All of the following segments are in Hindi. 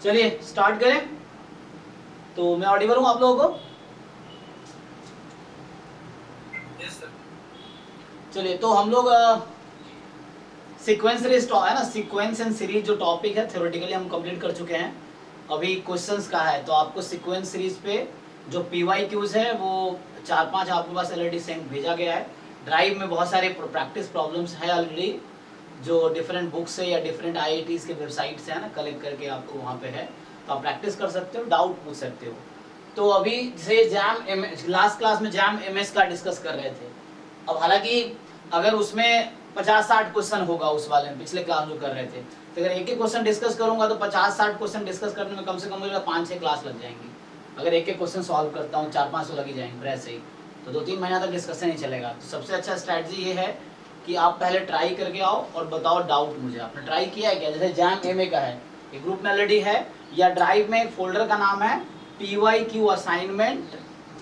चलिए स्टार्ट करें। तो मैं ऑडिबल हूँ आप लोगों को? Yes sir. चलिए तो हम लोग सीक्वेंस सीरीज है ना, सीक्वेंस एंड सीरीज जो टॉपिक है थ्योरेटिकली हम कंप्लीट कर चुके हैं। अभी क्वेश्चंस का है, तो आपको सीक्वेंस सीरीज पे जो PYQs है वो 4-5 आपके पास ऑलरेडी सेंड भेजा गया है। ड्राइव में बहुत सारे प्रैक्टिस प्रॉब्लम्स है ऑलरेडी, जो डिफरेंट बुक्स से या डिफरेंट IITs के वेबसाइट से है ना कलेक्ट करके आपको वहाँ पे है, तो आप प्रैक्टिस कर सकते हो, डाउट पूछ सकते हो। तो अभी जैसे जैम लास्ट क्लास में जैम MS का डिस्कस कर रहे थे। अब हालांकि अगर उसमें 50-60 क्वेश्चन होगा उस वाले में, पिछले क्लास जो कर रहे थे, तो अगर एक एक क्वेश्चन डिस्कस करूंगा तो 50-60 क्वेश्चन डिस्कस करने में कम से कम मुझे 5-6 क्लास लग जाएंगी। अगर एक एक क्वेश्चन सॉल्व करता हूँ 4-5 लग ही जाएंगे ऐसे ही, तो 2-3 महीना तक डिस्कशन ही चलेगा। तो सबसे अच्छा स्ट्रैटेजी ये है कि आप पहले ट्राई करके आओ और बताओ डाउट मुझे, आपने ट्राई किया है क्या? जैसे जैम MA का है, एक ग्रुप में ऑलरेडी है, या ड्राइव में एक फोल्डर का नाम है PYQ assignment,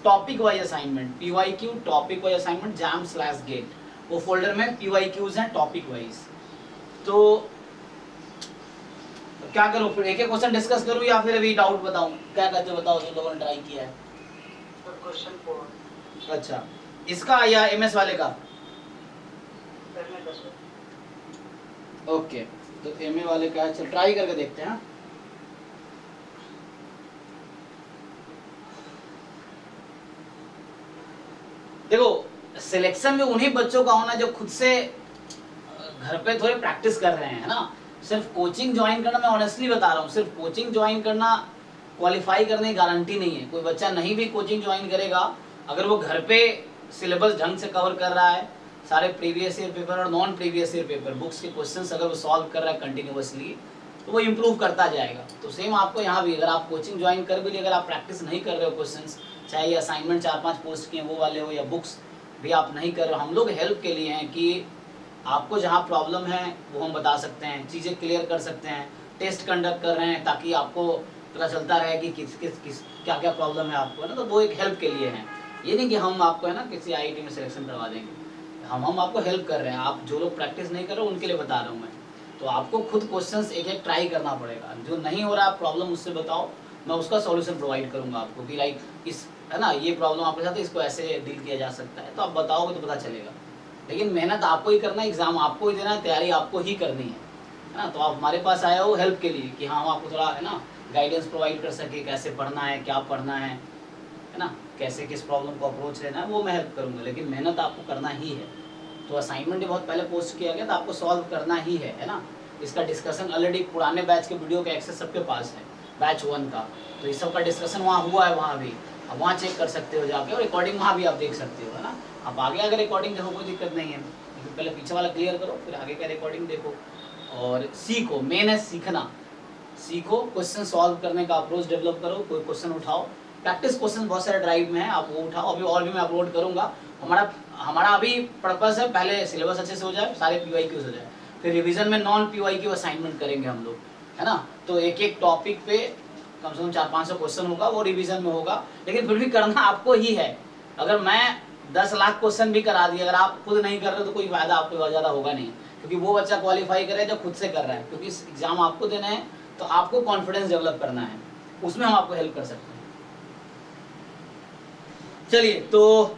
topic wise assignment, PYQ topic wise assignment jam/gate, वो फोल्डर में PYQs हैं टॉपिक वाइज। तो क्या करूं फिर, एक एक क्वेश्चन डिस्कस करूं या फिर अभी डाउट बताऊं? क्या कहते हो बताओ, जिन लोगों ने ट्राई किया है। सर क्वेश्चन 4 अच्छा, इसका या MS वाले का? करने का सर। ओके, तो MA वाले का चल ट्राई करके देखते हैं। देखो, सिलेक्शन में उन्हीं बच्चों का होना जो खुद से घर पे थोड़ी प्रैक्टिस कर रहे हैं, है ना। सिर्फ कोचिंग ज्वाइन करना, मैं ऑनेस्टली बता रहा हूँ, सिर्फ कोचिंग ज्वाइन करना क्वालिफाई करने की गारंटी नहीं है। कोई बच्चा नहीं भी कोचिंग ज्वाइन करेगा, अगर वो घर पे सिलेबस ढंग से कवर कर रहा है, सारे प्रीवियस ईयर पेपर और non previous year paper books के क्वेश्चंस अगर वो सॉल्व कर रहा है कंटिन्यूअसली, तो वो इम्प्रूव करता जाएगा। तो सेम आपको यहाँ भी, अगर आप कोचिंग ज्वाइन कर भी लिए, अगर आप प्रैक्टिस नहीं कर रहे हो क्वेश्चंस, चाहे ये असाइनमेंट 4-5 पोस्ट के वो वाले हो या बुक्स भी आप नहीं कर रहे हो, हम लोग हेल्प के लिए हैं कि आपको जहाँ प्रॉब्लम है वो हम बता सकते हैं, चीज़ें क्लियर कर सकते हैं, टेस्ट कंडक्ट कर रहे हैं ताकि आपको पता चलता रहे कि किस क्या क्या प्रॉब्लम है आपको, है ना। तो वो एक हेल्प के लिए है, ये नहीं कि हम आपको है ना किसी IIT में सिलेक्शन करवा देंगे। हम आपको हेल्प कर रहे हैं, आप जो लोग प्रैक्टिस नहीं कर रहे हो उनके लिए बता रहा हूँ मैं। तो आपको खुद क्वेश्चंस एक एक ट्राई करना पड़ेगा, जो नहीं हो रहा प्रॉब्लम उससे बताओ, मैं उसका सॉल्यूशन प्रोवाइड करूँगा आपको कि लाइक इस, है ना, ये प्रॉब्लम आपके साथ है, इसको ऐसे डील किया जा सकता है। तो आप बताओगे तो पता चलेगा, लेकिन मेहनत आपको ही करना है, एग्जाम आपको ही देना है, तैयारी आपको ही करनी है ना। तो आप हमारे पास आए हो हेल्प के लिए कि हाँ हम आपको थोड़ा है ना गाइडेंस प्रोवाइड कर सके, कैसे पढ़ना है, क्या पढ़ना है ना, कैसे किस प्रॉब्लम को अप्रोच लेना है, वो मैं हेल्प करूँगा, लेकिन मेहनत आपको करना ही है। तो असाइनमेंट बहुत पहले पोस्ट किया गया, तो आपको सॉल्व करना ही है ना। इसका डिस्कशन ऑलरेडी पुराने बैच के वीडियो का एक्सेस सबके पास है, बैच 1 का, तो इस सब का डिस्कशन वहाँ हुआ है, वहाँ भी आप वहाँ चेक कर सकते हो जाके, और रिकॉर्डिंग वहाँ भी आप देख सकते हो, है ना। आप आगे अगर रिकॉर्डिंग देखो कोई दिक्कत नहीं है, लेकिन पहले पीछे वाला क्लियर करो, फिर आगे का रिकॉर्डिंग देखो और सीखो। मेन है सीखना, सीखो, क्वेश्चन सॉल्व करने का अप्रोच डेवलप करो, कोई क्वेश्चन उठाओ, प्रैक्टिस क्वेश्चन बहुत सारे ड्राइव में है, आप वो उठाओ। अभी और भी मैं अपलोड करूँगा। हमारा अभी पर्पस है, पहले सिलेबस अच्छे से हो जाए, सारे PYQs हो जाए, फिर रिवीजन में नॉन PYQ असाइनमेंट करेंगे हम लोग, है ना। तो एक एक टॉपिक पे कम से कम 400-500 क्वेश्चन होगा, वो रिवीजन में होगा, लेकिन फिर भी करना आपको ही है। अगर मैं 10 लाख क्वेश्चन भी करा दिए, अगर आप खुद नहीं कर रहे तो कोई फायदा आपको बहुत ज़्यादा होगा नहीं, क्योंकि वो बच्चा क्वालिफाई करे जो खुद से कर रहा है, क्योंकि एग्जाम आपको देना है, तो आपको कॉन्फिडेंस डेवलप करना है, उसमें हम आपको हेल्प कर सकते हैं। चलिए, तो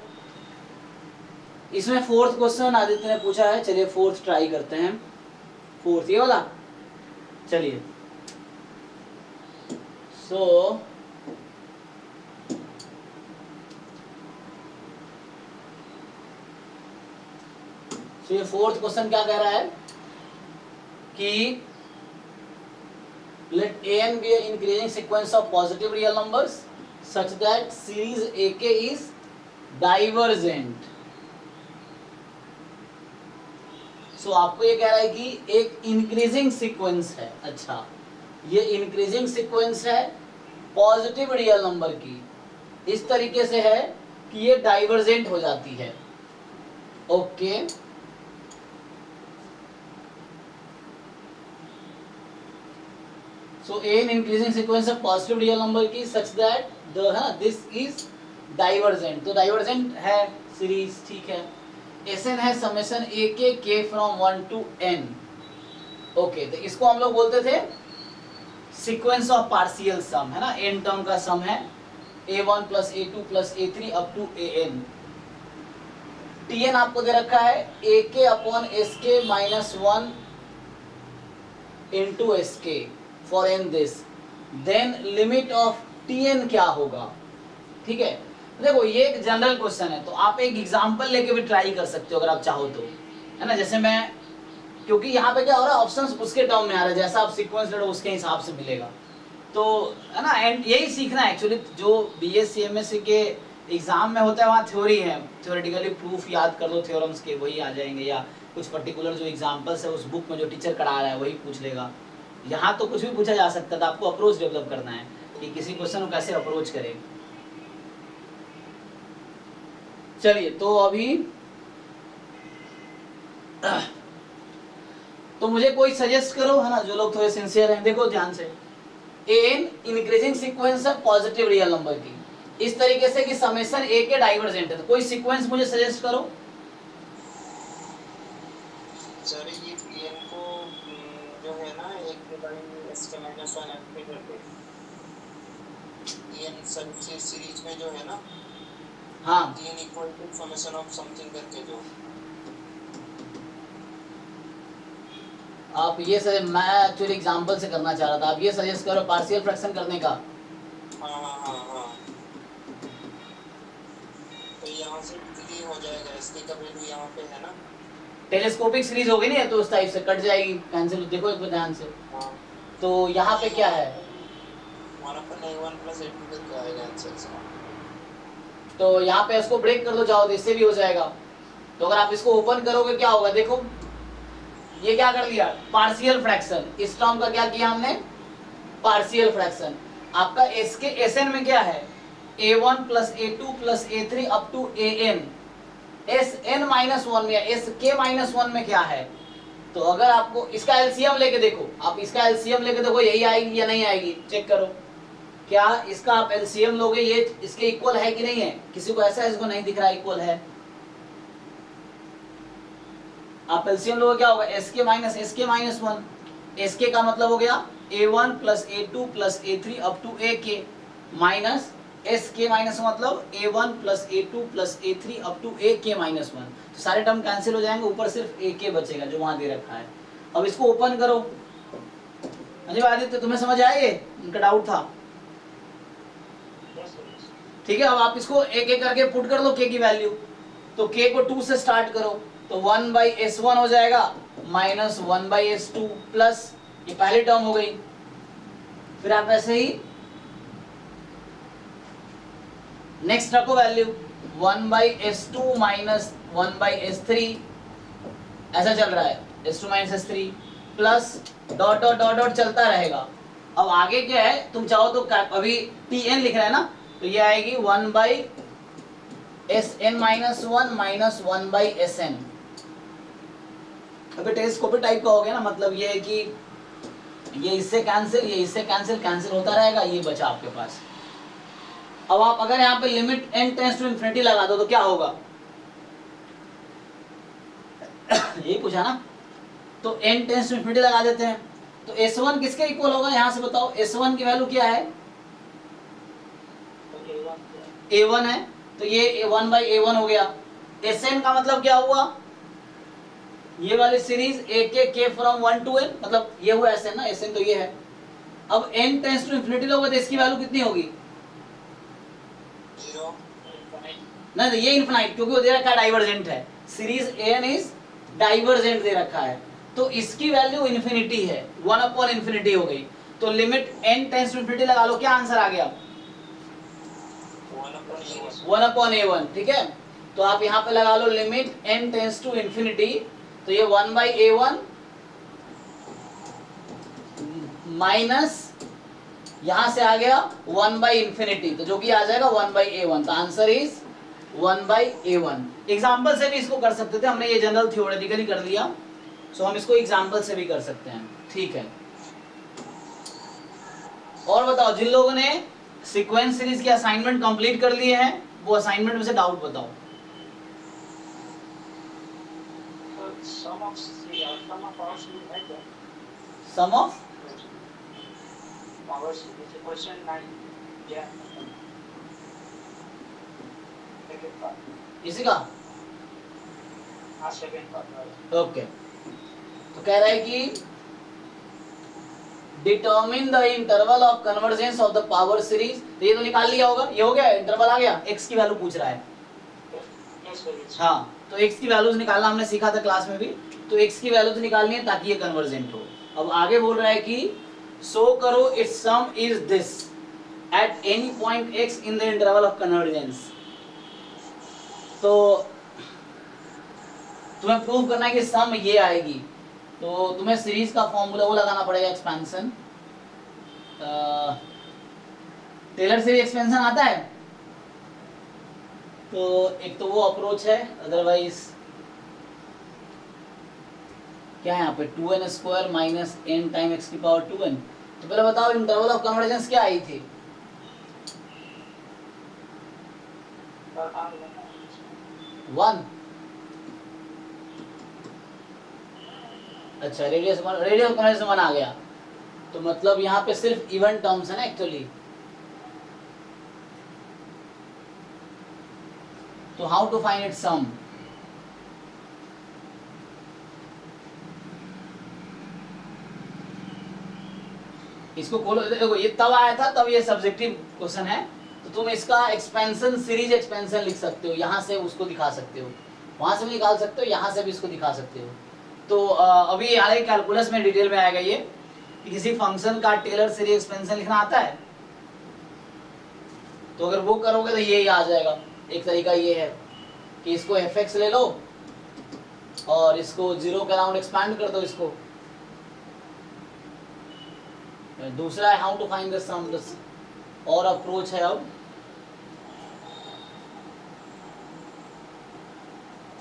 इसमें 4th क्वेश्चन आदित्य ने पूछा है, चलिए 4th ट्राई करते हैं। 4th ये वाला, चलिए तो ये 4th क्वेश्चन क्या कह रहा है कि let an be an increasing sequence of positive real numbers such that series AK is divergent। सो आपको ये कह रहा है कि एक इंक्रीजिंग सीक्वेंस है, अच्छा ये इंक्रीजिंग सीक्वेंस है पॉजिटिव रियल नंबर की, इस तरीके से है कि ये डाइवर्जेंट हो जाती है। Okay, so an increasing sequence of positive real number की such that the this is divergent, तो divergent है सीरीज, ठीक है। Sn है summation AK k from 1 to n। Okay, तो इसको हम लोग बोलते थे सीक्वेंस ऑफ पार्शियल सम है ना, n टर्म का सम है a1 plus a2 plus a3 up to an। tn आपको दे रखा है ak upon sk minus 1 into sk for n this, then limit of tn क्या होगा। ठीक है, देखो ये एक जनरल क्वेश्चन है, तो आप एक एग्जांपल लेके भी ट्राई कर सकते हो अगर आप चाहो तो, है ना। जैसे मैं, क्योंकि यहाँ पे क्या हो रहा है, ऑप्शंस उसके टर्म में आ रहा है, जैसा आप सीक्वेंस लेते हो उसके हिसाब से मिलेगा, तो है ना। एंड यही सीखना है एक्चुअली, जो बीएससी एमएससी के एग्जाम में होता है वहाँ थ्योरी है, थ्योरेटिकली प्रूफ याद कर लो थ्योरम्स के, वही आ जाएंगे, या कुछ पर्टिकुलर जो एग्जाम्पल्स है उस बुक में जो टीचर करा रहा है वही पूछ लेगा। यहाँ तो कुछ भी पूछा जा सकता था, आपको अप्रोच डेवलप करना है कि किसी क्वेश्चन को कैसे अप्रोच करें। चलिए, तो अभी तो मुझे कोई सजेस्ट करो, है ना, जो लोग थोड़े सिंसियर हैं। देखो ध्यान से, एन इंक्रीजिंग सीक्वेंस है पॉजिटिव रियल नंबर की, इस तरीके से कि समेशन ए के डाइवर्जेंट है, तो कोई सीक्वेंस मुझे सजेस्ट करो। सर ये pn को जो है ना एक बाई sk माइनस 1 एफ करके pn सब सीरीज में जो है ना, हाँ, pn equal to summation of something करके जो आप ये मैं एक्चुअली एग्जांपल से करना चाह रहा था, आप ये सजेस्ट करो पार्शियल फ्रैक्शन करने का। हाँ तो यहाँ से 3 हो जाएगा, इसकी का वैल्यू यहाँ पे है ना, टेलीस्कोपिक सीरीज होगी नहीं, तो उस टाइप से कट जाएगी, कैंसिल। देखो एक बार ध्यान से, हाँ तो यहाँ पे क्या है, 1/a1 प्लस a2 करके आएगा आंसर से। तो यहाँ पे इसको ब्रेक कर दो चाहो तो, इससे भी हो जाएगा। तो अगर आप इसको ओपन करोगे क्या होगा, देखो ये क्या कर लिया, पार्शियल फ्रैक्शन, इस टर्म का क्या किया हमने, पार्शियल फ्रैक्शन। आपका एस के एस एन में क्या है, a1 plus a2 plus a3 up to an, S N minus 1 में, एस के माइनस 1 में क्या है। तो अगर आपको इसका एलसीएम लेके देखो, आप इसका एलसीएम लेके देखो यही आएगी या नहीं आएगी, चेक करो। क्या इसका आप एलसीएम लोगे, ये इसके इक्वल है कि नहीं है, किसी को ऐसा है इसको नहीं दिख रहा इक्वल है, आप एलसीएम लोगे क्या होगा, एसके माइनस 1, एसके का मतलब हो गया a1 plus a2 plus a3 up to ak minus SK minus मतलब a1 plus a2 plus a3 up to ak minus 1, तो सारे टर्म कैंसिल हो जाएंगे, ऊपर सिर्फ ak बचेगा जो वहां दे रखा है। अब इसको ओपन करो। अजय आदित्य तुम्हें समझ आए, ये उनका डाउट था, ठीक है। अब आप इसको एक एक करके पुट कर लो k की वैल्यू, तो k को 2 से स्टार्ट करो, तो 1/s1 हो जाएगा माइनस 1/s2 प्लस, ये पहली टर्म हो गई। फिर आप ऐसे ही नेक्स्ट रखो वैल्यू 1/s2 माइनस 1/s3, ऐसा चल रहा है, s2 minus s3 plus dot dot dot dot चलता रहेगा। अब आगे क्या है, तुम चाहो तो अभी tn लिख रहा है ना, तो ये आएगी 1/sn माइनस 1 माइनस 1/sn। अगर टेलीस्कोपिक टाइप का हो गया ना, मतलब ये है कि ये इससे कैंसिल, ये इससे कैंसिल, कैंसिल होता रहेगा, ये बचा आपके पास। अब आप अगर यहाँ पे limit n tends to infinity लगा दो तो क्या होगा यही पूछा ना, तो n टेंड्स टू इन्फिनिटी लगा देते हैं, तो s1 किसके इक्वल होगा यहाँ से बताओ, s1 की वैल्यू क्या है, a1 है, तो ये 1/a1 हो गया। sn का मतलब क्या हुआ, ये वाली series k from 1 to n, मतलब ये हुआ sn ना, sn तो ये है। अब n टेंड्स टू इन्फिनिटी लोगे तो इसकी वैल्यू कितनी होगी, 0 नहीं, ये इनफिनाइट, क्योंकि वो दे रखा है डाइवर्जेंट है, सीरीज an इज डाइवर्जेंट दे रखा है, तो इसकी वैल्यू इन्फिनिटी है, 1/इन्फिनिटी हो गई। तो limit n tends to infinity लगा लो, क्या आंसर आ गया, 1/a1, ठीक है। तो आप यहाँ पे लगा लो limit n tends to infinity, तो ये 1/a1 माइनस यहां से आ गया 1/इन्फिनिटी, तो जो कि आ जाएगा 1/a1, तो आंसर इज 1/a1। एग्जाम्पल से भी इसको कर सकते थे, हमने ये जनरल थ्योरेटिकली कर दिया, सो हम इसको एग्जाम्पल से भी कर सकते हैं, ठीक है। और बताओ, जिन लोगों ने सीक्वेंस सीरीज के असाइनमेंट कंप्लीट कर लिए हैं, वो असाइनमेंट में से डाउट बताओ। सम ऑफ पावर सीरीज है क्या? सम ऑफ पावर सीरीज क्वेश्चन 9 या सेकंड पार्ट इसी का हाँ सेकंड पार्ट ओके। तो कह रहा है कि determine the interval of convergence of the power series. तो ये तो निकाल लिया होगा, ये हो गया, इंटरवल आ गया, x की वैल्यू पूछ रहा है। हाँ, तो x की वैल्यूज निकालना हमने सीखा था क्लास में भी। तो x की वैल्यूज निकालनी है ताकि ये कन्वर्जेंट हो। अब आगे बोल रहा है कि शो करो it's some is this at any point x in the interval of convergence. तो तुम्हें प्रूव करना है कि सम ये आएगी। तो तुम्हें सीरीज का फॉर्मूला वो लगाना पड़ेगा, एक्सपेंशन। टेलर सीरीज एक्सपेंशन आता है। तो एक तो वो अप्रोच है, अदरवाइज क्या है यहाँ पे 2n square minus n time x की पावर 2n। तो पहले बताओ इंटरवल ऑफ कन्वर्जेंस क्या आई थी? 1। अच्छा, रेडियस कन्वर्जेंस 1 आ गया। तो मतलब यहाँ पे सिर्फ इवन टर्म्स है ना एक्चुअली। तो how to find it sum? इसको खोलो, देखो ये तब आया था, तब ये सब्जेक्टिव क्वेश्चन है। तो तुम इसका एक्सपेंशन, सीरीज एक्सपेंशन लिख सकते हो, यहाँ से उसको दिखा सकते हो, वहां से भी निकाल सकते हो, यहाँ से भी इसको दिखा सकते हो। तो अभी हालांकि कैलकुलस में डिटेल में आएगा ये कि किसी फंक्शन का टेलर सीरीज एक्सपेंशन लिखना आता है। तो अगर वो करोगे तो ये आ जाएगा। एक तरीका ये है कि इसको fx ले लो और इसको 0 के अराउंड एक्सपैंड कर दो इसको। दूसरा है हाउ टू फाइंड द सम, और अप्रोच है। अब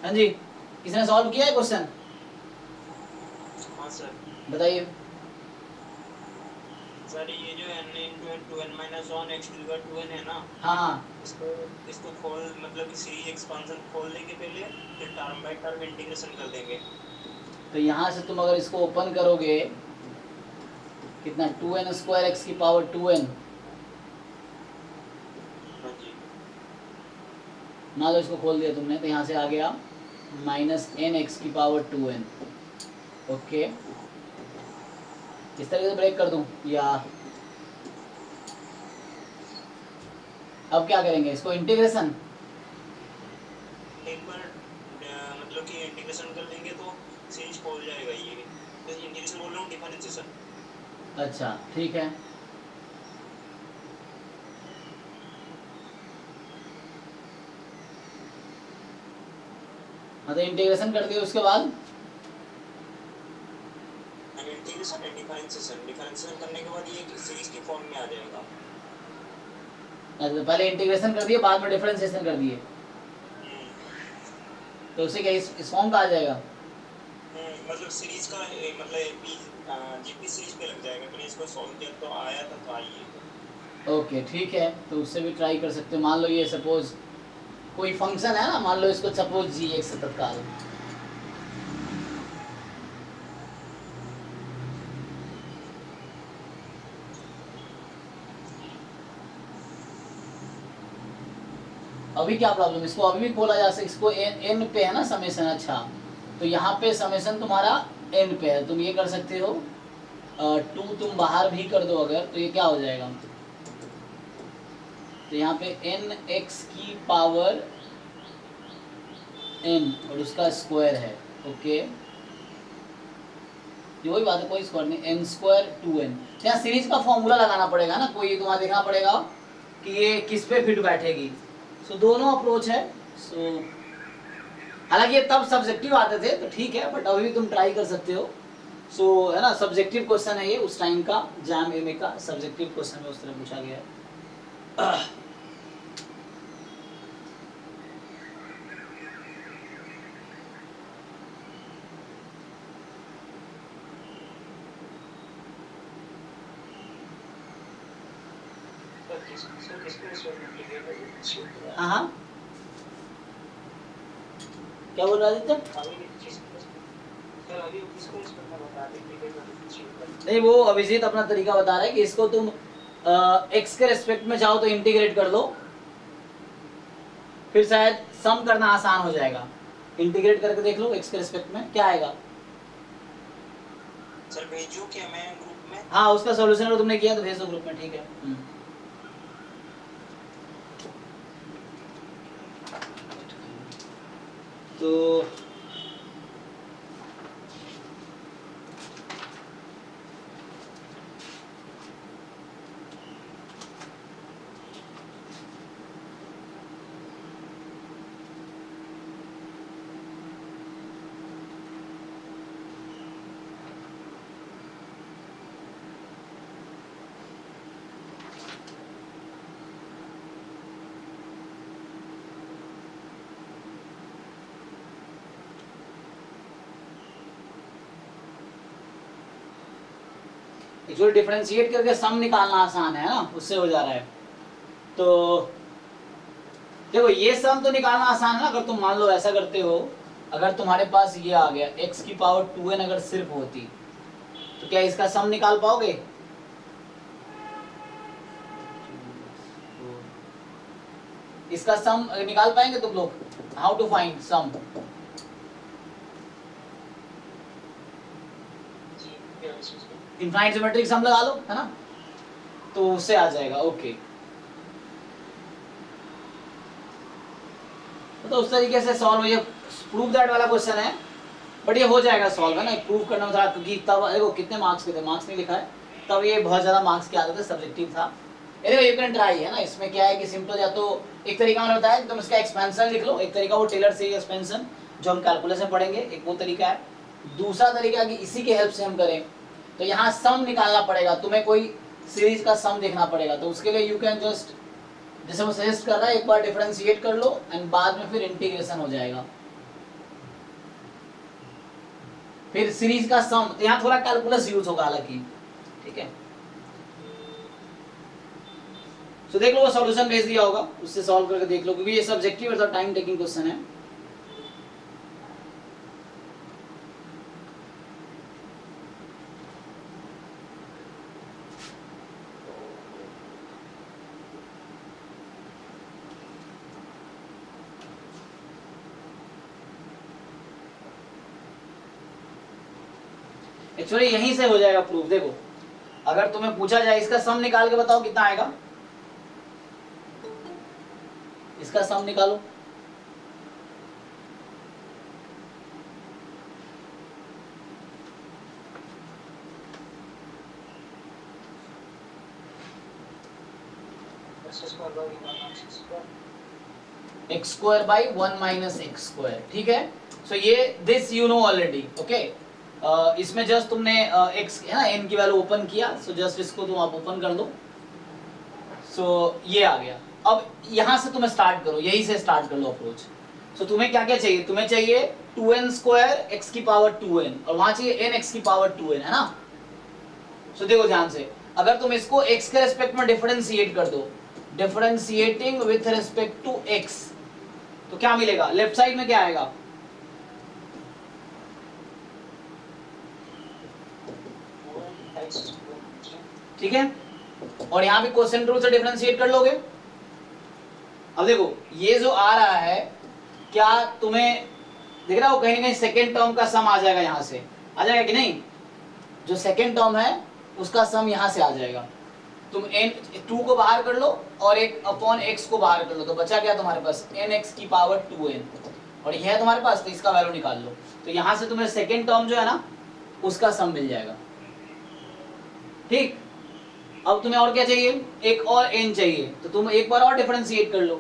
हाँ जी, किसने सॉल्व किया है क्वेश्चन? हाँ सर। बताइए सर ये जो n into 2n minus 1 x to the 2n है ना, हाँ, इसको खोल मतलब सीरीज एक्सपेंशन खोल लेंगे पहले, फिर टर्म बाय टर्म इंटीग्रेशन कर देंगे। तो यहाँ से तुम अगर इसको ओपन करोगे कितना 2n स्क्वायर x की पावर 2n, हाँ जी मान लो इसको खोल दिया तुमने, तो यहाँ से आ गया माइनस एन एक्स की पावर 2n। ओके, इस तरीके से ब्रेक कर दूं या अब क्या करेंगे इसको इंटीग्रेशन? एक बार मतलब कि इंटीग्रेशन कर देंगे तो सीरीज खोल जाएगा ये। तो इंटीग्रेशन बोल रहा हूँ, डिफरेंशिएशन। अच्छा ठीक है। हाँ तो इंटीग्रेशन कर दिया, उसके बाद इंटीग्रेशन एंड डिफरेंशिएशन करने के बाद ये सीरीज की फॉर्म में आ जाएगा। अच्छा, पहले इंटीग्रेशन कर दिए, बाद में डिफरेंशिएशन कर दिए, तो उसे क्या इस फॉर्म का आ जाएगा? मतलब सीरीज का मतलब जीपी सीरीज पे लग जाएगा। मैंने इसको सॉल्व किया तो आया था, तो आइए। ओके ठीक है, तो उससे भी ट्राई कर सकते हो। मान लो ये सपोज कोई फंक्शन है ना, मान लो इसको सपोज जी एक्स तत्काल, अभी क्या प्रॉब्लम, इसको अभी भी खोला जा सकता है। इसको एन पे है ना समेशन। अच्छा, तो यहाँ पे समेशन तुम्हारा एन पे है, तुम ये कर सकते हो 2 तुम बाहर भी कर दो अगर, तो ये क्या हो जाएगा, तो यहाँ पे एन एक्स की पावर एन और उसका स्क्वायर है। ओके, ये वही बात है, कोई स्क्वायर नहीं, एन स्क्वायर 2n। यहाँ सीरीज का फॉर्मूला लगाना पड़ेगा ना, कोई तुम्हारा देखना पड़ेगा कि ये किस पे फिट बैठेगी। सो दोनों अप्रोच है। सो हालांकि ये तब सब्जेक्टिव आते थे तो ठीक है, बट अभी भी तुम ट्राई कर सकते हो। सो है ना, सब्जेक्टिव क्वेश्चन है ये, उस टाइम का जैम एमए का सब्जेक्टिव क्वेश्चन में उस तरह पूछा गया है। हाँ, क्या बोल रहा आदित्य? नहीं, वो अभिजीत अपना तरीका बता रहा है कि इसको तुम एक्स के रेस्पेक्ट में जाओ तो इंटीग्रेट कर लो, फिर शायद सम करना आसान हो जाएगा। इंटीग्रेट करके देख लो एक्स के रेस्पेक्ट में क्या आएगा। सर भेजो क्या मैं ग्रुप में? हाँ उसका सॉल्यूशन अगर तुमने किया तो भेज दो ग्रुप में, ठीक है। तो एक्चुअली डिफरेंशिएट करके सम निकालना आसान है ना, उससे हो जा रहा है। तो देखो ये सम तो निकालना आसान है ना, अगर तुम मान लो ऐसा करते हो, अगर तुम्हारे पास ये आ गया x की पावर 2n अगर सिर्फ होती तो क्या इसका सम निकाल पाओगे? इसका सम निकाल पाएंगे तुम लोग? How to find sum? Infinite geometric sum लगा लो, है ना, तो उससे आ जाएगा। ओके तो उस तरीके से सॉल्व, ये प्रूव दैट वाला क्वेश्चन है, बट ये हो जाएगा सॉल्व, है ना। प्रूव करना में थोड़ा, क्योंकि तब देखो कितने मार्क्स के थे, मार्क्स नहीं लिखा है, तब ये बहुत ज्यादा मार्क्स के आते थे, सब्जेक्टिव था। एनीवे यू कैन ट्राई, है ना। इसमें क्या है कि सिंपल, या तो एक तरीका मैंने बताया कि तुम इसका एक्सपेंशन लिख लो, एक तरीका वो टेलर सीरीज एक्सपेंशन जो हम कैलकुलस में पढ़ेंगे, एक वो तरीका है। दूसरा तरीका कि इसी के हेल्प से हम करें, तो यहाँ सम निकालना पड़ेगा, तुम्हें कोई सीरीज का सम देखना पड़ेगा, तो उसके लिए यू कैन जस्ट, जैसे वो सजेस्ट कर रहा है, एक बार डिफरेंशिएट कर लो एंड बाद में फिर इंटीग्रेशन हो जाएगा, फिर सीरीज का सम। यहाँ थोड़ा कैलकुलस यूज होगा हालांकि, ठीक है। तो देख लो वो सॉल्यूशन भेज दिया होगा, उससे सॉल्व करके देख लो, क्योंकि ये सब्जेक्टिव है, टाइम टेकिंग क्वेश्चन है। एक्चुअली यहीं से हो जाएगा प्रूफ। देखो अगर तुम्हें पूछा जाए इसका सम निकाल के बताओ कितना आएगा, इसका सम निकालो, x square by 1 minus x square, ठीक है। सो ये this you know already, okay. इसमें जस्ट तुमने x है ना, n की वैल्यू ओपन किया, सो जस्ट इसको तुम आप ओपन कर दो, सो ये आ गया। अब यहाँ से तुम्हें स्टार्ट करो, यही से स्टार्ट कर लो अप्रोच। सो तुम्हें क्या क्या चाहिए, तुम्हें चाहिए 2n स्क्वायर x की पावर 2n, और वहां चाहिए n x की पावर 2n, है ना। सो देखो ध्यान से, अगर तुम इसको x के रेस्पेक्ट में डिफरेंशिएट कर दो, differentiating with respect to x, तो क्या मिलेगा, लेफ्ट साइड में क्या आएगा, ठीक है। और यहाँ भी क्वेश्चन रूल से डिफरेंशिएट कर लोगे। अब देखो ये जो आ रहा है, क्या तुम्हें दिख रहा हो, कहीं ना कहीं सेकेंड टर्म का सम आ जाएगा, यहाँ से आ जाएगा कि नहीं, जो सेकेंड टर्म है उसका सम यहाँ से आ जाएगा। तुम n2 को बाहर कर लो और एक अपॉन x को बाहर कर लो, तो बचा क्या तुम्हारे पास, nx की पावर 2n, और यह है तुम्हारे पास, तो इसका वैल्यू निकाल लो, तो यहाँ से तुम्हें सेकेंड टर्म जो है ना उसका सम मिल जाएगा, ठीक। अब तुम्हें और क्या चाहिए, एक और n चाहिए, तो तुम एक बार और डिफरेंशिएट कर लो,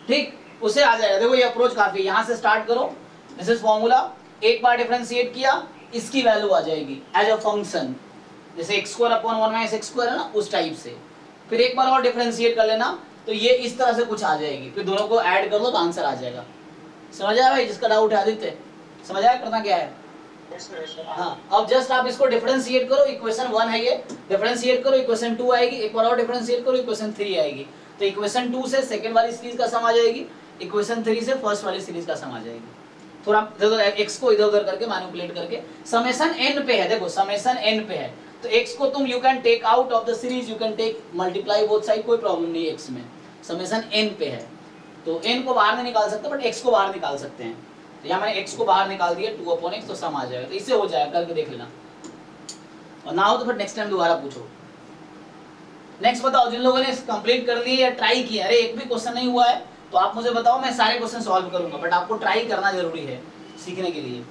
ठीक, उससे आ जाएगा। देखो ये अप्रोच काफी, यहाँ से स्टार्ट करो, दिस इज फॉर्मूला, एक बार डिफरेंशिएट किया, इसकी वैल्यू आ जाएगी एज अ फंक्शन, जैसे x square upon 1 minus x square है ना, उस टाइप से। फिर एक बार और डिफरेंशिएट कर लेना, तो ये इस तरह से कुछ आ जाएगी, फिर दोनों को ऐड कर लो तो आंसर आ जाएगा। समझ आया भाई, जिसका डाउट है आदित्य, समझ आया करना क्या है। हाँ, अब जस्ट आप इसको डिफरेंशिएट करो, इक्वेशन 1 है ये, डिफरेंशिएट करो, इक्वेशन 2 आएगी, एक बार और डिफरेंशिएट करो, इक्वेशन 3 आएगी, तो इक्वेशन 2 से सेकंड वाली सीरीज का सम आ जाएगी, इक्वेशन 3 से फर्स्ट वाली सीरीज का सम आ जाएगी। थोड़ा एक्स को इधर उधर करके मैनिपुलेट करके, समेशन n पे है, देखो समेशन n पे है, तो x को तुम you can take out of the series, you can take multiply both side, कोई प्रॉब्लम नहीं x में, समेशन n पे है तो n को बाहर नहीं निकाल सकते बट x को बाहर निकाल सकते हैं। तो यहाँ मैंने x को बाहर निकाल दिया 2/x, तो सम आ जाएगा। तो इससे हो जाएगा, करके देख लेना, और ना हो तो फिर नेक्स्ट टाइम दोबारा पूछो। नेक्स्ट बताओ, जिन लोगों ने कंप्लीट कर ली या ट्राई किया, अरे एक भी क्वेश्चन नहीं हुआ है तो आप मुझे बताओ, मैं सारे क्वेश्चन सॉल्व करूंगा, बट आपको ट्राई करना जरूरी है सीखने के लिए।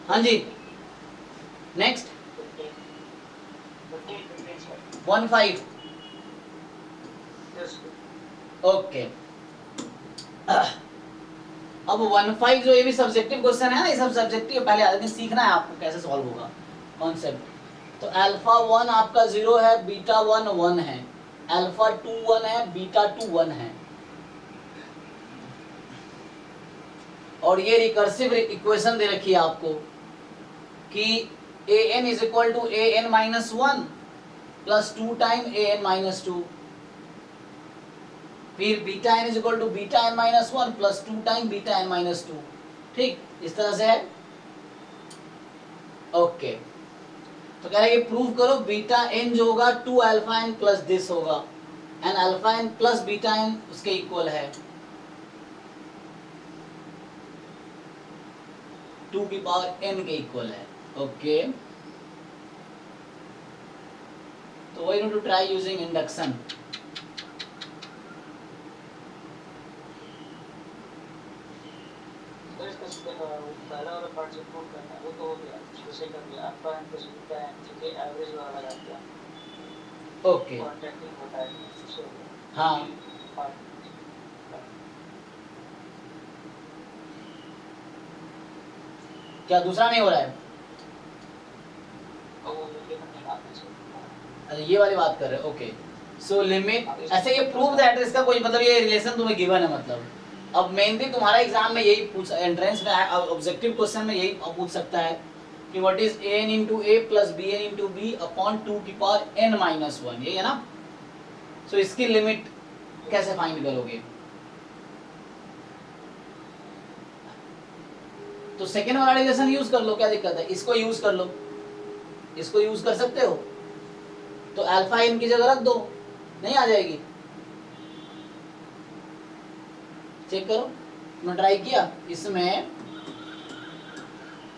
हाँ जी, नेक्स्ट 15। Yes, sir. ओके, अब 15 जो ये भी सब्जेक्टिव क्वेश्चन है ना, ये सब सब्जेक्टिव, पहले आगे सीखना है आपको कैसे सॉल्व होगा कॉन्सेप्ट। तो अल्फा 1 आपका 0 है, बीटा 1 1 है, अल्फा 2 1 है, बीटा 2 1 है, और ये रिकर्सिव इक्वेशन दे रखी है आपको कि an is equal to an minus 1 plus 2 time an minus 2, फिर beta n is equal to beta n minus 1 plus 2 time beta n minus 2। ठीक, इस तरह से है। ओके, तो कह रहे हैं कि प्रूव करो बीटा n जो होगा 2 अल्फा n प्लस दिस होगा, and alpha n plus beta n उसके इक्वल है 2 की पावर n के इक्वल है। ओके, तो we need to try using induction. Sir इसका पहला वाला पार्ट जो प्रूव करना है वो तो हो गया, दूसरे कर दिया alpha n plus beta n, ठीक है, एवरेज वाला लगा दिया, ओके, कॉन्ट्रैक्टिंग होता है दूसरे हो गया। हाँ, पार्ट क्या दूसरा नहीं हो रहा है? वो लेके हम निकालते हैं। अच्छा, ये वाली बात कर रहे हो। ओके, सो लिमिट, ऐसे ये प्रूव दैट, इसका कोई मतलब ये रिलेशन तुम्हें गिवन है मतलब। अब मेनली तुम्हारा एग्जाम में यही पूछ, एंट्रेंस में ऑब्जेक्टिव क्वेश्चन में यही पूछ सकता है कि what is an into a plus b n into B upon 2 की पावर n माइनस 1, यही है ना। सो इसकी लिमिट कैसे फाइंड करोगे? तो सेकेंड वाला रिलेशन यूज कर लो, क्या दिक्कत है, इसको यूज कर लो, इसको यूज कर सकते हो। तो अल्फा n की जगह रख दो, नहीं आ जाएगी? चेक करो, तुमने ट्राई किया इसमें,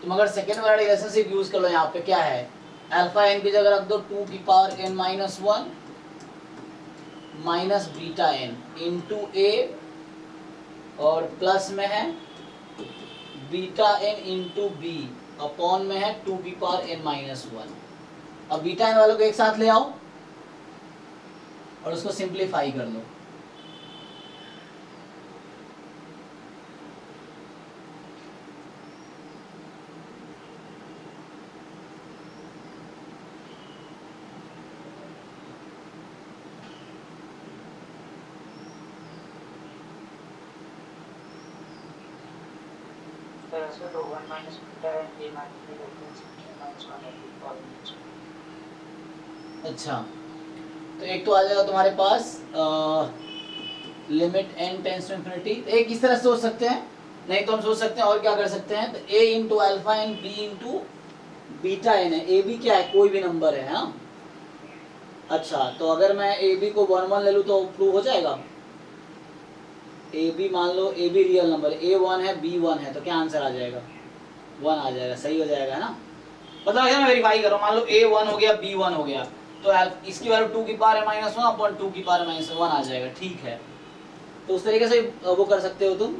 तुम अगर सेकेंड वाला रिलेशनशिप यूज कर लो, यहाँ पे क्या है, अल्फा n की जगह रख दो 2 की power n minus 1 minus beta n into A, और प्लस में है beta n into B, upon में है 2 की पावर n माइनस 1। अब बीटा n वालों को एक साथ ले आओ और उसको सिंप्लीफाई कर लो। सर ऐसे तो 1 minus beta n a minus b minus 1 है और अच्छा, तो एक तो आ जाएगा तुम्हारे पास limit n tends to infinity. एक इस तरह सोच सकते हैं, नहीं तो हम सोच सकते हैं और क्या कर सकते हैं, तो a into alpha n b into beta n है, ए बी क्या है, कोई भी नंबर है, हाँ। अच्छा, तो अगर मैं ए बी को 1 1 ले लूँ तो प्रूव हो जाएगा। ए बी मान लो, A B real number, a 1 है b 1 है, तो क्या आंसर आ जाएगा, 1 आ जाएगा, सही हो जाएगा, है ना। मतलब अगर मैं वेरीफाई करूँ, मान लो a 1 हो गया b 1 हो गया, तो इसकी वैल्यू 2 की पावर माइनस 1 अपॉन 2 की पावर माइनस 1 आ जाएगा, ठीक है। तो उस तरीके से वो कर सकते हो तुम।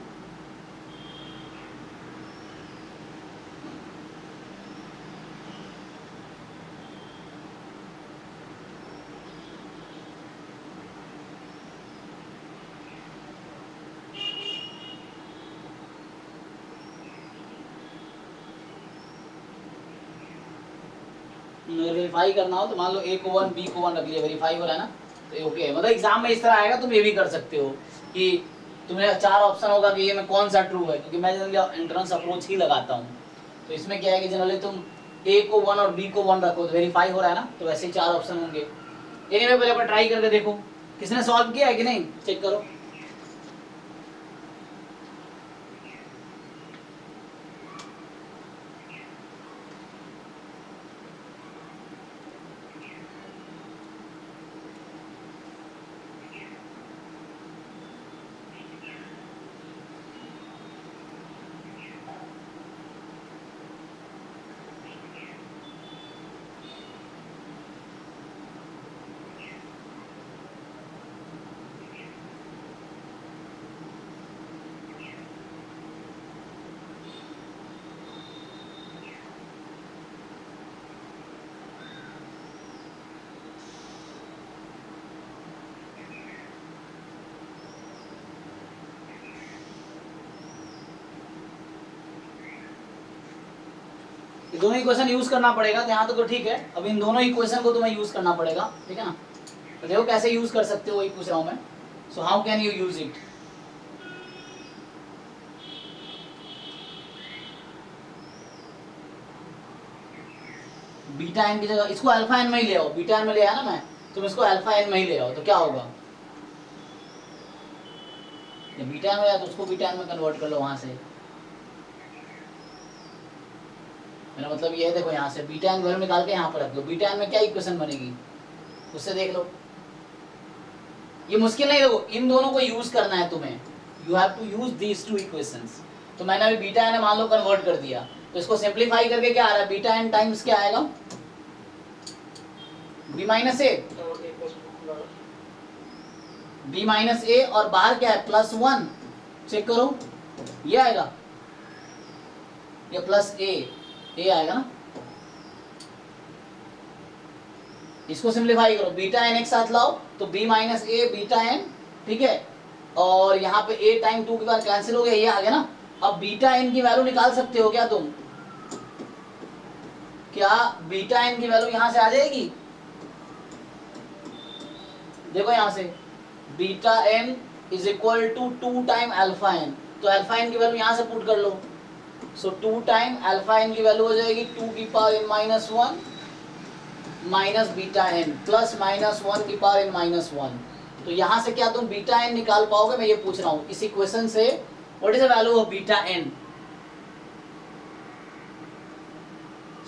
वेरीफाई करना हो तो मान लो a को 1 b को 1 रख लिया, वेरीफाई हो रहा है ना, तो ओके। मतलब एग्जाम में इस तरह आएगा, तुम ये भी कर सकते हो कि तुम्हें 4 ऑप्शन होगा कि ये में कौन सा ट्रू है, क्योंकि मैं जनरली एंट्रेंस अप्रोच ही लगाता हूँ। तो इसमें क्या है कि जनरली तुम a को 1 और b को 1 रखो तो वेरीफाई हो रहा है ना, तो वैसे ही 4 ऑप्शन होंगे। एनीवे पहले अपन ट्राई करके देखो, किसने सॉल्व किया है कि नहीं, चेक करो। दोनों इक्वेशन यूज करना पड़ेगा, तो यहाँ तो ठीक है। अब इन दोनों इक्वेशन को तुम्हें यूज करना पड़ेगा, ठीक है ना। तो देखो कैसे यूज कर सकते हो, वही पूछ रहा हूँ मैं। So how can you use it? Beta n की जगह इसको अल्फा एन में ही ले आओ, बीटा एन में ले आया ना मैं, तुम इसको अल्फा एन में ही ले आओ, तो क्या होगा? जब बीटा एन में आया तो उसको बीटा एन में कन्वर्ट कर लो वहां से। मेरा मतलब ये है, देखो यहाँ से बीटा एन वैल्यू निकाल के यहाँ पर रख दो, बीटा एन में क्या इक्वेशन बनेगी उससे देख लो। ये मुश्किल नहीं, देखो इन दोनों को यूज करना है तुम्हें, you have to use these two equations. तो मैंने अभी बीटा एन मान लो कन्वर्ट कर दिया, तो इसको सिंप्लीफाई करके क्या आ रहा है? बीटा एन टाइम्स क्या आएगा? बी माइनस ए, बी माइनस ए, और बाहर क्या है? Plus one. चेक करो ये आएगा, ये प्लस ए आएगा ना। इसको सिंप्लीफाई करो, बीटा एन एक साथ लाओ तो बी माइनस ए बीटा एन, ठीक है। और यहाँ पे ए टाइम टू के बाद कैंसिल हो गया, ये आ गया ना। अब बीटा एन की वैल्यू निकाल सकते हो क्या तुम? क्या बीटा एन की वैल्यू यहाँ से आ जाएगी? देखो यहाँ से beta n is equal to 2 time alpha n, तो अल्फा एन की वैल्यू यहाँ से पुट कर लो। सो 2 टाइम अल्फा एन की वैल्यू हो जाएगी 2 की power n minus 1 minus beta n plus minus 1 की पावर n माइनस 1। तो यहाँ से क्या तुम बीटा एन निकाल पाओगे? मैं ये पूछ रहा हूँ इस इक्वेशन से। What is the value of beta n?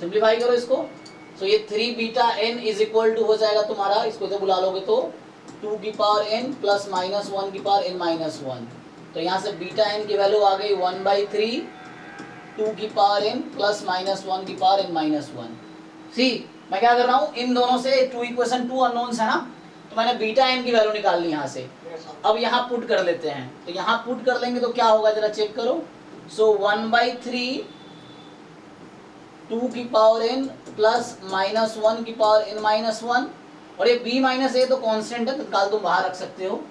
Simplify करो इसको। सो ये 3 beta n is equal to हो जाएगा तुम्हारा, इसको तो बुला लोगे तो 2 की पावर n प्लस माइनस 1 की पावर n माइनस 1। तो यहाँ से बीटा एन की वैल्यू आ गई 1/3 2 की पावर n प्लस माइनस 1 की पावर n माइनस 1। सी मैं क्या कर रहा हूँ, इन दोनों से टू इक्वेशन टू अननोन्स है ना, तो मैंने बीटा एन की वैल्यू निकाल ली यहाँ से। अब यहाँ पुट कर लेते हैं, तो यहाँ पुट कर लेंगे तो क्या होगा जरा चेक करो। सो 1/3 2 की पावर n प्लस माइनस 1 की पावर n माइनस 1, और ये b माइनस ए तो कांस्टेंट है, तत्काल तुम बाहर रख सकते हो।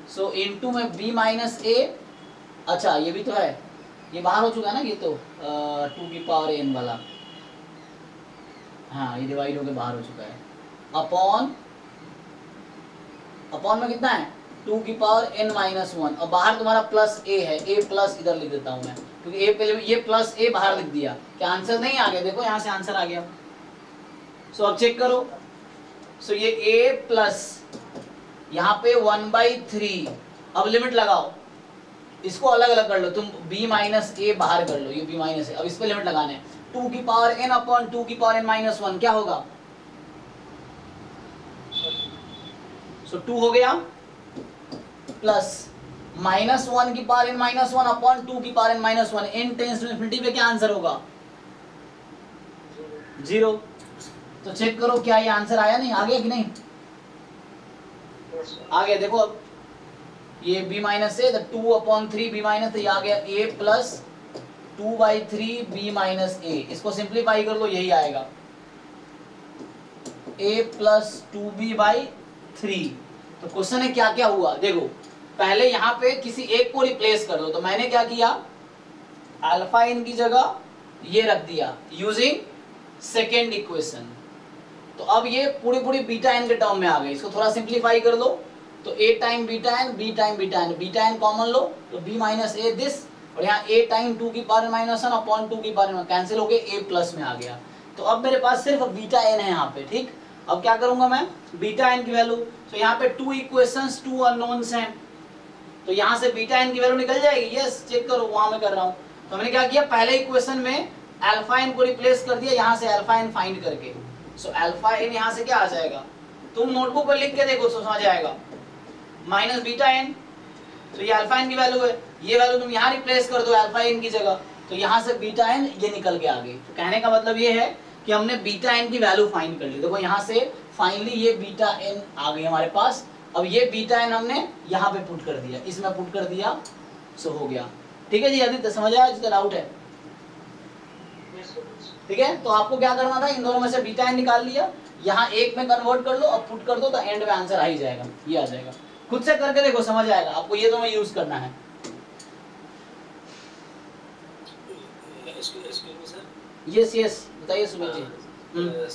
सो इनटू में b माइनस ए, अच्छा ये भी तो है, ये बाहर हो चुका है ना, ये तो 2 की पावर n वाला, हाँ ये डिवाइड होके बाहर हो चुका है। अपॉन में कितना है? 2 की पावर n माइनस 1, और बाहर तुम्हारा प्लस a है, a प्लस इधर लिख देता हूँ मैं, क्योंकि a पहले ये प्लस a बाहर लिख दिया। क्या आंसर नहीं आ गया? देखो यहाँ से आंसर आ गया। सो अब चेक करो, सो ये a प्लस यहाँ पे 1/3, अब लिमिट लगाओ, इसको अलग अलग कर लो तुम, b माइनस ए बाहर कर लो, ये b माइनस ए, अब इस पे लिमिट लगाने 2 की पावर n अपॉन 2 की पावर n माइनस 1, क्या होगा? सो 2 हो गया प्लस माइनस 1 की पावर n माइनस 1 अपॉन 2 की power n minus 1, n tends to infinity पे क्या आंसर होगा? 0। तो चेक करो क्या ये आंसर आया? नहीं आ गया कि नहीं? आ गया। देखो अब ये b माइनस ए, 2/3 b माइनस, ये आ गया a प्लस 2/3 b माइनस ए। इसको सिंप्लीफाई कर लो, यही आएगा a प्लस 2b/3। तो क्वेश्चन है क्या क्या हुआ, देखो पहले यहाँ पे किसी एक को रिप्लेस कर लो, तो मैंने क्या किया, अल्फा इन की जगह ये रख दिया यूजिंग सेकेंड इक्वेशन। तो अब ये पूरी बीटा एन के टर्म में आ गई, इसको थोड़ा सिंप्लीफाई कर लो, तो a time beta N, b time beta N, beta N common लो तो b माइनस ए दिस, और यहाँ a टाइम 2 की पावर माइनस 1 अपॉन 2 की पावर कैंसिल हो गए, a प्लस में आ गया। तो अब मेरे पास सिर्फ बीटा एन है यहाँ पे, ठीक। अब क्या करूंगा मैं, बीटा एन की वैल्यू, तो यहाँ पे 2 इक्वेशंस 2 अननोन्स हैं, तो यहाँ से बीटा एन की वैल्यू निकल जाएगी। यस चेक करो, वहां मैं कर रहा हूँ। तो मैंने क्या किया, पहले इक्वेशन में अल्फा एन को रिप्लेस कर दिया यहाँ से अल्फा एन फाइंड करके। सो अल्फा एन यहाँ से क्या आ जाएगा, तुम नोटबुक पर लिख के देखो तो समझ आएगा, माइनस बीटा एन, तो ये अल्फा एन की वैल्यू है, ये वैल्यू तुम यहाँ रिप्लेस कर दो अल्फा एन की जगह, तो यहाँ से बीटा एन ये निकल के आ गई। तो कहने का मतलब ये है कि हमने बीटा एन की वैल्यू फाइंड कर ली। देखो यहाँ से फाइनली ये बीटा एन आ गई हमारे पास। अब ये बीटा एन हमने यहाँ पे पुट कर दिया, इसमें पुट कर दिया, सो हो गया। ठीक है जी आदित्य, समझ आया जिसका डाउट है? ठीक है, तो आपको क्या करना था, इन दोनों में से बीटा एन निकाल लिया, यहाँ एक में कन्वर्ट कर लो, अब पुट कर दो, तो एंड में आंसर आ ही जाएगा, ये आ जाएगा। खुद से करके देखो समझ आएगा आपको, ये तो मैं यूज करना है। Excuse me sir. Yes yes, बताइए सुमित जी।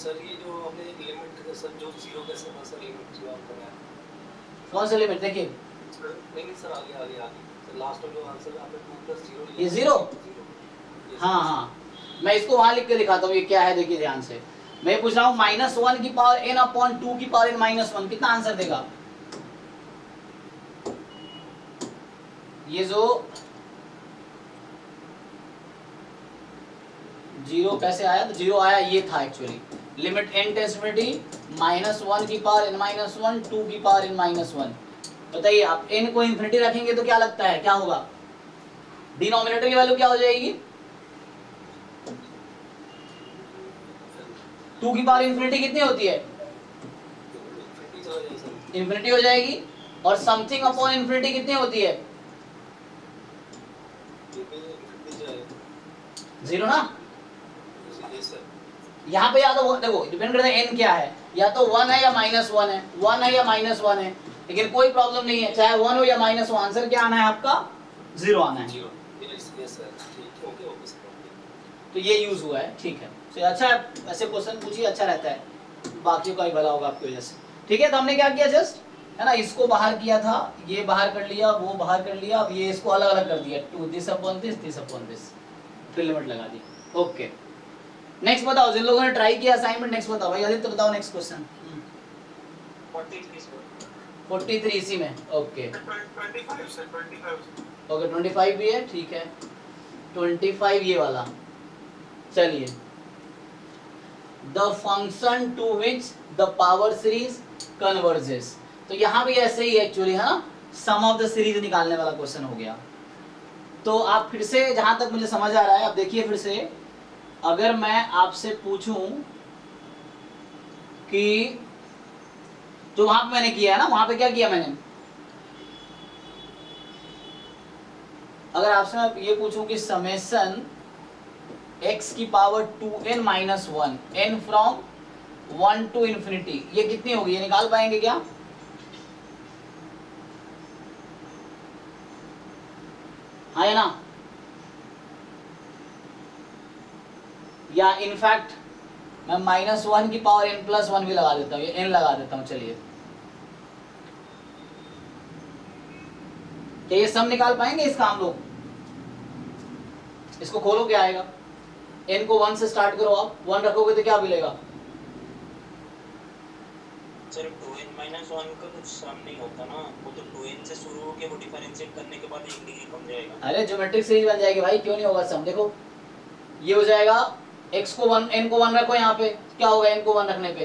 सर ये जो हमने लिमिट सर जो 0 के समय सर लिमिट जो आपका है कौन सा लिमिट देखिए, नहीं सर आगे आगे आगे सर लास्ट में जो आंसर आपने 2 + 0 ये 0? हाँ हाँ, मैं इसको वहां लिख के दिखाता हूँ ये क्या है, देखिए ध्यान से। मैं पूछ रहा हूँ -1 की पावर n अपॉन 2 की पावर n -1 कितना आंसर देगा? ये जो 0 कैसे आया, तो 0 आया ये था actually, limit n tends to infinity -1 की पावर n -1 2 की पावर n -1। बताइए आप n को इन्फिनिटी रखेंगे तो क्या लगता है क्या होगा? डिनोमिनेटर की वैल्यू क्या हो जाएगी? 2 की पावर इन्फिनिटी कितनी होती है? इन्फिनिटी हो जाएगी। और समथिंग अपॉन इन्फिनिटी कितनी होती है? 0 ना। यहाँ पे या तो देखो डिपेंड करता है n क्या है, या तो 1 है या -1 है, 1 है या -1 है, लेकिन कोई प्रॉब्लम नहीं है, चाहे 1 हो या -1, आंसर क्या आना है आपका? 0 आना है। तो ये यूज हुआ है, ठीक है। तो अच्छा है, ऐसे क्वेश्चन पूछिए, अच्छा रहता है, बाकियों का ही भला होगा आपकी वजह से। ठीक है, तो हमने क्या किया जस्ट, है ना, इसको बाहर किया था, ये बाहर कर लिया, वो बाहर कर लिया, अब ये इसको अलग अलग कर दिया, 2 this upon this, this upon this, फिर लिमिट लगा दी। ओके, नेक्स्ट बताओ, जिन लोगों ने ट्राई किया असाइनमेंट, नेक्स्ट बताओ भाई आदित्य, बताओ नेक्स्ट क्वेश्चन। 43 इसी में, ओके 25 सर, 25 ओके 25 भी है, ठीक है 25 ये वाला। चलिए, the function to which the power series converges, तो यहाँ भी ऐसे ही एक्चुअली है ना, सम ऑफ द सीरीज निकालने वाला क्वेश्चन हो गया। तो आप फिर से, जहां तक मुझे समझ आ रहा है, आप देखिए फिर से, अगर मैं आपसे पूछूं कि जो वहां पे मैंने किया है ना, वहां पे क्या किया मैंने, अगर आपसे मैं ये पूछूं कि समेशन x की power 2n - 1 n from 1 to infinity, ये कितनी होगी, ये निकाल पाएंगे क्या? हाँ या ना? या इनफैक्ट मैं -1 की पावर n+1 भी लगा देता हूँ, ये n लगा देता हूँ। चलिए, क्या ये सम निकाल पाएंगे इसका हम लोग? इसको खोलो, क्या आएगा? n को 1 से स्टार्ट करो, आप 1 रखोगे तो क्या मिलेगा? सर 2n - 1 का कुछ सम नहीं होता ना, वो तो 2n से शुरू होके वो डिफरेंशिएट करने के बाद 1 डिग्री कम जाएगा। अरे ज्योमेट्रिक सीरीज बन जाएगी भाई, क्यों नहीं होगा सम? देखो ये हो जाएगा, x को 1, n को 1 रखो, यहाँ पे क्या होगा n को 1 रखने पे?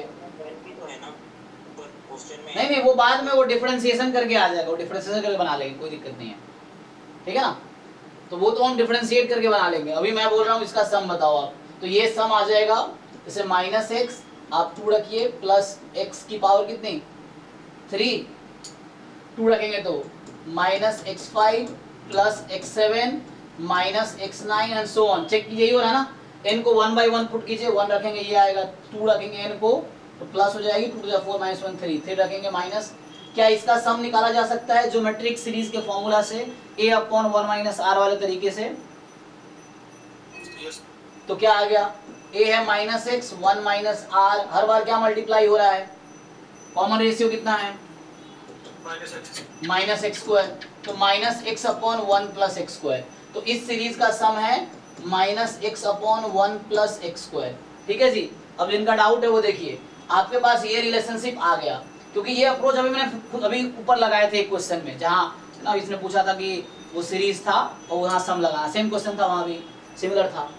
भी तो है ना ऊपर क्वेश्चन में। नहीं, वो बाद में वो डिफरेंशिएशन करके आ जाएगा, वो डिफरेंशिएशन करके बना लेंगे, कोई दिक्कत नहीं है, ठीक है ना। तो वो तो हम डिफरेंशिएट करके बना लेंगे, अभी मैं बोल रहा हूँ इसका सम बताओ आप। तो ये सम आ जाएगा, जैसे -x आप 2 रखिए, प्लस x की पावर कितनी 3, 2 रखेंगे तो -x5 plus x7 -x9 and so on. Check कीजिए, यही हो रहा है ना। n को 1 by 1 पुट कीजिए, 1 रखेंगे ये आएगा, 2 रखेंगे n को तो प्लस हो जाएगी, 2 to 4 -1 3, 3 रखेंगे माइनस। क्या इसका सम निकाला जा सकता है ज्योमेट्रिक सीरीज के फॉर्मूला से, a/1 - r वाले तरीके से? तो क्या आ गया, a है -x 1 - r, हर बार क्या मल्टीप्लाई हो रहा है, कॉमन रेशियो कितना है -x², तो -x/1 + x², तो इस सीरीज का सम है -x/1 + x²। ठीक है जी। अब जिनका डाउट है वो देखिए, आपके पास ये रिलेशनशिप आ गया, क्योंकि ये अप्रोच अभी मैंने खुद अभी ऊपर लगाए थे एक क्वेश्चन में, जहाँ ना इसने पूछा था कि वो सीरीज था और वहाँ सम लगा, सेम क्वेश्चन था, वहाँ भी सिमिलर था।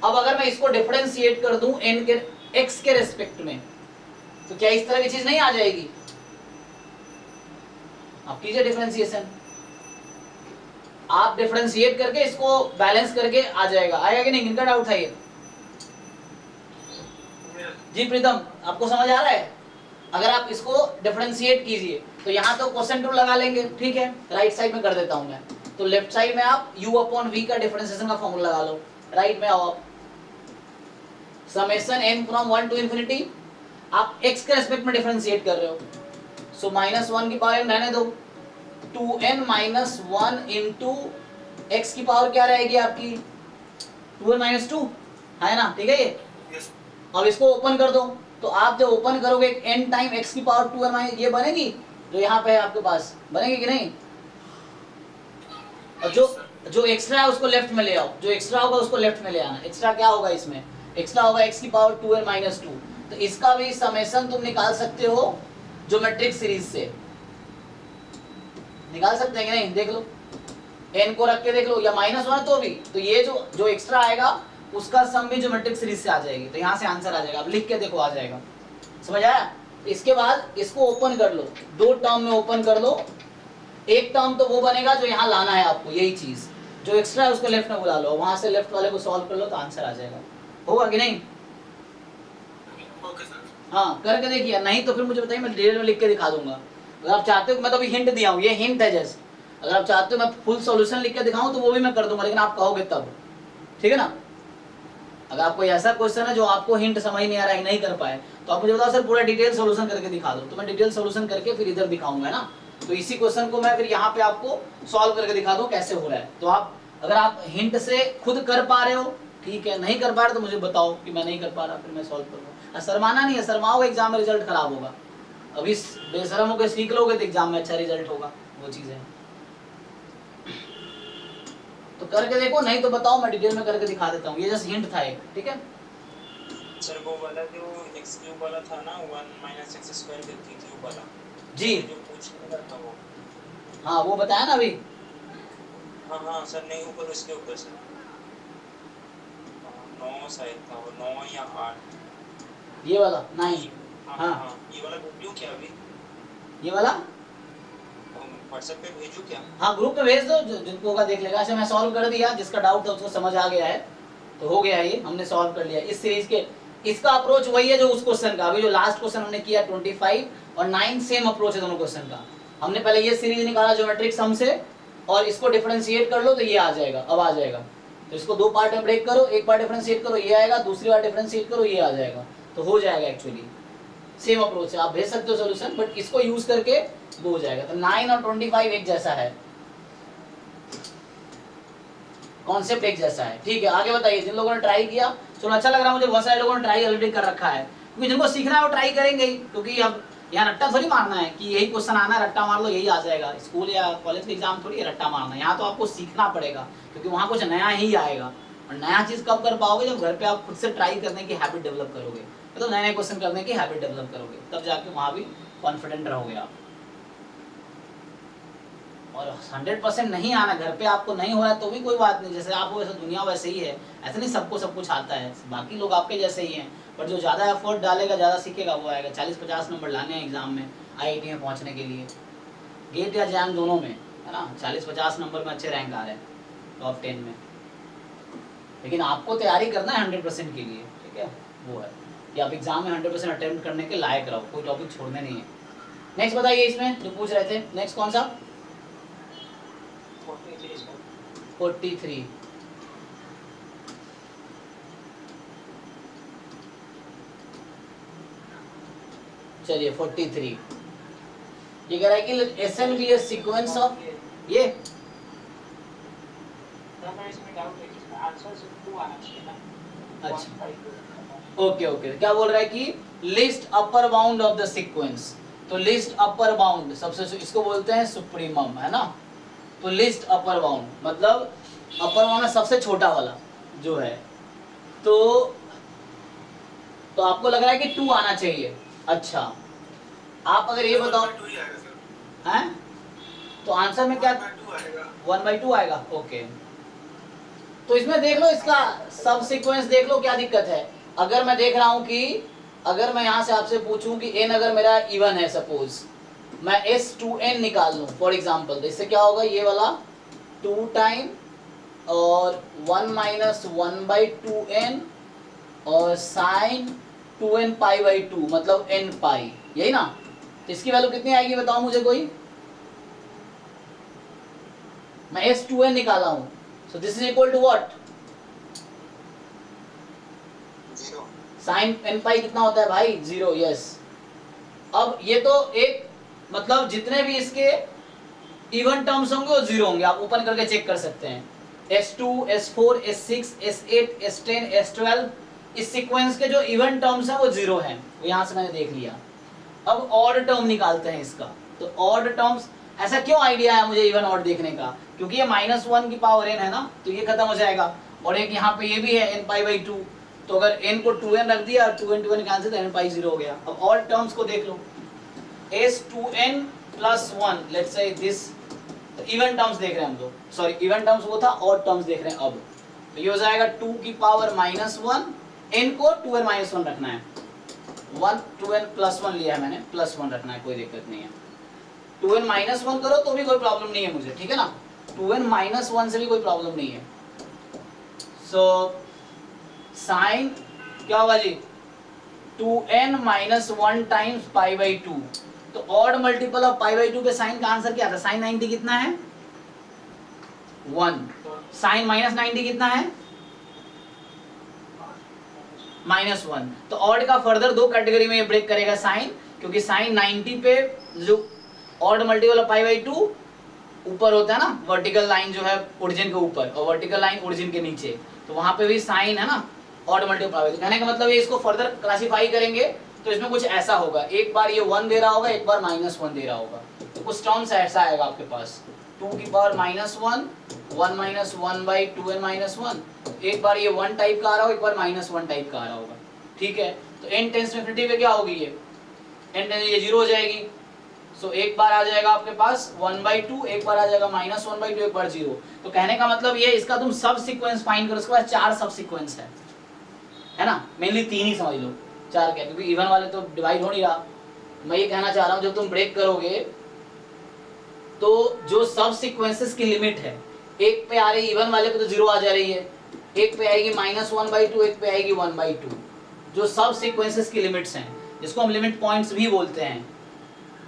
अब अगर मैं इसको डिफरेंशिएट कर दूं n के x के रेस्पेक्ट में, तो क्या इस तरह की चीज नहीं आ जाएगी? आप कीजिए डिफरेंशिएशन, आप डिफरेंशिएट करके इसको बैलेंस करके आ जाएगा, आएगा कि नहीं? इनका डाउट था ये। जी प्रीतम, आपको समझ आ रहा है? अगर आप इसको डिफरेंशिएट कीजिए तो यहाँ तो क्वेश्चन टू लगा लेंगे, ठीक है, राइट साइड में कर देता हूं मैं, तो लेफ्ट साइड में आप u/v का डिफरेंशिएशन का फॉर्मूला लगा लो, राइट में आओ आप, summation n from 1 to infinity, आप x के रेस्पेक्ट में डिफरेंशिएट कर रहे हो, सो -1 की पावर n रहने दो, 2n - 1 इंटू x की पावर क्या रहेगी आपकी 2n-2 है ना, ठीक है ये। Yes. अब इसको ओपन कर दो, तो आप जब ओपन करोगे n टाइम x की पावर 2n- ये बनेगी जो यहाँ पे है आपके पास, बनेगी कि नहीं? और जो एक्स्ट्रा है उसको लेफ्ट में ले आओ, जो एक्स्ट्रा होगा उसको लेफ्ट में ले आना। एक्स्ट्रा क्या होगा इसमें? एक्स्ट्रा होगा x की पावर 2n-2। तो इसका भी समेशन तुम निकाल सकते हो ज्योमेट्रिक सीरीज से, निकाल सकते हैं कि नहीं? देख लो, n को रख के देख लो, या -1 तो भी, तो ये जो एक्स्ट्रा आएगा उसका सम भी ज्योमेट्रिक सीरीज से आ जाएगी, तो यहाँ से आंसर आ जाएगा। अब लिख के देखो, आ जाएगा, समझ आया? इसके बाद इसको ओपन कर लो, 2 टर्म में ओपन कर लो। एक टर्म तो वो बनेगा जो यहाँ लाना है आपको, यही चीज जो एक्स्ट्रा है उसको लेफ्ट में बुला लो, वहां से लेफ्ट वाले को सॉल्व कर लो तो आंसर आ जाएगा। होगा कि नहीं? Okay, sir. हाँ, करके देखिए, नहीं तो फिर मुझे बताइए, मैं डिटेल में लिख के दिखा दूंगा। अगर आप चाहते हो, मैं तो अभी हिंट दिया हूँ, ये हिंट है जस्ट। अगर आप चाहते हो मैं फुल सॉल्यूशन लिख के दिखाऊं तो वो भी मैं कर दूंगा, लेकिन आप कहोगे तब, ठीक है ना? अगर आपको ऐसा क्वेश्चन है जो आपको हिंट समझ नहीं आ रहा है, नहीं कर पाए, तो आप मुझे बताओ सर पूरा डिटेल सॉल्यूशन करके दिखा दो, तो मैं डिटेल सॉल्यूशन करके फिर इधर दिखाऊंगा, है ना? तो इसी क्वेश्चन को मैं फिर यहाँ पे आपको सॉल्व करके दिखा दूं कैसे हो रहा है। तो आप अगर आप हिंट से खुद कर पा रहे हो, ठीक है, नहीं कर पा रहे तो मुझे बताओ कि मैं नहीं कर पा रहा, फिर मैं सॉल्व करूंगा। शर्माना नहीं है, शर्माओगे एग्जाम में रिजल्ट खराब होगा। अभी बेशरम होकर सीख लोगे तो एग्जाम में अच्छा रिजल्ट होगा, वो चीज़ है। तो करके देखो, नहीं तो बताओ, मैं डिटेल में करके दिखा देता हूँ। ये जस्ट हिंट था एक, ठीक है? सर वो वाला जो x क्यूब वाला था ना, 1 - x स्क्वायर क्यूब वाला जी, जो पूछने का था वो। हाँ वो बताया ना अभी। हाँ हाँ सर, नहीं ऊपर उसके ऊपर सर 9 शायद था वो, 9 या 8। ये वाला 9, हाँ हाँ। हाँ, ये वाला भेजूँ क्या अभी? ये वाला व्हाट्सएप पे भेजूँ क्या? हाँ, ग्रुप में भेज दो, जिनको होगा देख लेगा। अच्छा, मैं सॉल्व कर दिया, जिसका डाउट था उसको समझ आ गया है, तो हो गया, ये हमने सॉल्व कर लिया इस सीरीज के। इसका अप्रोच वही है जो उस क्वेश्चन का, अभी जो लास्ट क्वेश्चन हमने किया 25 और 9, सेम अप्रोच है दोनों क्वेश्चन का। हमने पहले ये सीरीज निकाला ज्योमेट्रिक सम से, और इसको डिफरेंशिएट कर लो तो ये आ जाएगा, अब आ जाएगा। तो इसको 2 पार्ट में ब्रेक करो, एक बार डिफरेंशिएट करो ये आएगा, दूसरी बार डिफरेंशिएट करो ये आ जाएगा, तो हो जाएगा। एक्चुअली सेम अप्रोच है, आप भेज सकते हो सोल्यूशन, बट इसको यूज करके वो हो जाएगा। तो 9 और 25 एक जैसा है, कॉन्सेप्ट एक जैसा है, ठीक है? आगे बताइए, जिन लोगों ने ट्राई किया, चलो अच्छा लग रहा है मुझे, बहुत सारे लोगों ने ट्राई ऑलरेडी कर रखा है, क्योंकि जिनको सीखना है वो ट्राई करेंगे ही, क्योंकि अब यहाँ रट्टा थोड़ी मारना है कि यही क्वेश्चन आना है, रट्टा मार लो यही आ जाएगा। स्कूल या कॉलेज के एग्जाम थोड़ी है रट्टा मारना, यहाँ तो आपको सीखना पड़ेगा, क्योंकि वहाँ कुछ नया ही आएगा। और नया चीज़ कब कर पाओगे? जब घर पे आप खुद से ट्राई करने की हैबिट डेवलप करोगे, तो नए नए क्वेश्चन करने की हैबिट डेवलप करोगे, तब जाके वहाँ भी कॉन्फिडेंट रहोगे आप। और 100% नहीं आना, घर पे आपको नहीं हो रहा है तो भी कोई बात नहीं, जैसे आप हो वैसे दुनिया वैसे ही है, ऐसे नहीं सबको सब कुछ आता है, बाकी लोग आपके जैसे ही हैं, पर जो ज़्यादा एफर्ट डालेगा, ज़्यादा सीखेगा, वो आएगा। 40-50 नंबर लाने हैं एग्जाम में, IIT में पहुंचने के लिए, गेट या जैम दोनों में, है ना? 40-50 नंबर में अच्छे रैंक आ रहे हैं टॉप 10 में, लेकिन आपको तैयारी करना है 100% के लिए, ठीक है? वो है कि आप एग्जाम में 100% अटेम्प्ट करने के लायक रहो, कोई टॉपिक छोड़ने नहीं है। नेक्स्ट बताइए, इसमें जो पूछ रहे थे, नेक्स्ट कौन सा? 43। चलिए 43, ये कह रहा है कि SN भी सीक्वेंस ऑफ ये, अच्छा ओके ओके, क्या बोल रहा है कि list upper bound of the sequence. तो लिस्ट अपर बाउंड सबसे, इसको बोलते हैं सुप्रीमम, है ना? तो लिस्ट अपर बाउंड मतलब अपर बाउंड सबसे छोटा वाला जो है, तो आपको लग रहा है कि 2 आना चाहिए। अच्छा, आप अगर ये बताओ, 1/2 ही आएगा सर, हैं? तो आंसर में क्या 1/2 आएगा। 1/2 आएगा, ओके। तो इसमें देख लो, इसका सब सीक्वेंस देख लो, क्या दिक्कत है? अगर मैं देख रहा हूं कि अगर मैं यहाँ से आपसे पूछूं कि n अगर मेरा इवन है, सपोज मैं S2n निकाल लूँ फॉर एग्जाम्पल, तो इससे क्या होगा? ये वाला 2 टाइम और 1 - 1/2n और साइन 2n π/2 मतलब n पाई, यही ना? तो इसकी वैल्यू कितनी आएगी बताओ मुझे कोई? मैं S2n निकाला हूँ, so this is equal to what? 0। Sine n pi कितना होता है भाई? 0, यस। अब ये तो एक मतलब जितने भी इसके इवन टर्म्स होंगे वो 0 होंगे, आप ओपन करके चेक कर सकते हैं। S2, S4, S6, S8, S10, S12 इस सीक्वेंस के जो इवन टर्म्स हैं वो 0 हैं, वो यहाँ से मैंने देख लिया। अब ऑड टर्म निकालते हैं इसका, तो ऑड टर्म्स, ऐसा क्यों आइडिया है मुझे इवन ऑड देखने का, क्योंकि ये -1 की पावर n है ना, तो ये खत्म हो जाएगा। और एक यहाँ पे ये भी है n पाई बाई 2, तो अगर n को 2n रख दिया, 2n 2n कैंसिल, तो n पाई 0 हो गया। अब ऑड टर्म्स को देख लो, S2n + 1, लेट्स से दिस, तो इवन टर्म्स देख रहे हैं हम लोग, सॉरी इवन टर्म्स वो था, ऑड टर्म्स देख रहे हैं। अब तो ये हो जाएगा 2 की पावर -1, n को 2n - 1 रखना है, 1 2n + 1 लिया है मैंने, +1 रखना है, कोई दिक्कत नहीं है। 2n - 1 करो तो भी कोई प्रॉब्लम नहीं है मुझे, ठीक है ना, 2n - 1 से भी कोई प्रॉब्लम नहीं है। सो साइन क्या होगा जी, 2n - 1 टाइम्स π/2, तो ऑड मल्टीपल ऑफ π/2 पे साइन का आंसर क्या था, साइन 90 कितना है 1, साइन -90 कितना है -1, तो ऑड का फर्दर दो कैटेगरी में ब्रेक करेगा साइन, क्योंकि साइन 90 पे जो ऑड मल्टीपल ऑफ π/2 ऊपर होता है ना, वर्टिकल लाइन जो है ओरिजिन के ऊपर और वर्टिकल लाइन ओरिजिन के नीचे, तो वहां पे भी साइन है ना ऑड मल्टीपल π/2। कहने का मतलब ये इसको फर्दर क्लासिफाई करेंगे तो इसमें कुछ ऐसा होगा, एक बार ये 1 दे रहा होगा, एक बार -1 दे रहा होगा, तो कुछ टर्म्स ऐसा आएगा आपके पास, 2 की पावर -1, 1 - 1/2n - 1, एक बार ये 1 टाइप का आ रहा होगा, एक बार -1 टाइप का आ रहा होगा, ठीक है। तो n टेंस इन्फिनिटी पे क्या होगी ये, n टेंस ये 0 हो जाएगी, सो एक बार आ जाएगा आपके पास 1/2, एक बार आ जाएगा -1/2, एक बार 0। तो कहने का मतलब ये, इसका तुम सब सीक्वेंस फाइंड करो, उसके बाद 4 सब सीक्वेंस है ना, मेनली 3 ही समझ लो, 4 क्या, क्योंकि इवन वाले तो डिवाइड हो नहीं रहा। मैं ये कहना चाह रहा हूँ जब तुम ब्रेक करोगे तो जो सब सीक्वेंसेस की लिमिट है, एक पे आ रही इवन वाले पे तो 0 आ जा रही है, एक पे आएगी -1/2, एक पे आएगी 1/2, जो सब सीक्वेंसेस की लिमिट्स हैं, जिसको हम लिमिट पॉइंट्स भी बोलते हैं,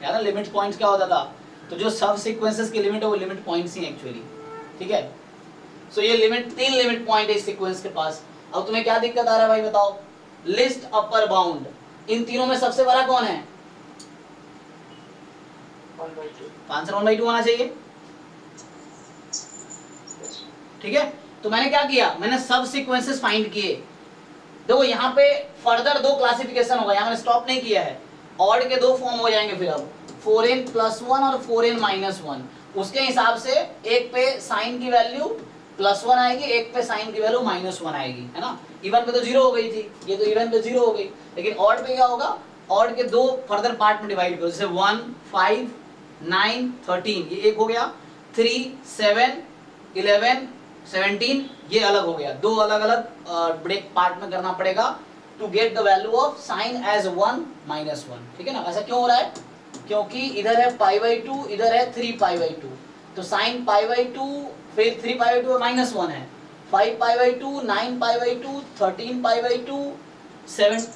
याद है लिमिट पॉइंट्स क्या होता था, तो जो सब सीक्वेंसेस की लिमिट है वो लिमिट पॉइंट्स ही एक्चुअली, ठीक है। सो ये लिमिट 3 लिमिट पॉइंट है इस सीक्वेंस के पास। अब तुम्हें क्या दिक्कत आ रहा है भाई बताओ, लिस्ट अपर बाउंड, इन तीनों में सबसे बड़ा कौन है, 1/2, आंसर 1/2 आना चाहिए, ठीक है। तो मैंने क्या किया, मैंने सब सीक्वेंसेस फाइंड किए। देखो यहाँ पे फर्दर 2 क्लासिफिकेशन होगा, यहाँ मैंने स्टॉप नहीं किया है, ऑड के 2 फॉर्म हो जाएंगे फिर, अब 4n + 1 और 4n - 1, उसके हिसाब से एक पे साइन की वैल्यू +1 आएगी, एक पे साइन की वैल्यू -1 आएगी, है ना। इवन पे तो 0 हो गई थी, ये तो इवन पे 0 हो गई, लेकिन ऑड पे क्या होगा, ऑड के 2 फर्दर पार्ट में डिवाइड करो, जैसे 1 5 9 13, ये एक हो गया, 3 7 11 17, ये अलग हो गया, 2 अलग अलग ब्रेक पार्ट में करना पड़ेगा to get the value of sine as 1 - 1, ठीक है ना। ऐसा क्यों हो रहा है, क्योंकि इधर है π/2, इधर है 3 π/2, तो साइन π/2 फिर 3 π/2 -1 है, 5 π/2, 9 π/2, 13 π/2, 7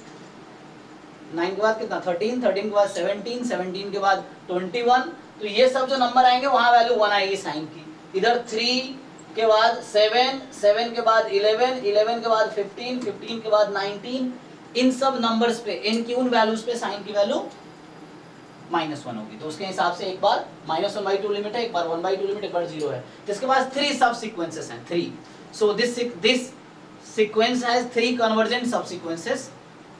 9 के बाद कितना 13, 13 के बाद 17, 17 के बाद 21, तो ये सब जो नंबर आएंगे वहां वैल्यू 1 आएगी साइन की। इधर 3 के बाद 7, 7 के बाद 11, 11 के बाद 15, 15 के बाद 19, इन सब नंबर्स पे n की उन वैल्यूज पे साइन की वैल्यू -1 होगी, तो उसके हिसाब से एक बार -1/2 लिमिट है, एक बार 1/2 लिमिट, एक बार 0 है। जिसके पास 3 सब सीक्वेंसेस हैं, 3, so this sequence has 3 convergent सब सीक्वेंसेस,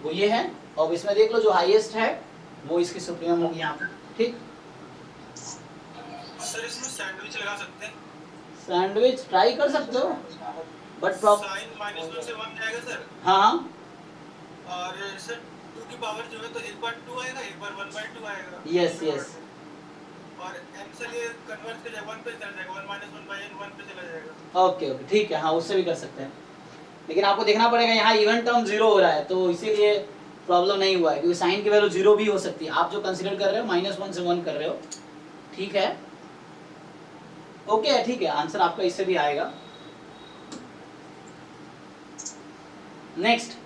वो ये है। और इसमें देख लो जो हाईएस्ट है वो इसकी सुप्रीमम होगी यहाँ पे, ठीक। सर इसमें सैंडविच लगा सकते हैं, सैंडविच ट्राई कर सकते हो, बट साइन -1 से 1 जाएगा सर, हाँ और सर 2 की पावर जो है तो एक बार 2 आएगा, एक बार 1/2 आएगा, यस यस, और n से ये कन्वर्ट कर जाएगा 1 पे चला जाएगा, 1 - 1/n 1 पे चला जाएगा। ओके ओके ठीक है, हाँ उससे भी कर सकते हैं, लेकिन आपको देखना पड़ेगा यहाँ इवन टर्म 0 हो रहा है, तो इसीलिए प्रॉब्लम नहीं हुआ है, क्योंकि साइन की वैल्यू 0 भी हो सकती है, आप जो कंसीडर कर रहे हो -1 से 1 कर रहे हो, ठीक है। ओके है, ठीक है, आंसर आपका इससे भी आएगा। नेक्स्ट,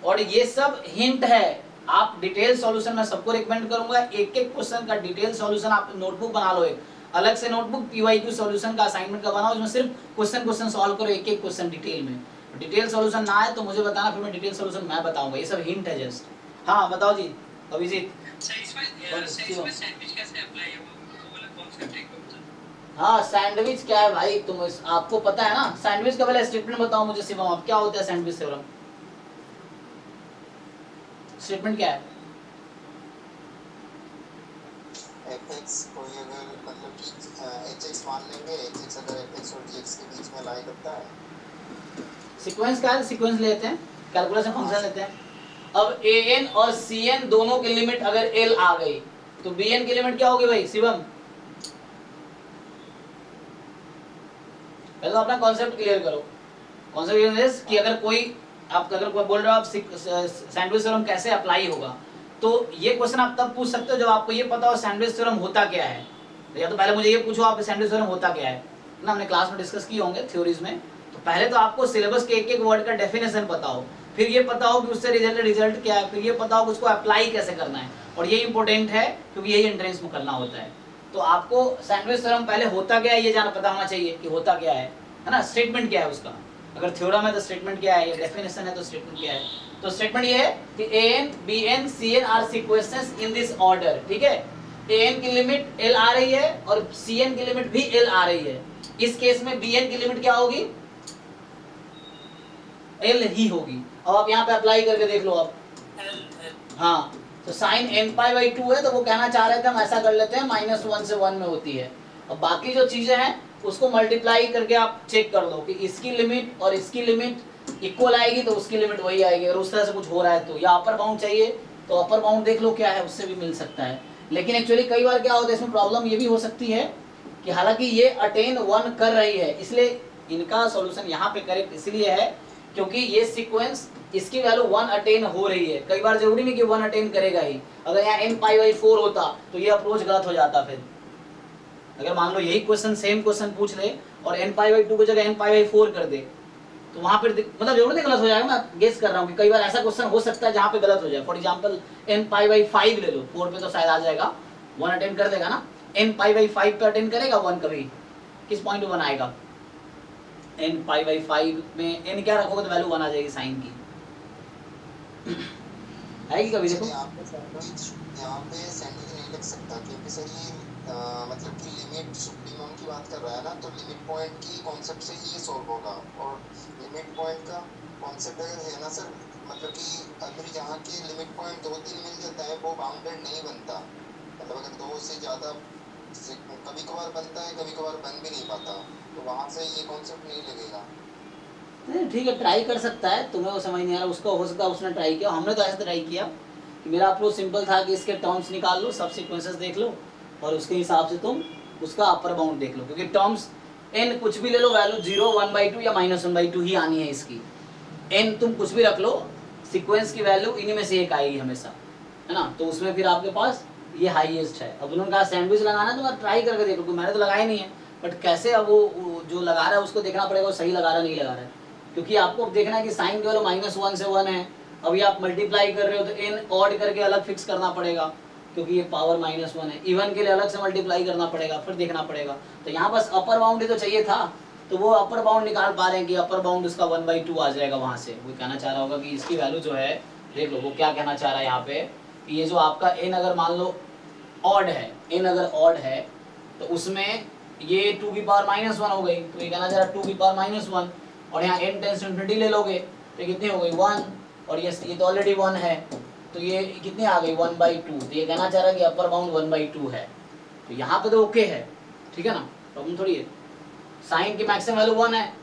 और ये सब हिंट है, आप डिटेल सॉल्यूशन में सबको रिकमेंड करूंगा, एक एक क्वेश्चन का डिटेल सॉल्यूशन आप नोटबुक बना लो, एक अलग से नोटबुक PYQ सॉल्यूशन का असाइनमेंट का बनाओ, इसमें सिर्फ क्वेश्चन सॉल्व करो, एक एक क्वेश्चन डिटेल में। डिटेल सॉल्यूशन ना आए तो मुझे बताना, फिर मैं डिटेल सॉल्यूशन मैं बताऊंगा, ये सब हिंट है जस्ट। हाँ बताओ जी। अभिजीत। अच्छा इसमें शिवम। सैंडविच कैसे अप्लाई है वो वाला कॉन्सेप्ट है एकदम। हाँ सैंडविच क्या है भाई, आपको पता है ना सैंडविच का पहले स्टेटमेंट बताओ मुझे शिवम, अब क्या होता है सैंडविच थ्योरम, स्टेटमेंट क्या है? fx कोई अगर मतलब कि hx मान लेंगे, hx अगर fx और gx के बीच में लाई करता है। सीक्वेंस का है, सीक्वेंस लेते हैं, कैलकुलेशन फंक्शन लेते हैं। अब an और cn दोनों की लिमिट अगर l आ गई तो bn की लिमिट क्या होगी भाई शिवम? पहले तो अपना कॉन्सेप्ट क्लियर करो। कॉन्सेप्ट क्लियर कि अगर कोई बोल रहे हो आप सैंडविच थ्योरम कैसे अप्लाई होगा, तो ये क्वेश्चन आप तब पूछ सकते हो जब आपको ये पता हो सैंडविच थ्योरम होता क्या है। या तो पहले मुझे ये पूछो आप सैंडविच थ्योरम होता क्या है ना, हमने क्लास में डिस्कस किए होंगे थ्योरीज में। तो पहले तो आपको सिलेबस के एक एक वर्ड का डेफिनेशन पता हो, फिर ये पता हो कि उससे रिजल्ट क्या है, फिर ये पता हो कि उसको अप्लाई कैसे करना है, और ये इंपॉर्टेंट है क्योंकि यही एंट्रेंस में करना होता है। तो आपको सैंडविच थ्योरम पहले होता क्या है ये जाना पता होना चाहिए कि होता क्या है ना, स्टेटमेंट क्या है उसका। अगर थ्योरम है तो स्टेटमेंट क्या है, या डेफिनेशन है तो स्टेटमेंट क्या है। तो स्टेटमेंट ये है कि an bn cn are sequences in this order, ठीक है। an की लिमिट l आ रही है और cn की लिमिट भी l आ रही है। इस केस में bn की लिमिट क्या होगी? l ही होगी। अब आप यहाँ पे अप्लाई करके देख लो आप। हाँ तो साइन n पाई बाई 2 है, तो वो कहना चाह रहे थे हम ऐसा कर लेते हैं -1 से 1 में होती है। अब बाकी जो चीजें हैं उसको मल्टीप्लाई करके आप चेक कर लो कि इसकी लिमिट और इसकी लिमिट इक्वल आएगी तो उसकी लिमिट वही आएगी। अगर उस तरह से कुछ हो रहा है तो, या अपर बाउंड चाहिए तो अपर बाउंड देख लो क्या है, उससे भी मिल सकता है। लेकिन एक्चुअली कई बार क्या होता है इसमें प्रॉब्लम ये भी हो सकती है कि हालांकि ये अटेन 1 कर रही है, इसलिए इनका सॉल्यूशन यहाँ पे करेक्ट इसलिए है क्योंकि ये सीक्वेंस इसकी वैल्यू 1 अटेन हो रही है। कई बार जरूरी नहीं कि 1 अटेन करेगा ही। अगर यहाँ n पाई बाई 4 होता तो ये अप्रोच गलत हो जाता। फिर अगर मान लो यही क्वेश्चन सेम क्वेश्चन पूछ ले और n पाई बाई 2 की जगह n पाई बाई 4 कर दे तो वहां पर मतलब जरूर नहीं गलत हो जाएगा। मैं गेस कर रहा हूँ कि कई बार ऐसा क्वेश्चन हो सकता है जहाँ पे गलत हो जाए। For example n pi by 5 ले लो, 4 पे तो शायद आ जाएगा, 1 अटेंड कर देगा ना। n पाई बाई 5 पे अटेंड करेगा 1 कभी, किस पॉइंट पे बनाएगा? n पाई बाई 5 में n क्या रखोगे तो वैल्यू 1 आ जाएगी साइन की। आएगी कभी देखो। यहाँ पे सैंडविच नहीं लिख सकता क्योंकि सर ये मतलब कि लिमिट सुप्रीमम की बात कर रहा है ना, तो लिमिट पॉइंट की कॉन्सेप्ट से ही ये सॉल्व होगा। और लिमिट पॉइंट का कॉन्सेप्ट अगर है ना सर, मतलब कि अगर यहाँ के लिमिट पॉइंट 2-3 मिल जाता है वो बाउंडेड नहीं बनता। मतलब अगर 2 से ज़्यादा कभी कभार बनता है, कभी कभार बन भी नहीं पाता, तो वहाँ से ये कॉन्सेप्ट नहीं लगेगा। नहीं ठीक है, ट्राई कर सकता है। तुम्हें वो समझ नहीं आ रहा, उसको हो सकता है उसने ट्राई किया। हमने तो ऐसे ट्राई किया कि मेरा अप्रोच सिंपल था कि इसके टर्म्स निकाल लो, सब सीक्वेंसेस देख लो और उसके हिसाब से तुम उसका अपर बाउंड देख लो। क्योंकि टर्म्स n कुछ भी ले लो, वैल्यू 0, 1/2 या -1/2 ही आनी है इसकी। n तुम कुछ भी रख लो, सीक्वेंस की वैल्यू इन्हीं में से एक आएगी हमेशा, है ना। तो उसमें फिर आपके पास ये हाईएस्ट है। अब उन्होंने कहा सैंडविच लगाना है तो मैं ट्राई करके देख लो, मैंने तो लगाया नहीं है, बट कैसे अब वो जो लगा रहा है उसको देखना पड़ेगा वो सही लगा रहा है नहीं लगा रहा है। क्योंकि आपको अब देखना है कि साइन की वैल्यू -1 से 1 है। अभी आप मल्टीप्लाई कर रहे हो तो n ऑड करके अलग फिक्स करना पड़ेगा क्योंकि ये पावर -1 है। इवन के लिए अलग से मल्टीप्लाई करना पड़ेगा, फिर देखना पड़ेगा। तो यहाँ बस अपर बाउंड ही तो चाहिए था, तो वो अपर बाउंड निकाल पा रहे हैं कि अपर बाउंड उसका 1/2 आ जाएगा। वहाँ से वो कहना चाह रहा होगा कि इसकी वैल्यू जो है, देख लो वो क्या कहना चाह रहा है यहाँ पे कि ये जो आपका n अगर मान लो ऑड है, n अगर ऑड है तो उसमें ये 2 की पावर -1 हो गई। तो ये कहना चाह रहा है 2 की पावर -1 और यहाँ n टेंस टू इन्फिनिटी ले लोगे तो कितनी हो गई 1, और ये तो ऑलरेडी 1 है तो ये कितनी आ गई 1/2। तो ये कहना चाह रहा है कि अपर बाउंड 1/2 है। तो यहाँ पे तो ओके है, ठीक है ना, प्रॉब्लम थोड़ी है। साइन की मैक्सिमम वैल्यू 1 है,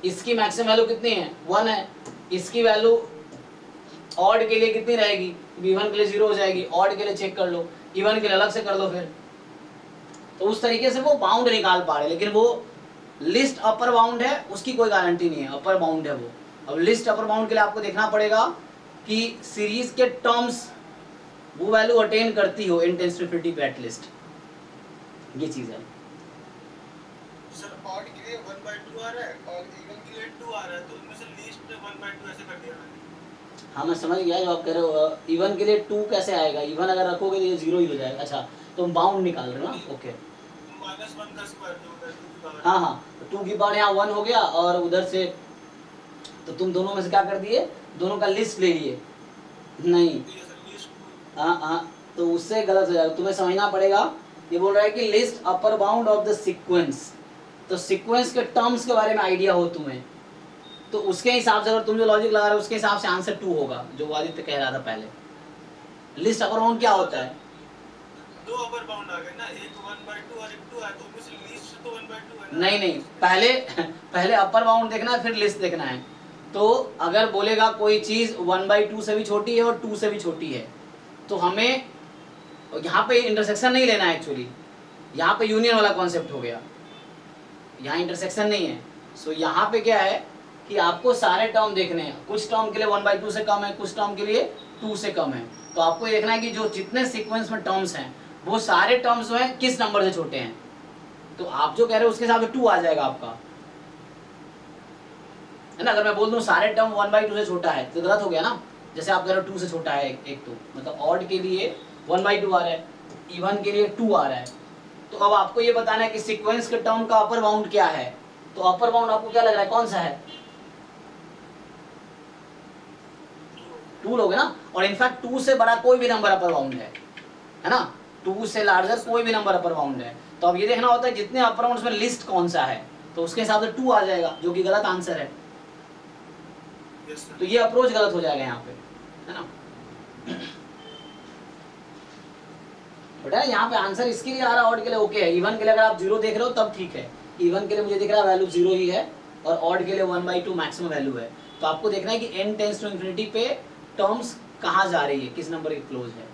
इसकी मैक्सिमम वैल्यू कितनी है 1 है। इसकी वैल्यू ऑड के लिए कितनी रहेगी, इवन के लिए 0 हो जाएगी, ऑड के लिए चेक कर लो, इवन के लिए अलग से कर लो। फिर तो उस तरीके से वो बाउंड निकाल पा रहे, लेकिन वो लिस्ट अपर बाउंड है उसकी कोई गारंटी नहीं है, अपर बाउंड है वो। अब लिस्ट अपर बाउंड के लिए आपको देखना पड़ेगा कि सीरीज के टर्म्स वो वैल्यू अटेन करती हो इंटेंसिटी पे एटलीस्ट, ये चीज है। सर ऑड के लिए 1/2 आ रहा है और इवन के लिए 2 आ रहा है, तो उनमें से लीस्ट 1/2 ऐसे कर दिया मैंने। हाँ मैं समझ गया जो आप कह रहे हो। इवन के लिए 2 कैसे आएगा, इवन अगर रखोगे तो ये 0 ही हो जाएगा। अच्छा तो बाउंड निकाल रहे हो ना, ओके। -1 का स्क्वायर जो होता है 2 की पावर। हाँ हाँ, तो 2 की पावर यहाँ 1 हो गया और उधर से तो तुम दोनों में से क्या कर दिए, दोनों का लिस्ट ले लिए नहीं। तो ये सर लीस्ट हाँ, तो उससे गलत हो जाएगा, तुम्हें समझना पड़ेगा। ये बोल रहा है कि list upper bound of the sequence, तो सीक्वेंस के टर्म्स के बारे में आइडिया हो तुम्हें, तो उसके हिसाब से अगर तुम जो लॉजिक लगा रहे हो उसके हिसाब से आंसर 2 होगा, जो आदित्य कह रहा था पहले। लिस्ट अपर बाउंड क्या होता है? दो अपर बाउंड आ गए ना, एक 1/2 और एक 2 है, तो उनमें से लीस्ट तो 1/2 है ना। नहीं, पहले अपर बाउंड देखना है, फिर लिस्ट देखना है। तो अगर बोलेगा कोई चीज 1/2 से भी छोटी है और 2 से भी छोटी है, तो हमें यहाँ पे इंटरसेक्शन नहीं लेना है एक्चुअली, यहाँ पे यूनियन वाला कॉन्सेप्ट हो गया, यहाँ इंटरसेक्शन नहीं है। सो यहाँ पे क्या है कि आपको सारे टर्म देखने हैं, कुछ टर्म के लिए 1/2 से कम है, कुछ टर्म के लिए 2 से कम है। तो आपको ये देखना है कि जो जितने सीक्वेंस में टर्म्स हैं वो सारे टर्म्स जो हैं किस नंबर से छोटे हैं। तो आप जो कह रहे हो उसके हिसाब से 2 आ जाएगा आपका, है ना। अगर मैं बोल दूं सारे टर्म 1/2 से छोटा है तो गलत हो गया ना। जैसे आप कह रहे हो 2 से छोटा है एक, तो मतलब ऑड के लिए 1/2 आ रहा है, इवन के लिए 2 आ रहा है। तो अब आपको ये बताना है कि सीक्वेंस के टर्म का अपर बाउंड क्या है। तो अपर बाउंड आपको क्या लग रहा है, कौन सा है? 2 लोगे ना। और इनफैक्ट 2 से बड़ा कोई भी नंबर अपर बाउंड है ना। 2 से लार्जर कोई भी नंबर अपर बाउंड है। तो अब ये देखना होता है जितने अपर बाउंड्स में लिस्ट कौन सा है, तो उसके हिसाब से 2 आ जाएगा, जो कि गलत आंसर है। तो ये अप्रोच गलत हो जाएगा यहाँ पे, है ना। बेटा यहाँ पे आंसर इसके लिए आ रहा है, ऑड के लिए ओके है। इवन के लिए अगर आप 0 देख रहे हो तब ठीक है। इवन के लिए मुझे दिख रहा है वैल्यू 0 ही है, और ऑड के लिए 1/2 मैक्सिमम वैल्यू है। तो आपको देखना है कि n टेंड्स टू इंफिनिटी पे टर्म्स कहाँ जा रही है, किस नंबर के क्लोज है।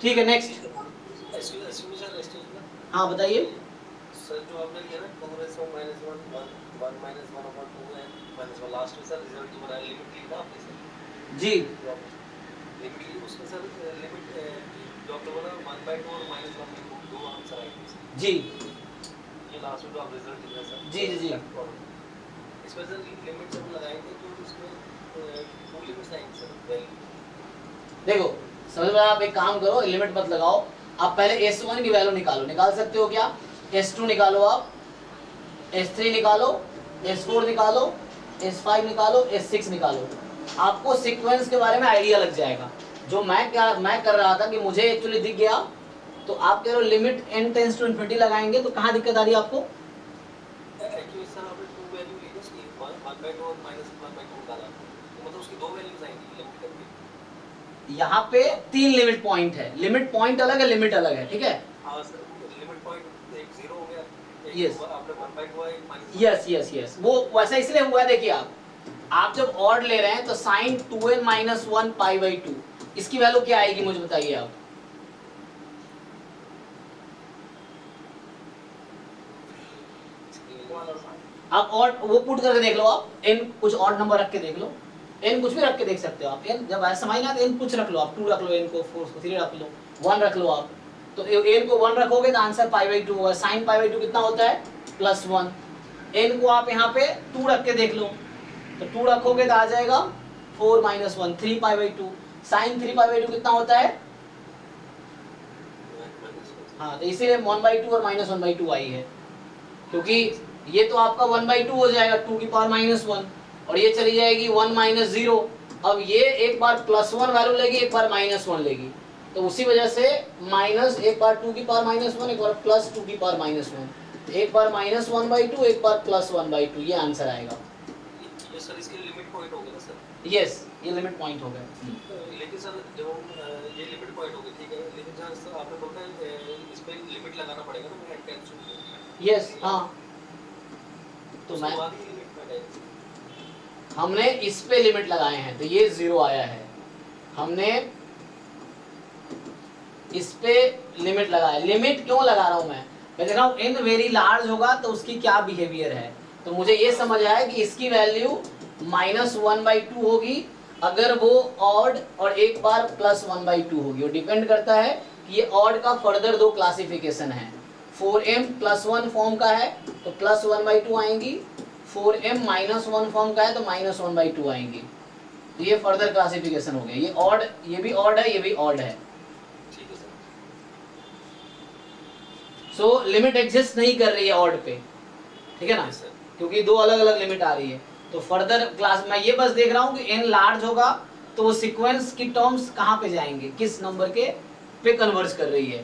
ठीक है, नेक्स्ट। हाँ बताइए। सर जो आपने लिया ना 2 -1 1 -1/2 है -1 लास्ट में सर रिजल्ट जो बनाया लिमिट ली ना आपने सर जी लिमिट ली, उसमें सर लिमिट जो आपने बोला 1/2 और -1/2 दो आंसर आए थे सर। जी ये लास्ट में जो आप रिजल्ट दिया सर जी जी जी इसमें सर लिमिट जब लगाएंगे तो उसमें 2 लिमिट्स आएंगे सर वैल्यू। देखो समझ में, आप एक काम करो, लिमिट मत लगाओ, आप पहले S1 की वैल्यू निकालो। निकाल सकते हो क्या? S2 निकालो, आप S3 निकालो, S4 निकालो, S5 निकालो, S6 निकालो। आपको सीक्वेंस के बारे में आइडिया लग जाएगा। जो मैं कर रहा था कि मुझे एक्चुअली दिख गया, तो आप कह रहे हो limit n tends to infinity लगाएंगे, तो कहाँ दिक्कत आ रही है आपको? एक्चुअली सर आपने 2 वैल्यू ली उसकी 1/2 और -1/2 निकाला, तो मतलब उसकी 2 वैल्यूज आएंगी लिमिट करके। यहाँ पे 3 लिमिट पॉइंट है, लिमिट पॉइंट अलग है, लिमिट अलग है, ठीक है। हाँ सर लिमिट पॉइंट एक 0 हो गया, एक Yes. आपने 1/2 है, यस यस यस, वो वैसा इसलिए हुआ है। देखिए आप जब ऑड ले रहे हैं तो साइन 2n - 1 π/2 इसकी वैल्यू क्या आएगी मुझे बताइए आप। आप ऑड वो पुट करके देख लो, आप n कुछ ऑड नंबर रख के देख लो, n कुछ भी रख के देख सकते हो आप। n जब ऐसा समझ ना तो n कुछ रख लो, आप 2 रख लो, n को 4 को 3 रख लो, 1 रख लो आप। तो n को 1 रखोगे तो आंसर π/2 होगा। साइन π/2 कितना होता है? +1। n को आप यहाँ पे 2 रख के देख लो, तो 2 रखोगे तो आ जाएगा 4 - 1 3 π/2। साइन 3 π/2 कितना होता है? हाँ, तो इसीलिए 1/2 और -1/2 आई है, क्योंकि ये तो आपका 1/2 हो जाएगा 2 की पावर -1, और ये चली जाएगी 1 - 0। अब ये एक बार +1 वैल्यू लेगी, एक बार -1 लेगी, तो उसी वजह से माइनस एक बार 2 की पावर -1, एक बार +2 की पावर -1, एक बार -1/2, एक बार +1/2, ये आंसर आएगा। ये सर इसके लिमिट पॉइंट हो गया ना सर। यस, ये लिमिट पॉइंट हो गया। लेकिन सर जब हम ये लिमिट पॉइंट हो गई ठीक है, लेकिन जहाँ सर आपने बोला है इस पे लिमिट लगाना पड़ेगा ना n टेंड्स टू यस हाँ, तो मैं हमने इस पे लिमिट लगाए हैं तो ये 0 आया है। हमने इस पे लिमिट लगाया। लिमिट क्यों लगा रहा हूं मैं देख रहा हूं n वेरी लार्ज होगा तो उसकी क्या बिहेवियर है। तो मुझे ये समझ आया कि इसकी वैल्यू -1/2 होगी अगर वो ऑड, और एक बार +1/2 होगी। और डिपेंड करता है कि ये ऑड का फर्दर 2 क्लासिफिकेशन है। 4m +1 फॉर्म का है तो +1/2 आएंगी, 4m -1 फॉर्म का है तो -1/2 आएंगी। तो ये फर्दर क्लासिफिकेशन हो गया। ये ऑड, ये भी ऑड है, ये भी ऑड है। ठीक है सर। सो लिमिट एग्जिस्ट नहीं कर रही है ऑड पे, ठीक है ना, सर क्योंकि 2 अलग अलग लिमिट आ रही है। तो फर्दर क्लास मैं ये बस देख रहा हूँ कि n लार्ज होगा तो वो सीक्वेंस की टर्म्स कहाँ पे जाएंगे, किस नंबर के पे कन्वर्ज कर रही है।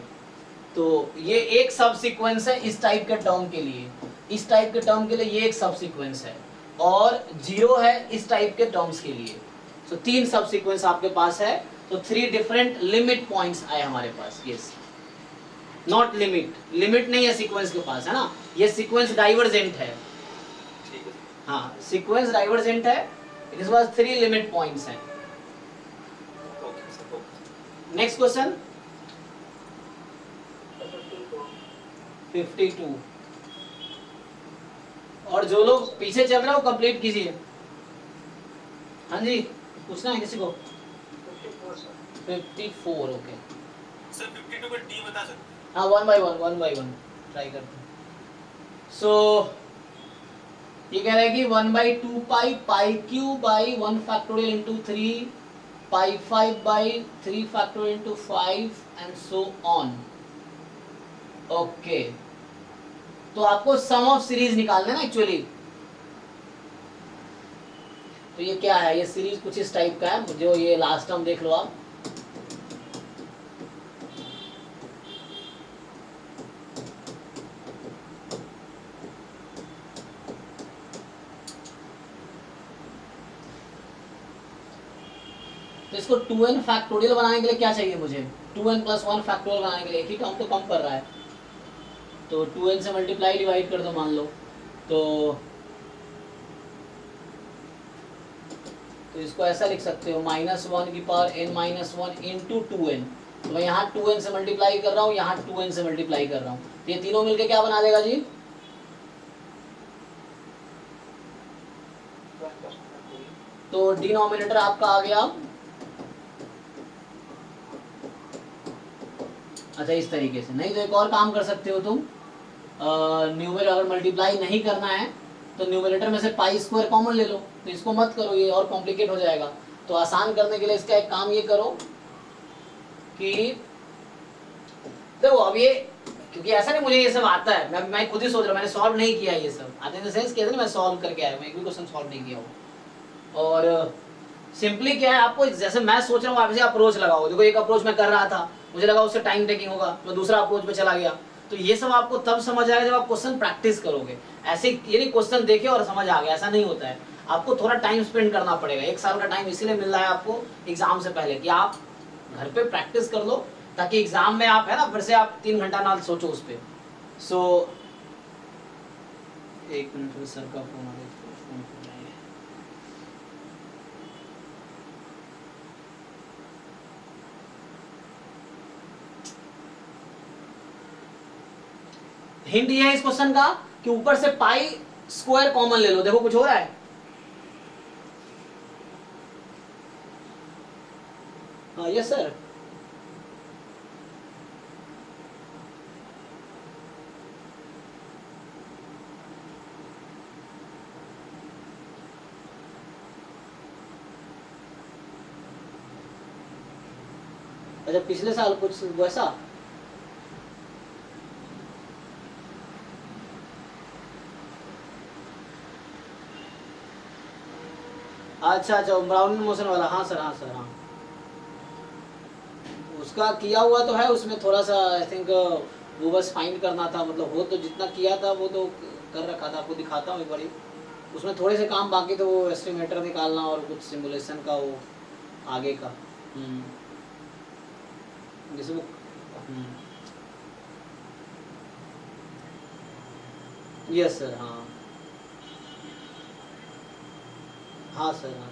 तो ये एक सब सीक्वेंस है इस टाइप के टर्म के लिए, इस टाइप के टर्म के लिए ये एक सब सीक्वेंस है, और 0 है इस टाइप के टर्म्स के लिए। तो 3 सब सीक्वेंस आपके पास है। तो 3 डिफरेंट लिमिट पॉइंट्स आए हमारे पास। यस, नॉट लिमिट, लिमिट नहीं है सीक्वेंस के पास, है ना, ये सीक्वेंस डाइवर्जेंट है। ठीक है। हाँ, सीक्वेंस डाइवर्जेंट है, इसके पास 3 लिमिट पॉइंट्स हैं। Okay sir, okay. Next question 52 52। और जो लोग पीछे चल रहे हो कंप्लीट कीजिए। हाँ जी, पूछना है किसी को? 54 सर। 54, ओके। सर 52 का डी बता सकते हैं? हाँ, वन बाय वन ट्राई करते हैं। सो ये कह रहा है कि 1/2 pi pi cube by 1 factorial into 3 pi 5 by 3 factorial into 5 and so on. Okay, तो आपको सम ऑफ सीरीज निकालना है ना एक्चुअली। तो ये क्या है, ये सीरीज कुछ इस टाइप का है, जो ये लास्ट टर्म देख लो आप। तो इसको 2n फैक्टोरियल बनाने के लिए क्या चाहिए मुझे, 2n + 1 फैक्टोरियल बनाने के लिए एक ही टर्म तो कम कर रहा है, तो 2n से मल्टीप्लाई डिवाइड कर दो मान लो। तो इसको ऐसा लिख सकते हो -1 की पावर n-1 इंटू 2n। तो मैं यहाँ 2n से मल्टीप्लाई कर रहा हूँ, यहाँ 2n से मल्टीप्लाई कर रहा हूँ, तो ये तीनों मिलके क्या बना देगा जी? 1+2। तो डिनोमिनेटर आपका आ गया। अच्छा, इस तरीके से नहीं तो एक और काम कर सकते हो तुम, न्यूमरेटर अगर मल्टीप्लाई नहीं करना है तो न्यूमरेटर में से पाई स्क्वायर कॉमन ले लो, तो इसको मत करो, ये और कॉम्प्लिकेट हो जाएगा। तो आसान करने के लिए इसका एक काम ये करो कि देखो अब ये, क्योंकि ऐसा नहीं मुझे ये सब आता है, मैं खुद ही सोच रहा हूँ, मैंने सॉल्व नहीं किया ये सब, आते इन सेंस कहते ना मैं सॉल्व करके आया हूँ, मैं एक भी क्वेश्चन सॉल्व नहीं किया हूँ। और सिंपली क्या है, आपको जैसे मैं सोच रहा हूँ आप अप्रोच लगाओ। देखो एक अप्रोच मैं कर रहा था, मुझे लगा उससे टाइम टेकिंग होगा, मैं दूसरा अप्रोच पे चला गया। तो ये सब आपको तब समझ आएगा जब आप क्वेश्चन प्रैक्टिस करोगे। ऐसे ये नहीं क्वेश्चन देखे और समझ आ गया, ऐसा नहीं होता है। आपको थोड़ा टाइम स्पेंड करना पड़ेगा। 1 साल का टाइम इसीलिए मिल रहा है आपको एग्जाम से पहले कि आप घर पे प्रैक्टिस कर लो, ताकि एग्जाम में आप है ना फिर से आप 3 घंटा ना सोचो उस पर। सो 1 मिनट सर का फोन आ गया। हिंट ये है इस क्वेश्चन का कि ऊपर से पाई स्क्वायर कॉमन ले लो। देखो कुछ हो रहा है, हाँ यस सर। अच्छा, पिछले साल कुछ वैसा? अच्छा, ब्राउन मोशन वाला, हाँ सर, हाँ सर, हाँ उसका किया हुआ तो है, उसमें थोड़ा सा आई थिंक वो बस फाइंड करना था, मतलब हो तो जितना किया था वो तो कर रखा था। आपको दिखाता हूँ एक बारी, उसमें थोड़े से काम बाकी, तो वो एस्टिमेटर निकालना और कुछ सिमुलेशन का वो आगे का। जैसे वो यस सर, हाँ हाँ सर, हाँ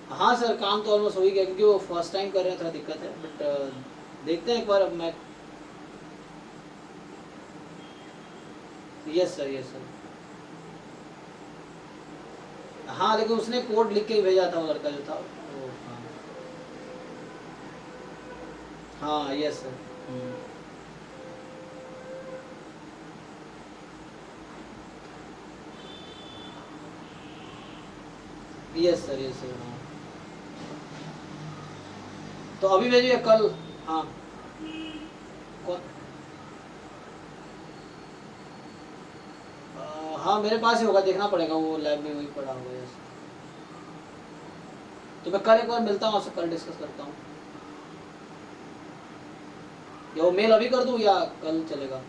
हाँ सर, काम तो ऑलमोस्ट हो ही गया, क्योंकि वो फर्स्ट टाइम कर रहे हैं, थोड़ा दिक्कत है, बट देखते हैं एक बार। अब मैं यस सर, यस सर, हाँ लेकिन उसने कोड लिख के ही भेजा था, वो लड़का जो था वो। हाँ हाँ yes sir. Yes sir, yes sir, हाँ। तो अभी भेजिए कल, हाँ कौन? हाँ मेरे पास ही होगा, देखना पड़ेगा, वो लैब में वही पड़ा हुआ है। तो मैं कल एक बार मिलता हूँ, आपसे कल डिस्कस करता हूँ। या वो मेल अभी कर दूँ या कल चलेगा?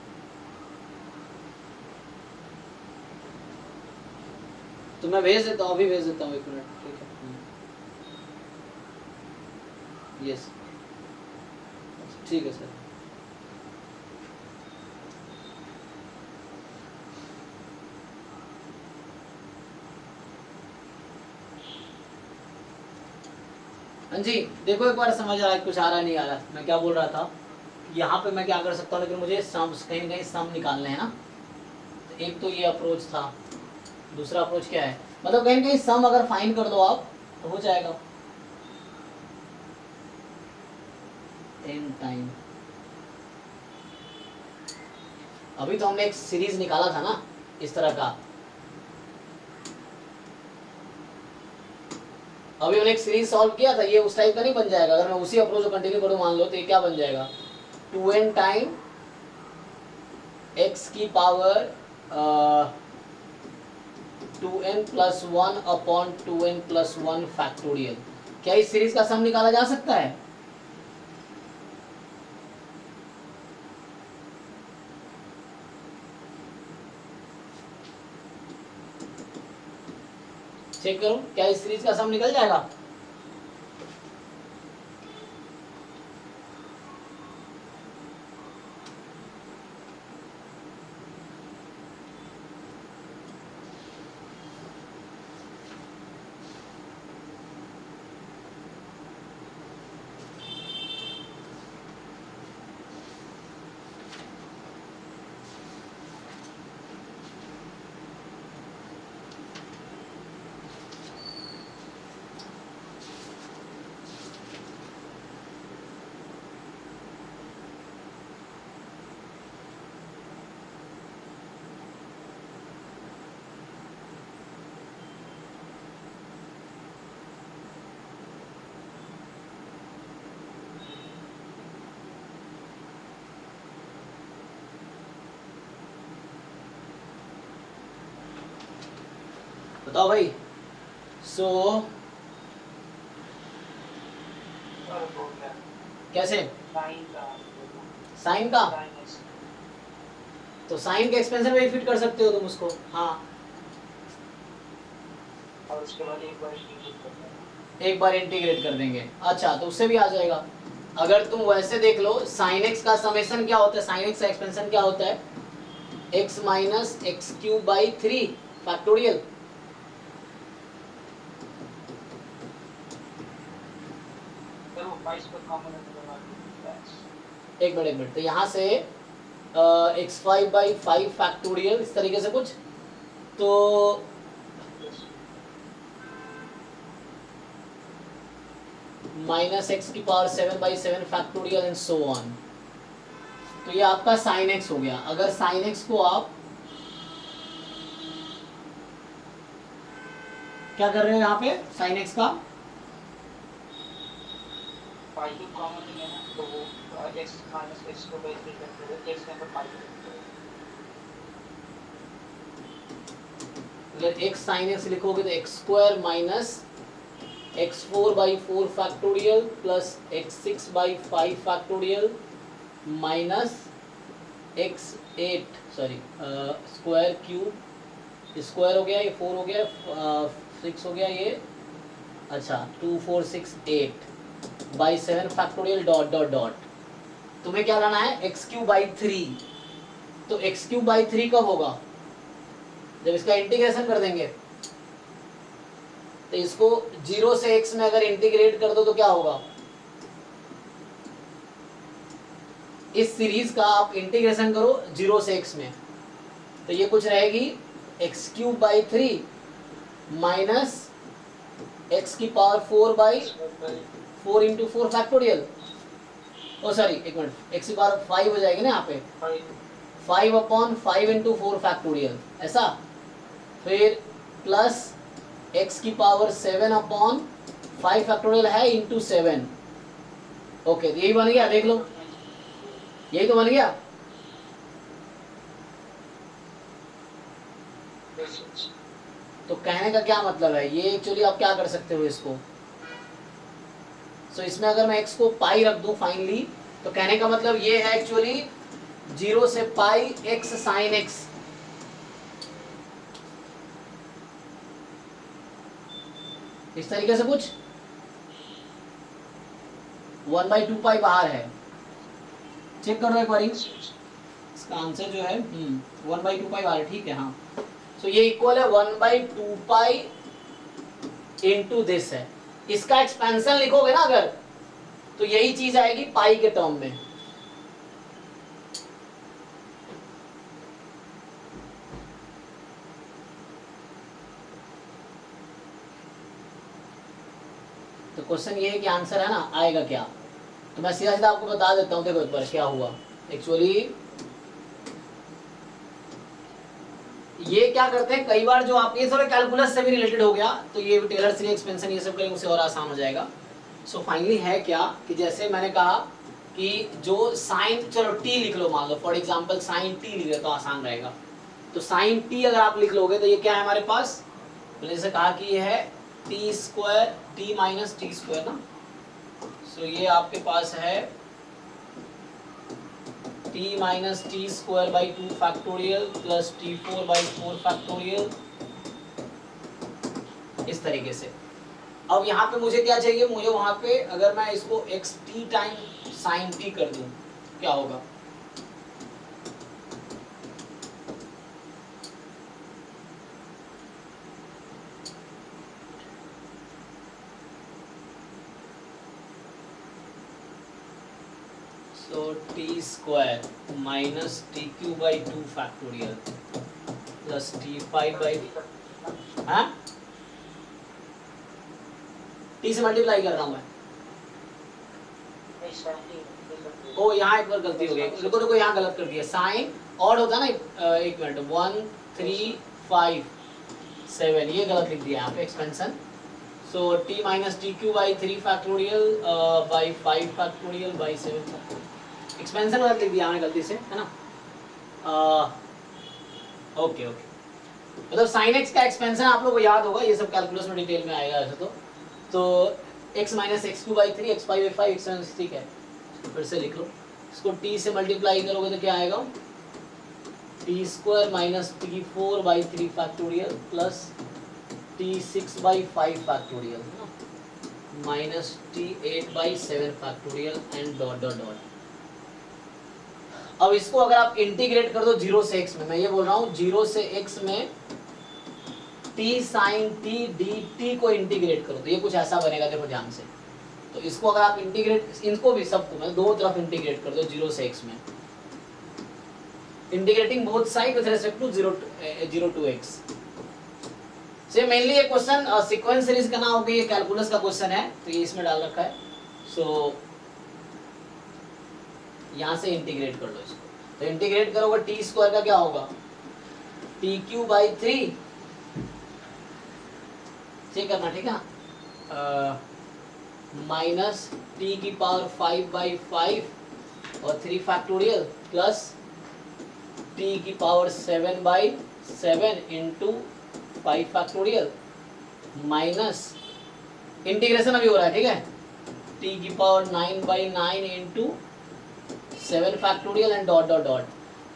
तो मैं भेज देता हूँ, अभी भेज देता हूँ, 1 मिनट, ठीक है। यस ठीक है सर। हाँ जी, देखो एक बार समझ आ रहा है, कुछ आ रहा नहीं आ रहा। मैं क्या बोल रहा था, यहाँ पे मैं क्या कर सकता हूँ, लेकिन मुझे सम कहीं ना कहीं सम निकालने हैं ना। तो एक तो ये अप्रोच था, दूसरा अप्रोच क्या है, मतलब कहीं ना कहीं सम अगर फाइंड कर दो आप तो हो जाएगा। एन टाइम, अभी तो हमने एक सीरीज निकाला था ना इस तरह का, अभी हमने एक सीरीज सॉल्व किया था, ये उस टाइप का नहीं बन जाएगा। अगर मैं उसी अप्रोच को कंटिन्यू करूँ मान लो, तो ये क्या बन जाएगा, 2n टाइम x की power 2n plus 1 upon 2n plus 1 factorial. क्या इस सीरीज का सम निकाला जा सकता है? चेक करो, क्या इस सीरीज का सम निकल जाएगा? बताओ भाई। सो कैसे साइन का, तो साइन के एक्सपेंशन में भी फिट कर सकते हो तुम उसको। हाँ, और उसके बाद एक बार इंटीग्रेट करना है। एक बार इंटीग्रेट कर देंगे, अच्छा तो उससे भी आ जाएगा। अगर तुम वैसे देख लो, साइन एक्स का समेशन क्या होता है, साइन एक्स का एक्सपेंशन क्या होता है, x minus x cube by 3 factorial. फिर वो 22 पर कॉमन है तो बना एक मिनट, तो यहाँ से x5 बाई 5 फैक्टोरियल, इस तरीके से कुछ, तो माइनस एक्स की power 7 by 7 factorial and so on. तो ये आपका साइन एक्स हो गया। अगर साइन एक्स को आप क्या कर रहे हो यहाँ पे, साइन एक्स का 5 कॉमन नहीं है ना, तो वो x माइनस x को बाई 3 करते हैं, x यहाँ पर 5 अगर x साइन एक्स लिखोगे तो x square minus x4 by 4 factorial plus x6 by 5 factorial minus x8 sorry square cube, square हो गया, ये 4 हो गया, 6 हो गया ये, अच्छा 2 4 6 8 by 7 factorial dot dot dot. तुम्हें क्या लाना है, एक्स क्यूब बाई 3। तो एक्स क्यूब बाई 3 कब होगा, जब इसका इंटीग्रेशन कर देंगे। तो इसको 0 से x में अगर इंटीग्रेट कर दो तो क्या होगा, इस सीरीज का आप इंटीग्रेशन करो 0 से x में, तो ये कुछ रहेगी x cube by 3 minus x की power 4 by 4 into 4 factorial, oh sorry एक मिनट, एक्स की पावर 5 हो जाएगी ना यहाँ पे, 5 अपॉन 5 इंटू 4 फैक्टोरियल ऐसा, फिर प्लस एक्स की पावर 7 अपॉन 5 फैक्टोरियल है इंटू 7। ओके, यही बन गया, देख लो यही तो बन गया। तो कहने का क्या मतलब है, ये एक्चुअली आप क्या कर सकते हो इसको, सो इसमें अगर मैं x को पाई रख दूं फाइनली, तो कहने का मतलब ये है एक्चुअली 0 से पाई x साइन x। इस तरीके से कुछ 1/2 पाई बाहर है, चेक कर दो एक बार, इसका आंसर जो है 1/2 पाई बाहर है, ठीक है। हाँ, सो ये इक्वल है 1/2 पाई इंटू दिस है। इसका एक्सपेंशन लिखोगे ना अगर, तो यही चीज आएगी पाई के टर्म में। तो क्वेश्चन ये है कि आंसर है ना आएगा क्या, तो मैं सीधा सीधा आपको बता देता हूं। देखो एक बार क्या हुआ एक्चुअली, ये क्या करते हैं कई बार, जो आप ये थोड़ा कैलकुलस से भी रिलेटेड हो गया, तो ये टेलर सीरीज एक्सपेंशन ये सब करेंगे उससे और आसान हो जाएगा। सो फाइनली है क्या कि जैसे मैंने कहा कि जो साइन, चलो टी लिख लो, मान लो फॉर एग्जांपल साइन टी लिख लो तो आसान रहेगा। तो साइन टी अगर आप लिख लोगे तो ये क्या है हमारे पास, तो जैसे कहा कि ये है T square T minus T square ना। सो ये आपके पास है t minus T square by 2 factorial plus t4/4 factorial, इस तरीके से। अब यहाँ पे मुझे क्या चाहिए, मुझे वहां पे अगर मैं इसको x t time sine t कर दूं क्या होगा, so t square minus tq/2 factorial plus t5/, हाँ t से मल्टीप्लाई कर रहा हूँ मैं। ओ यहाँ एक बार गलती हो गई, रुको रुको यहाँ गलत कर दिया, साइन ऑड होता है ना, एक मिनट 1 3 5 7 ये गलत लिख दिया यहाँ पे expansion. So t minus tq/3 factorial by 5 factorial by 7 factorial, expansion गलत लिख दिया हमने गलती से, है ना। ओके ओके, मतलब साइन एक्स का एक्सपेंशन आप लोगों को याद होगा, ये सब कैलकुलस में डिटेल में आएगा ऐसे तो x minus x2/3 x5/5 x7, ठीक है। फिर से लिख लो इसको, t से मल्टीप्लाई करोगे तो क्या आएगा, t square minus t4/3 factorial plus t6/5 factorial minus t8/7 factorial and dot dot dot. अब इसको अगर आप इंटीग्रेट कर दो 0 से x में, मैं ये बोल रहा हूँ 0 से x में t sin t dt को इंटीग्रेट करो तो ये कुछ ऐसा बनेगा, देखो ध्यान से। तो इसको अगर आप इंटीग्रेट, इनको भी सबको मतलब दोनों तरफ इंटीग्रेट कर दो 0 से x में, integrating both side with respect to 0 to x। से मेनली ये क्वेश्चन सीक्वेंस सीरीज का ना हो गया, ये कैलकुलस का क्वेश्चन है तो ये इसमें डाल रखा है। सो यहाँ से इंटीग्रेट कर लो इसको, तो इंटीग्रेट करोगे टी स्क्वायर का क्या होगा, tq/3, चेक करना ठीक है, माइनस टी की पावर 5/5 और 3 फैक्टोरियल प्लस टी की power 7/7 into 5 factorial minus integration अभी हो रहा है, ठीक है, टी की power 9/9 into 7 factorial and dot dot dot,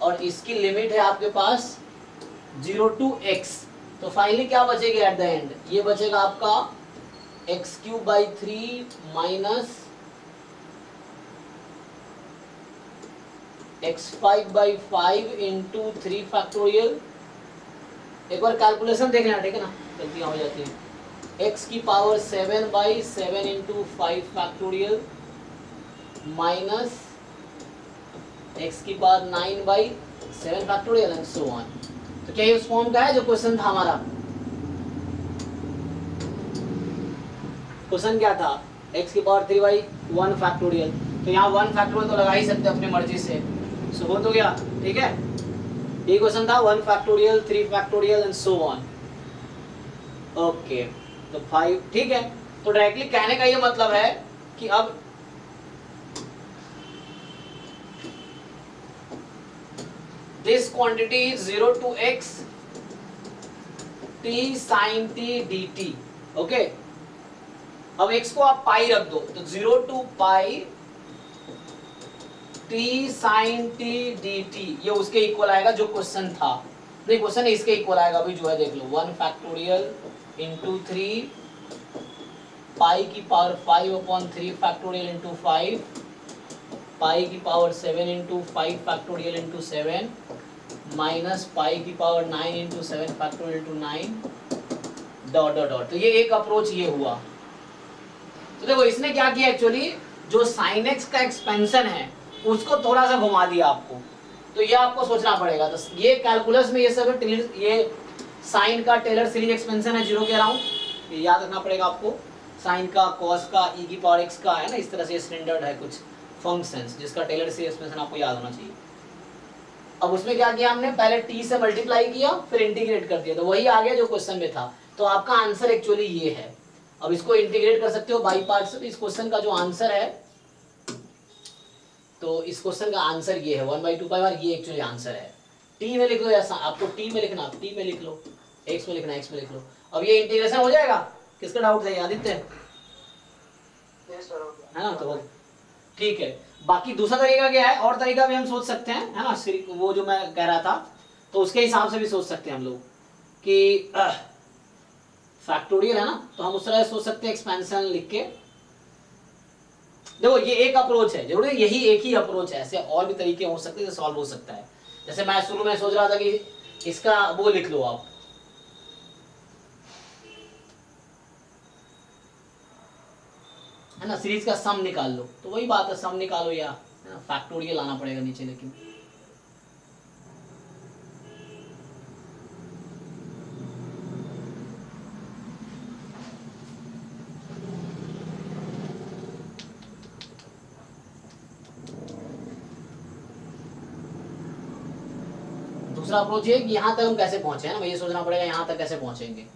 और इसकी लिमिट है आपके पास 0 to x। तो फाइनली क्या बचेगी एट द एंड, ये बचेगा आपका x³/3 minus x5/5 into 3 factorial. एक बार कैलकुलेशन देख लेना ठीक है ना, गलतियां हो जाती हैं। x की power 7/7 into 5 factorial minus x की power 9/7 factorial and so on. तो क्या ये उस फॉर्म का है जो क्वेश्चन था हमारा, क्वेश्चन क्या था, x की पावर 3/1 फैक्टोरियल, तो यहाँ 1 फैक्टोरियल तो लगा ही सकते अपनी मर्जी से, सो हो तो गया ठीक है। ये क्वेश्चन था 1 factorial 3 factorial and so on. Okay तो 5 ठीक है। तो डायरेक्टली कहने का ये मतलब है कि अब this quantity is 0 to x t sin t dt। Okay, अब x को आप पाई रख दो, तो 0 to pi t sin t dt, ये उसके इक्वल आएगा जो क्वेश्चन था। नहीं, क्वेश्चन इसके इक्वल आएगा अभी जो है, देख लो 1 फैक्टोरियल इंटू 3 पाई की power 5 upon 3 factorial into 5 pi की power 7 into 5 factorial into 7 minus pi की power 9 into 7 factorial into 9 dot dot dot. तो ये एक अप्रोच ये हुआ। तो देखो इसने क्या किया एक्चुअली, जो साइन एक्स का एक्सपेंशन है उसको थोड़ा सा घुमा दिया आपको, तो ये आपको सोचना पड़ेगा। तो ये कैलकुलस में ये सब ये साइन का टेलर सीरीज एक्सपेंशन है 0 के अराउंड, ये याद रखना पड़ेगा आपको। साइन का, कॉस का, ई की पावर एक्स का है ना, इस तरह से स्टैंडर्ड है कुछ फंक्शंस जिसका टेलर सीरीज एक्सपेंशन आपको याद होना चाहिए। अब उसमें क्या किया हमने, पहले टी से मल्टीप्लाई किया फिर इंटीग्रेट कर दिया, तो वही आ गया जो क्वेश्चन में था। तो आपका आंसर एक्चुअली ये है। अब इसको इंटीग्रेट कर सकते हो बाई पार्ट्स। इस क्वेश्चन का जो आंसर है, तो इस क्वेश्चन का आंसर ये है 1/2 पाई आर, ये एक्चुअली आंसर है। टी में लिख लो, ऐसा आपको टी में लिखना, आप टी में लिख लो, एक्स में लिखना एक्स में लिख लो। अब ये इंटीग्रेशन हो जाएगा, किसका डाउट है आदित्य? है ना, तो ठीक है। बाकी दूसरा तरीका क्या है, और तरीका भी हम सोच सकते हैं, है ना, वो जो मैं कह रहा था, तो उसके हिसाब से भी सोच सकते हैं हम लोग कि फैक्टोरियल है ना, तो हम उस तरह से सोच सकते हैं एक्सपेंशन लिख के। देखो ये एक अप्रोच है, जरूर यही एक ही अप्रोच है, ऐसे और भी तरीके हो सकते हैं, सॉल्व हो सकता है। जैसे मैं शुरू में सोच रहा था कि इसका वो लिख लो आप, है ना, सीरीज का सम निकाल लो, तो वही बात है, सम निकालो या फैक्टोरियल आना पड़ेगा नीचे। लेकिन दूसरा अप्रोच ये कि यहाँ तक हम कैसे पहुंचे, है ना, ये सोचना पड़ेगा यहाँ तक कैसे पहुंचेंगे,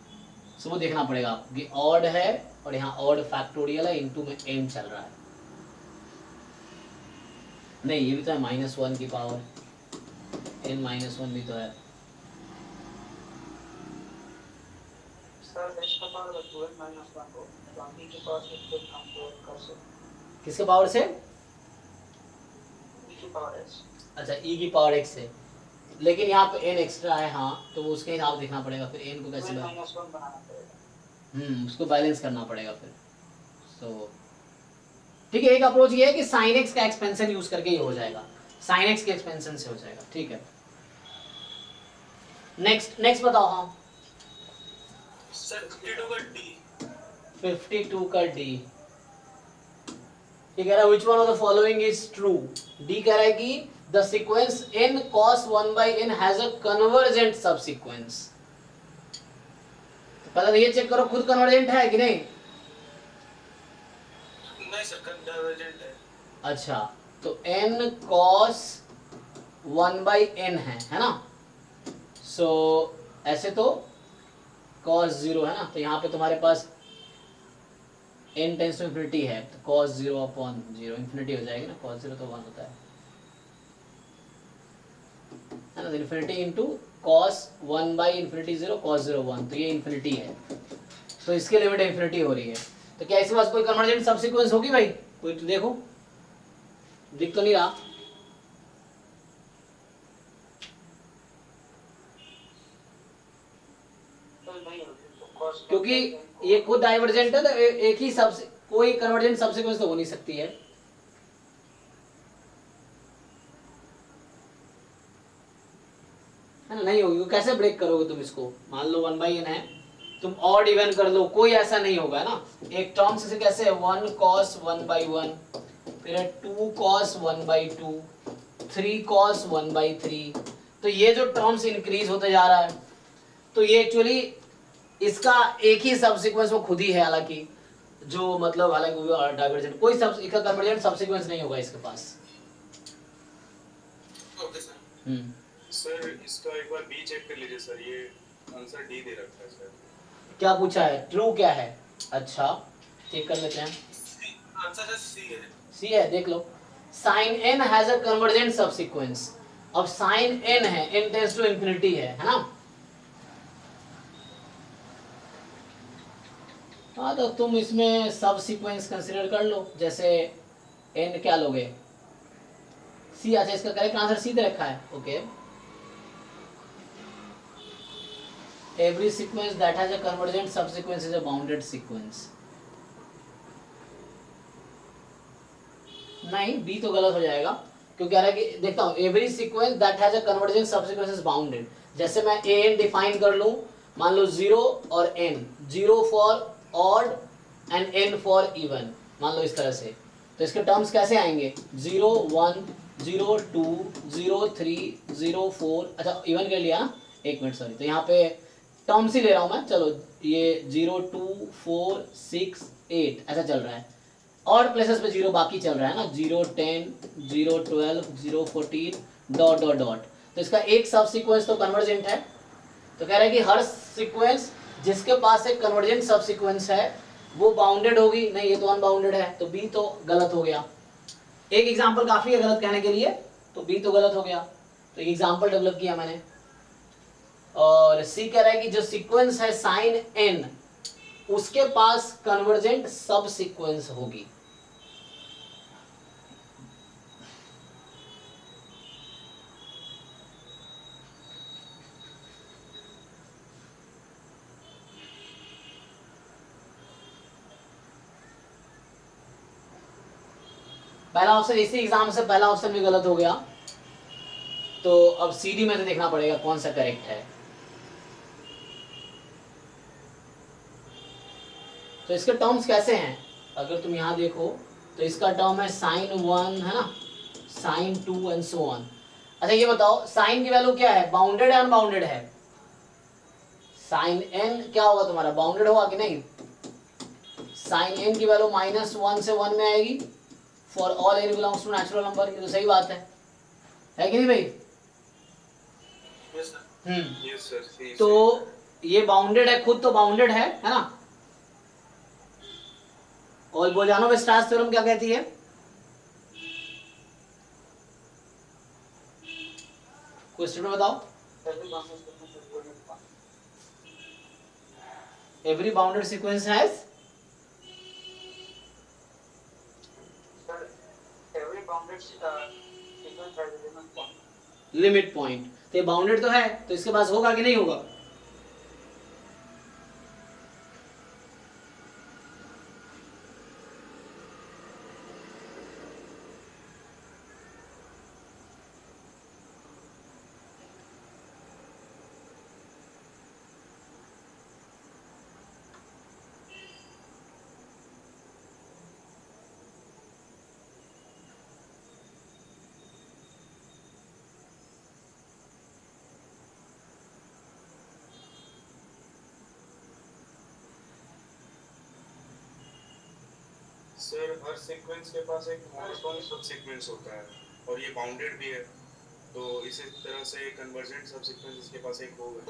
सो वो देखना पड़ेगा आपको कि ऑड है और यहाँ ऑड फैक्टोरियल है, इनटू में n चल रहा है। नहीं, ये भी तो है -1 की पावर n-1 भी तो है। सर x का पावर 2n-1 को बाकी के पास से हम कर सकते, किसके पावर से? e की पावर x। अच्छा, e की पावर x से, लेकिन यहाँ पे n एक्स्ट्रा है, हाँ, तो वो उसके हिसाब देखना पड़ेगा फिर n को कैसे -1 बनाना पड़ेगा। उसको बैलेंस करना पड़ेगा फिर। सो ठीक है, एक अप्रोच ये है कि साइन x का एक्सपेंशन यूज करके ये हो जाएगा, साइन x के एक्सपेंशन से हो जाएगा। ठीक है, नेक्स्ट बताओ। हाँ सर 52 का डी, 52 का d, ये कह रहा है which one of the following is true। d कह रहा है कि the sequence n cos 1/n has a convergent subsequence। तो पहले ये चेक करो खुद कन्वर्जेंट है कि नहीं। नहीं सर कन्वर्जेंट है। अच्छा, तो n cos 1/n है ना, सो ऐसे तो cos 0 है ना, तो यहाँ पे तुम्हारे पास n टेंस टू इन्फिनिटी है, तो cos 0/0 इन्फिनिटी हो जाएगी ना, cos 0 तो 1 होता है ना, तो इन्फिनिटी इंटू cos 1/∞0 cos 0 1, तो ये इन्फिनिटी है, तो इसके लिमिट इन्फिनिटी हो रही है। तो क्या इसके पास कोई कन्वर्जेंट सबसीक्वेंस होगी भाई? कोई तो देखो, दिख तो नहीं रहा, क्योंकि ये खुद डाइवर्जेंट है, तो एक ही सब कोई कन्वर्जेंट सबसीक्वेंस तो हो नहीं सकती है। है ना, नहीं होगी, कैसे ब्रेक करोगे तुम इसको? मान लो 1/n है, तुम ऑड इवन कर लो, कोई ऐसा नहीं होगा ना। एक टर्म से कैसे है 1 cos 1/1, फिर 2 cos 1/2, 3 cos 1/3, तो ये जो टर्म्स इंक्रीज होते जा रहा है, तो ये एक्चुअली इसका एक ही सबसीक्वेंस वो खुद ही है, हालांकि जो मतलब हालांकि वो डाइवर्जेंट, कोई सब इसका कन्वर्जेंट सबसीक्वेंस नहीं होगा इसके पास। Okay sir. सर इसका एक बार बी चेक कर लीजिए सर, ये आंसर डी दे रखा है सर। क्या पूछा है, ट्रू क्या है? अच्छा चेक कर लेते हैं, आंसर है सी है। सी है, देख लो, sin n has a convergent subsequence. अब sin n है, n टेंड्स टू इंफिनिटी है ना, हाँ तो तुम इसमें सब सीक्वेंस कंसिडर कर लो, जैसे n क्या लोगे, सी। अच्छा इसका करेक्ट आंसर सी दे रखा है, okay. Every sequence that has a convergent subsequence is a bounded sequence. नहीं, बी तो गलत हो जाएगा, क्योंकि कह रहा है कि देखता हूँ every sequence that has a convergent subsequence is bounded. जैसे मैं ए एन डिफाइन कर लूँ, मान लो 0 और n, 0 for odd and n for even, मान लो इस तरह से, तो इसके टर्म्स कैसे आएंगे, 0 1 0 2 0 3 0 4। अच्छा इवन कर लिया ना, एक मिनट सॉरी, तो यहाँ पे टर्म्स ही ले रहा हूँ मैं, चलो ये 0 2 4 6 8 ऐसा चल रहा है, और प्लेसेस पे 0 बाकी चल रहा है ना, 0 10 0 12 0 14 डॉट डॉट डॉट। तो इसका एक सब सीक्वेंस तो कन्वर्जेंट है, तो कह रहा है कि हर सीक्वेंस जिसके पास एक कन्वर्जेंट सब सीक्वेंस है वो बाउंडेड होगी। नहीं, ये तो अनबाउंडेड है, तो बी तो गलत हो गया। एक एग्जांपल काफी है गलत कहने के लिए, तो बी तो गलत हो गया। तो एक एग्जांपल डेवलप किया मैंने, और सी कह रहा है कि जो सीक्वेंस है साइन n, उसके पास कन्वर्जेंट सब सीक्वेंस होगी। पहला ऑप्शन, इसी एग्जाम से पहला ऑप्शन भी गलत हो गया, तो अब सीडी में तो देखना पड़ेगा कौन सा करेक्ट है। तो इसके टर्म्स कैसे हैं, अगर तुम यहां देखो तो इसका टर्म है साइन 1 है ना, साइन 2 एंड सो ऑन। अच्छा ये बताओ साइन की वैल्यू क्या है, बाउंडेड है अनबाउंडेड है? साइन n क्या होगा तुम्हारा, बाउंडेड होगा कि नहीं? साइन n की वैल्यू -1 से 1 में आएगी for all n belongs to natural number. ये तो सही बात है कि नहीं भाई? Yes sir. Yes sir. तो ये बाउंडेड है, खुद तो बाउंडेड है ना। और बोजानोव-स्ट्रास थ्योरम क्या कहती है? कोई स्टूडेंट बताओ। Every bounded sequence has limit point. तो ये बाउंडेड तो है, तो इसके पास होगा कि नहीं होगा? सर हर सीक्वेंस के पास एक मोनोटोन सब सीक्वेंस होता है और ये बाउंडेड भी है, तो इसी तरह से कन्वर्जेंट सब सीक्वेंस इसके पास एक होगा।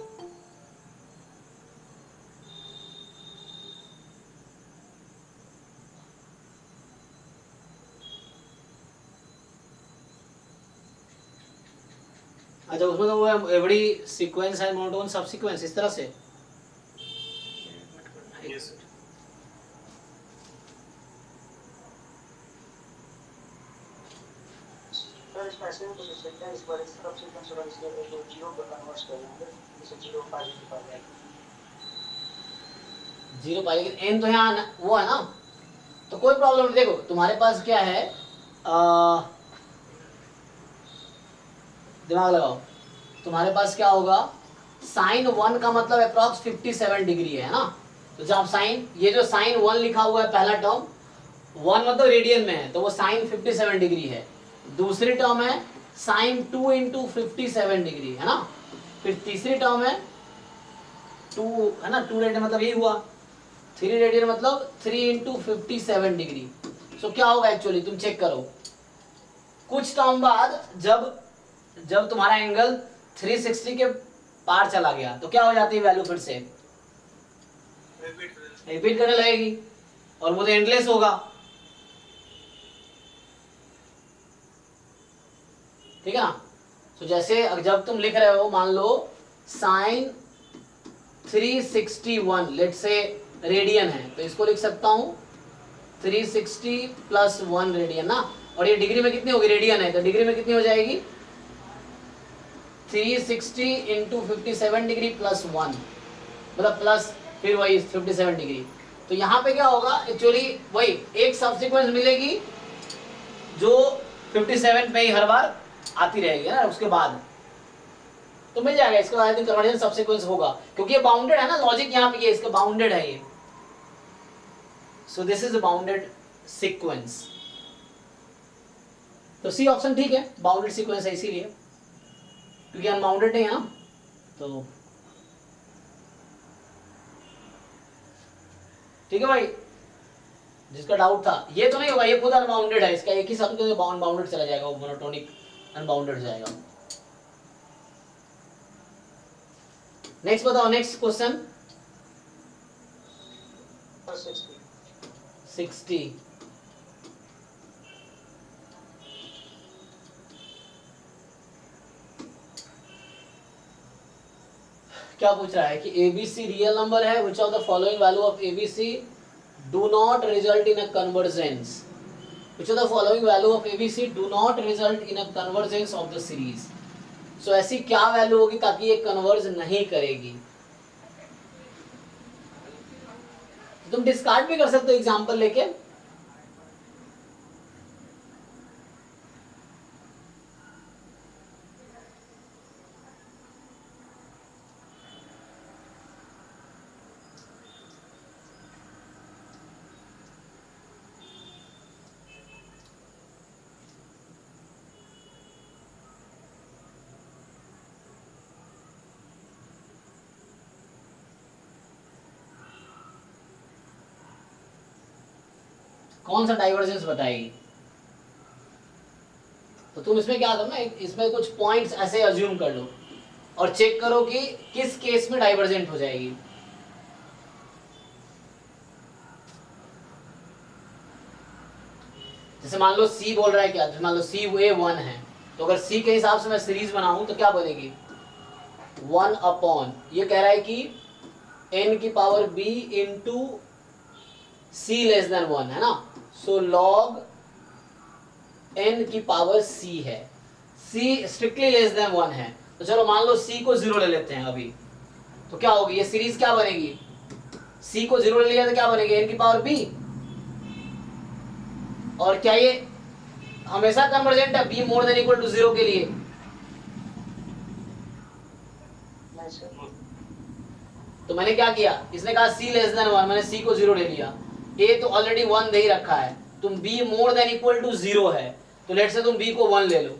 अच्छा उसमें तो वो एवरी सीक्वेंस है मोनोटोन सब सीक्वेंस इस तरह से। Yes sir. सर इसमें ऐसे भी कुछ सकते हैं, इस बार सब सीक्वेंस और इसके जो 0 पर कन्वर्ट कर देंगे, जैसे 0 5 की बात है 0 पाई, लेकिन n तो यहाँ वो है ना, तो कोई प्रॉब्लम नहीं। देखो तुम्हारे पास क्या है, दिमाग लगाओ, तुम्हारे पास क्या होगा, साइन 1 का मतलब अप्रॉक्स 57 डिग्री है ना। तो जब साइन, ये जो साइन 1 लिखा हुआ है पहला टर्म, 1 मतलब रेडियन में है, तो वो साइन 57 डिग्री है। दूसरी टर्म है साइन 2 इंटू 57 डिग्री है ना। फिर तीसरी टर्म है 2 है ना, 2 रेडियन मतलब यही हुआ, 3 रेडियन मतलब 3 इंटू 57 डिग्री। सो क्या होगा एक्चुअली, तुम चेक करो, कुछ टर्म बाद जब तुम्हारा एंगल 360 के पार चला गया तो क्या हो जाती है वैल्यू, फिर से रिपीट करने लगेगी, और वो तो एंडलेस होगा। ठीक है ना। तो जैसे जब तुम लिख रहे हो, मान लो साइन 361, लेट से रेडियन है, तो इसको लिख सकता हूँ 360 प्लस 1 रेडियन ना, और ये डिग्री में कितनी होगी, रेडियन है तो डिग्री में कितनी हो जाएगी 360 इंटू 57 डिग्री प्लस 1, मतलब प्लस फिर वही 57 डिग्री। तो यहाँ पे क्या होगा, एक्चुअली वही एक सब्सिक्वेंस मिलेगी जो 57 पे ही हर बार आती रहेगी ना, उसके बाद तो मिल जाएगा। इसके बाद कन्वर्जन सब्सिक्वेंस होगा क्योंकि ये बाउंडेड है ना, लॉजिक यहाँ पे ये इसका बाउंडेड है ये। सो this is a bounded sequence. तो सी ऑप्शन ठीक है, बाउंडेड सीक्वेंस है इसीलिए, क्योंकि अनबाउंडेड नहीं है ना। तो ठीक है भाई, जिसका डाउट था ये तो नहीं होगा, ये खुद अनबाउंडेड है, इसका एक ही शब्द बाउंडेड चला जाएगा, वो मोनोटोनिक अनबाउंडेड जाएगा। नेक्स्ट बताओ, नेक्स्ट क्वेश्चन 60। क्या पूछ रहा है कि ABC रियल नंबर है, which of the following value of ABC do not result in a convergence, which of the following value of ABC do not result in a convergence of the series। सो ऐसी क्या वैल्यू होगी ताकि ये कन्वर्ज नहीं करेगी। तुम डिस्कार्ड भी कर सकते हो एग्जांपल लेके। कौन सा डाइवर्जेंस बताएगी, तो तुम इसमें क्या करना, इसमें कुछ पॉइंट्स ऐसे अज्यूम कर लो और चेक करो कि किस केस में डाइवर्जेंट हो जाएगी। जैसे मान लो C बोल रहा है क्या, मान लो C वे 1 है, तो अगर C के हिसाब से मैं सीरीज बनाऊं तो क्या बनेगी 1 अपॉन, ये कह रहा है कि n की power b into C less than 1 है ना, सो लॉग n की पावर C है, C स्ट्रिक्टली लेस देन 1 है, तो चलो मान लो C को 0 ले लेते हैं अभी, तो क्या होगी ये सीरीज क्या बनेगी, C को 0 ले लिया तो क्या बनेगी n की पावर b, और क्या ये हमेशा कन्वर्जेंट है b more than equal to 0 के लिए, तो मैंने क्या किया, इसने कहा C लेस देन 1, मैंने C को 0 ले लिया, A तो ऑलरेडी 1 दे ही रखा है, तुम B more than equal to 0 है, तो लेट से तुम B को 1 ले लो,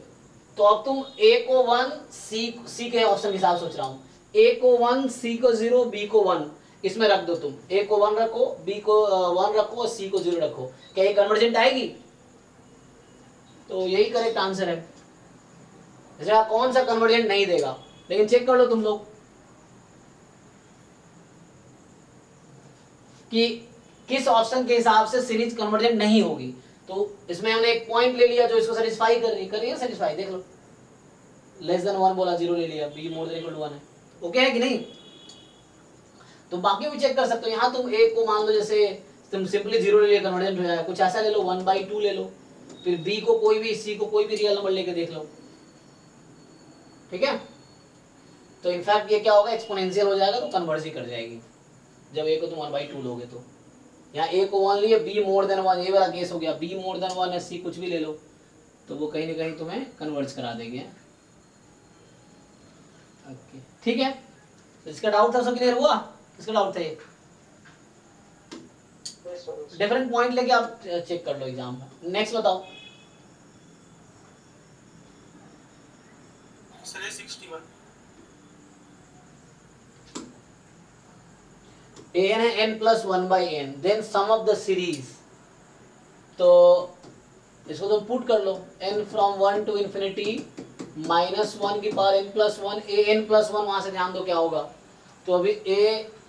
तो अब तुम A को 1 C के ऑप्शन के हिसाब सोच रहा हूँ, A को 1 C को 0 B को 1, इसमें रख दो तुम, A को 1 रखो B को 1 रखो और C को 0 रखो, क्या ये कन्वर्जेंट आएगी, तो यही करेक्ट आंसर है। जरा कौन सा कन्वर्जेंट नहीं देगा, लेकिन चेक कर लो तुम लोग कि किस ऑप्शन के हिसाब से सीरीज कन्वर्जेंट नहीं होगी। तो इसमें हमने एक पॉइंट ले लिया जो इसको सेटिस्फाई कर रही है सेटिस्फाई, देख लो लेस देन 1 बोला 0 ले लिया, b more than equal to 1 है, ओके है कि नहीं। तो बाकी भी चेक कर सकते हो, यहाँ तुम a को मान लो जैसे तुम सिंपली 0 ले लिया कन्वर्जेंट हो जाएगा, कुछ ऐसा ले लो 1/2 ले लो, फिर b को कोई भी c को कोई भी रियल नंबर लेके देख लो, ठीक है। तो इनफैक्ट ये क्या होगा एक्सपोनेंशियल हो जाएगा, तो कन्वर्ज ही कर जाएगी जब a को तुम 1/2 लोगे। तो यहाँ a को 1 लिए b मोर देन 1, ये वाला केस हो गया, b मोर देन 1 है, c कुछ भी ले लो, तो वो कहीं ना कहीं तुम्हें कन्वर्ज करा देंगे, ओके ठीक है। तो इसका डाउट था, सब क्लियर हुआ, इसका डाउट था ये, डिफरेंट पॉइंट लेके आप चेक कर लो एग्जाम में। नेक्स्ट बताओ सर 61 an है n प्लस 1/n, then sum of the series, तो इसको तुम पुट कर लो n फ्रॉम 1 टू इंफिनिटी -1 की power n plus 1, an plus 1, वहां से ध्यान दो क्या होगा, तो अभी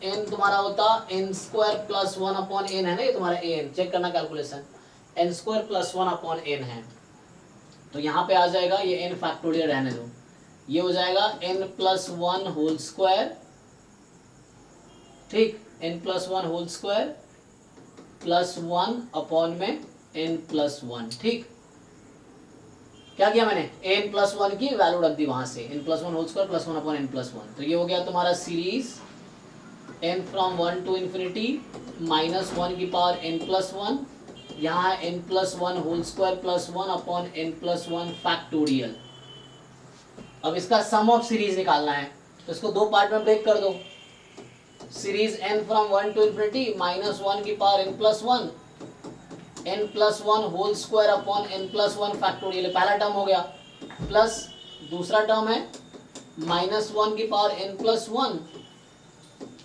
an तुम्हारा होता n square plus 1 upon n है ना, ये तुम्हारा an, चेक करना calculation, n square plus 1 upon n है, तो यहाँ पे आ जाएगा ये n फैक्टोरियल रहने दो, ये हो जाएगा n प्लस 1 होल स्क्वायर, ठीक, n+1 होल स्क्वायर +1 अपॉन में n+1। ठीक, क्या किया मैंने, n+1 की वैल्यू रख दी वहां से, n+1 whole square +1 upon n+1। तो ये हो गया तुम्हारा series n from 1 to infinity -1 की पावर n+1, यहाँ n+1 whole square +1 upon n+1 factorial. अब इसका सम ऑफ सीरीज निकालना है, तो इसको दो पार्ट में ब्रेक कर दो। Series n from 1 to infinity -1 की power n+1 n+1 whole square upon n+1 factorial, पहला टर्म हो गया, प्लस दूसरा टर्म है -1 की power n+1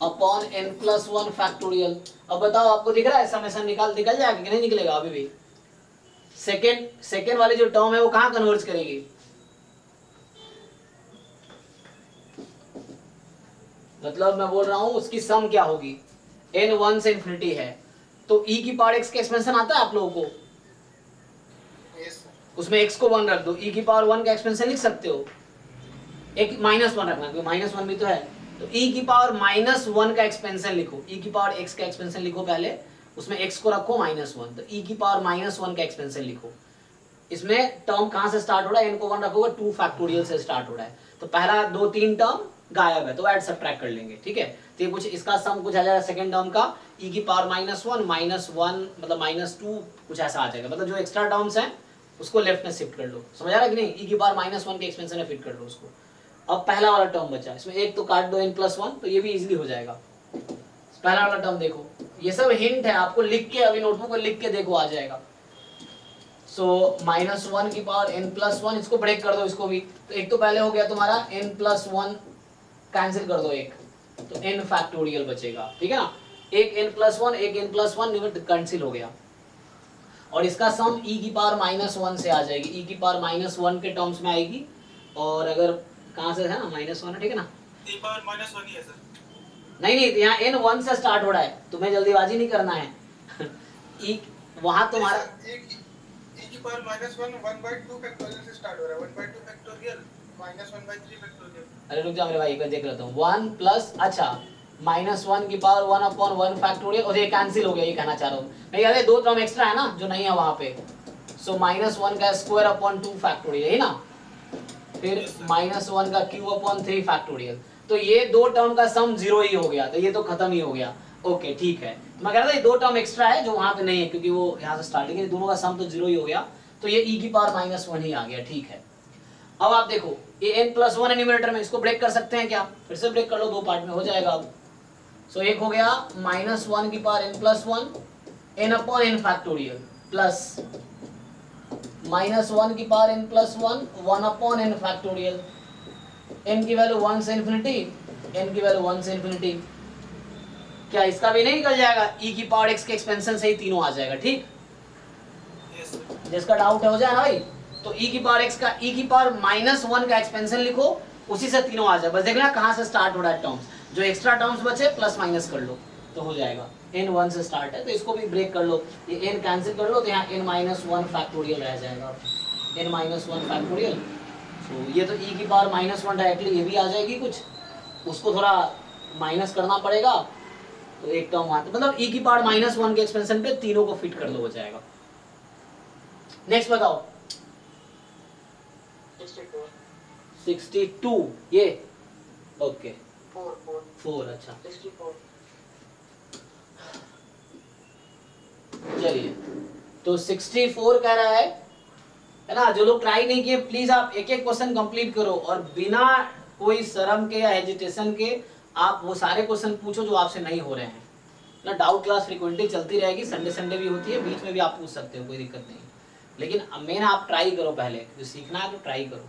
upon n+1 factorial. अब बताओ आपको दिख रहा है समेशन निकल जाएगा कि नहीं निकलेगा? अभी भी सेकेंड वाली जो टर्म है वो कहाँ कन्वर्ज करेगी? मतलब मैं बोल रहा हूं उसकी सम क्या होगी, n 1 से इन्फिनिटी है तो e की पावर x का एक्सपेंशन आता है आप लोगों को, यस उसमें x को 1 रख दो, e की पावर 1 का एक्सपेंशन लिख सकते हो, एक -1 रखना क्योंकि -1 भी तो है, तो e की पावर -1 का एक्सपेंशन लिखो, e की पावर x का एक्सपेंशन लिखो पहले, उसमें x को रखो -1, तो e की पावर -1 का एक्सपेंशन लिखो। इसमें टर्म कहां से स्टार्ट हो रहा है, n को 1 रखोगे 2 फैक्टोरियल से स्टार्ट हो रहा है, तो पहला 2-3 टर्म गायब है तो ऐड सब्ट्रैक्ट कर लेंगे। ठीक है, तो ये कुछ इसका सम कुछ आ जाएगा सेकंड टर्म का e की पावर -1 मतलब -2 कुछ ऐसा आ जाएगा, मतलब जो एक्स्ट्रा टर्म्स हैं उसको लेफ्ट में शिफ्ट कर लो, समझ आ रहा है कि नहीं, e की पावर -1 के एक्सपेंशन में फिट कर लो उसको। अब पहला वाला टर्म बचा, इसमें एक तो काट दो n+1 तो ये भी इजीली हो जाएगा। पहला वाला टर्म देखो, ये सब हिंट है, आपको लिख के अभी नोटबुक में लिख के देखो आ जाएगा। सो -1 की पावर n+1, इसको ब्रेक कर दो इसको भी, तो एक तो पहले हो गया तुम्हारा n+1 कैंसिल कर दो एक, तो n फैक्टोरियल बचेगा। ठीक है ना, एक n+1 एक n+1 कैंसिल हो गया, और इसका सम e की पावर -1 से आ जाएगी, e की पावर -1 के टर्म्स में आएगी, और अगर कहाँ से है ना -1 है, ठीक है ना, e पावर -1 ही है सर। नहीं यहाँ n 1 से स्टार्ट हो रहा है, तुम्हें जल्दीबाजी नहीं करना है e वहां तुम्हारा e की पावर -1 1/2 फैक्टोरियल से स्टार्ट हो रहा है, 1/2 फैक्टोरियल -1/3 फैक्टोरियल। अरे रुक जा मेरे भाई, एक बार देख लेता हूँ, 1 प्लस अच्छा -1 की पावर 1/1 फैक्टोरियल, और ये कैंसिल हो गया, ये कहना चाह रहा हूँ नहीं, अरे दो टर्म एक्स्ट्रा है ना जो नहीं है वहां पे, सो -1 का स्क्वायर अपॉन 2 फैक्टोरियल है ना, फिर -1 का क्यूब अपॉन 3 फैक्टोरियल, तो ये दो टर्म का सम 0 ही हो गया, तो ये तो खत्म ही हो गया। ओके ठीक है, तो मैं कह रहा था ये दो टर्म एक्स्ट्रा है जो वहां पे नहीं है क्योंकि वो यहाँ से स्टार्टिंग है, दोनों का सम तो 0 ही हो गया, तो ये e की पावर -1 ही आ गया। ठीक है, अब आप देखो ये n+1 है न्यूमरेटर में, इसको ब्रेक कर सकते हैं क्या, फिर से ब्रेक कर लो, दो पार्ट में हो जाएगा अब। सो एक हो गया -1 की power n+1 n upon n factorial, plus -1 की power n+1 1 upon n factorial, n की वैल्यू 1 से इन्फिनिटी, n की वैल्यू 1 से इन्फिनिटी, क्या इसका भी नहीं निकल जाएगा, e की पावर x के एक्सपेंशन से ही तीनों आ जाएगा। ठीक, यस सर। जिसका डाउट है हो जाए ना भाई, तो e की पावर x का e की पावर -1 का एक्सपेंशन लिखो, उसी से तीनों आ जाए, बस देखना कहाँ से स्टार्ट हो रहा है टर्म्स, जो एक्स्ट्रा टर्म्स बचे प्लस माइनस कर लो तो हो जाएगा। n 1 से स्टार्ट है तो इसको भी ब्रेक कर लो, ये n कैंसिल कर लो, तो यहाँ n-1 फैक्टोरियल रह जाएगा, n-1 फैक्टोरियल। तो ये तो e की पावर -1 डायरेक्टली ये भी आ जाएगी, कुछ उसको थोड़ा माइनस करना पड़ेगा, तो एक टर्म वहां, मतलब e की पावर -1 के एक्सपेंशन पे तीनों को फिट कर लो, हो जाएगा। नेक्स्ट बताओ 62 ये ओके 4 अच्छा 64 चलिए, तो 64 कह रहा है ना, जो लोग ट्राई नहीं किए प्लीज आप एक एक क्वेश्चन कंप्लीट करो, और बिना कोई शर्म के या हेजिटेशन के आप वो सारे क्वेश्चन पूछो जो आपसे नहीं हो रहे हैं ना। डाउट क्लास फ्रीक्वेंटली चलती रहेगी, संडे भी होती है, बीच में भी आप पूछ सकते हो, कोई दिक्कत नहीं, लेकिन मेन आप ट्राई करो पहले, जो सीखना है तो ट्राई करो।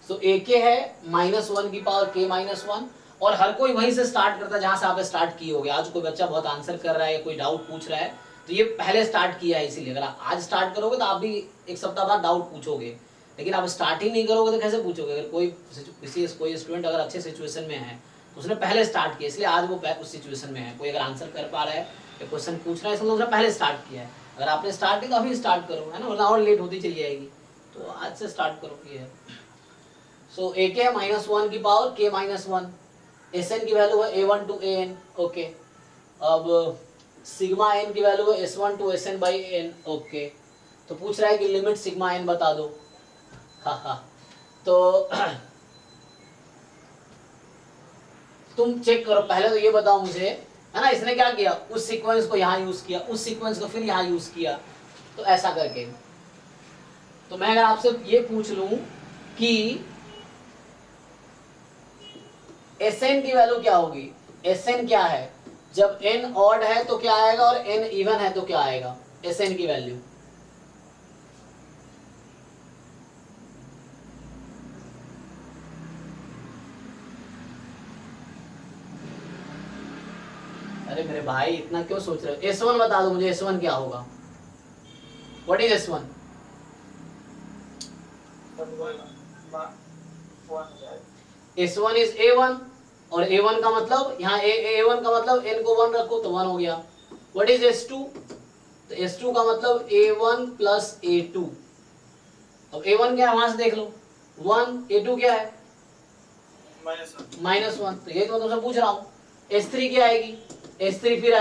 सो AK है -1 की पावर k-1, और हर कोई वहीं से स्टार्ट करता है जहां से आप स्टार्ट किए होगे। आज कोई बच्चा बहुत आंसर कर रहा है, कोई डाउट पूछ रहा है, तो ये पहले स्टार्ट किया है, इसीलिए अगर आप आज स्टार्ट करोगे तो आप भी एक सप्ताह बाद डाउट पूछोगे, लेकिन आप स्टार्टिंग नहीं करोगे तो कैसे पूछोगे। अगर कोई स्टूडेंट अगर अच्छे सिचुएशन में है तो उसने पहले स्टार्ट किया, इसलिए आज वो उस सिचुएशन में है। कोई अगर आंसर कर पा रहा है या क्वेश्चन पूछ रहा है, इसलिए उसने पहले स्टार्ट किया है। अगर आपने स्टार्ट किया तो अभी स्टार्ट करो, है ना, वरना और लेट होती चली जाएगी, तो आज से स्टार्ट करो। ये है सो AK -1 की पावर k-1, Sn की वैल्यू है A1 टू An, ओके। अब सिग्मा n की वैल्यू है S1 to Sn by n, okay. तो पूछ रहा है कि लिमिट सिग्मा n बता दो। हाँ, तो तुम चेक करो, पहले तो ये बताओ मुझे, है ना, इसने क्या किया, उस सीक्वेंस को यहाँ यूज किया, उस सीक्वेंस को फिर यहाँ यूज किया, तो ऐसा करके। तो मैं अगर आपसे ये पूछ लूं कि Sn की वैल्यू क्या होगी, Sn क्या है, जब n ऑड है तो क्या आएगा और n इवन है तो क्या आएगा, Sn की वैल्यू। अरे मेरे भाई इतना क्यों सोच रहे हो, S1 बता दो मुझे, S1 क्या होगा, what is S1? S1 is A1, और A1 का मतलब यहाँ A1 का मतलब n को 1 रखो तो 1 हो गया। What is S2? तो S2 का मतलब A1 प्लस A2। अब A1 क्या है वहां से देख लो 1, A2 क्या है -1, तो ये तो मैं तुमसे पूछ रहा हूँ। S3 क्या आएगी, S3 फिर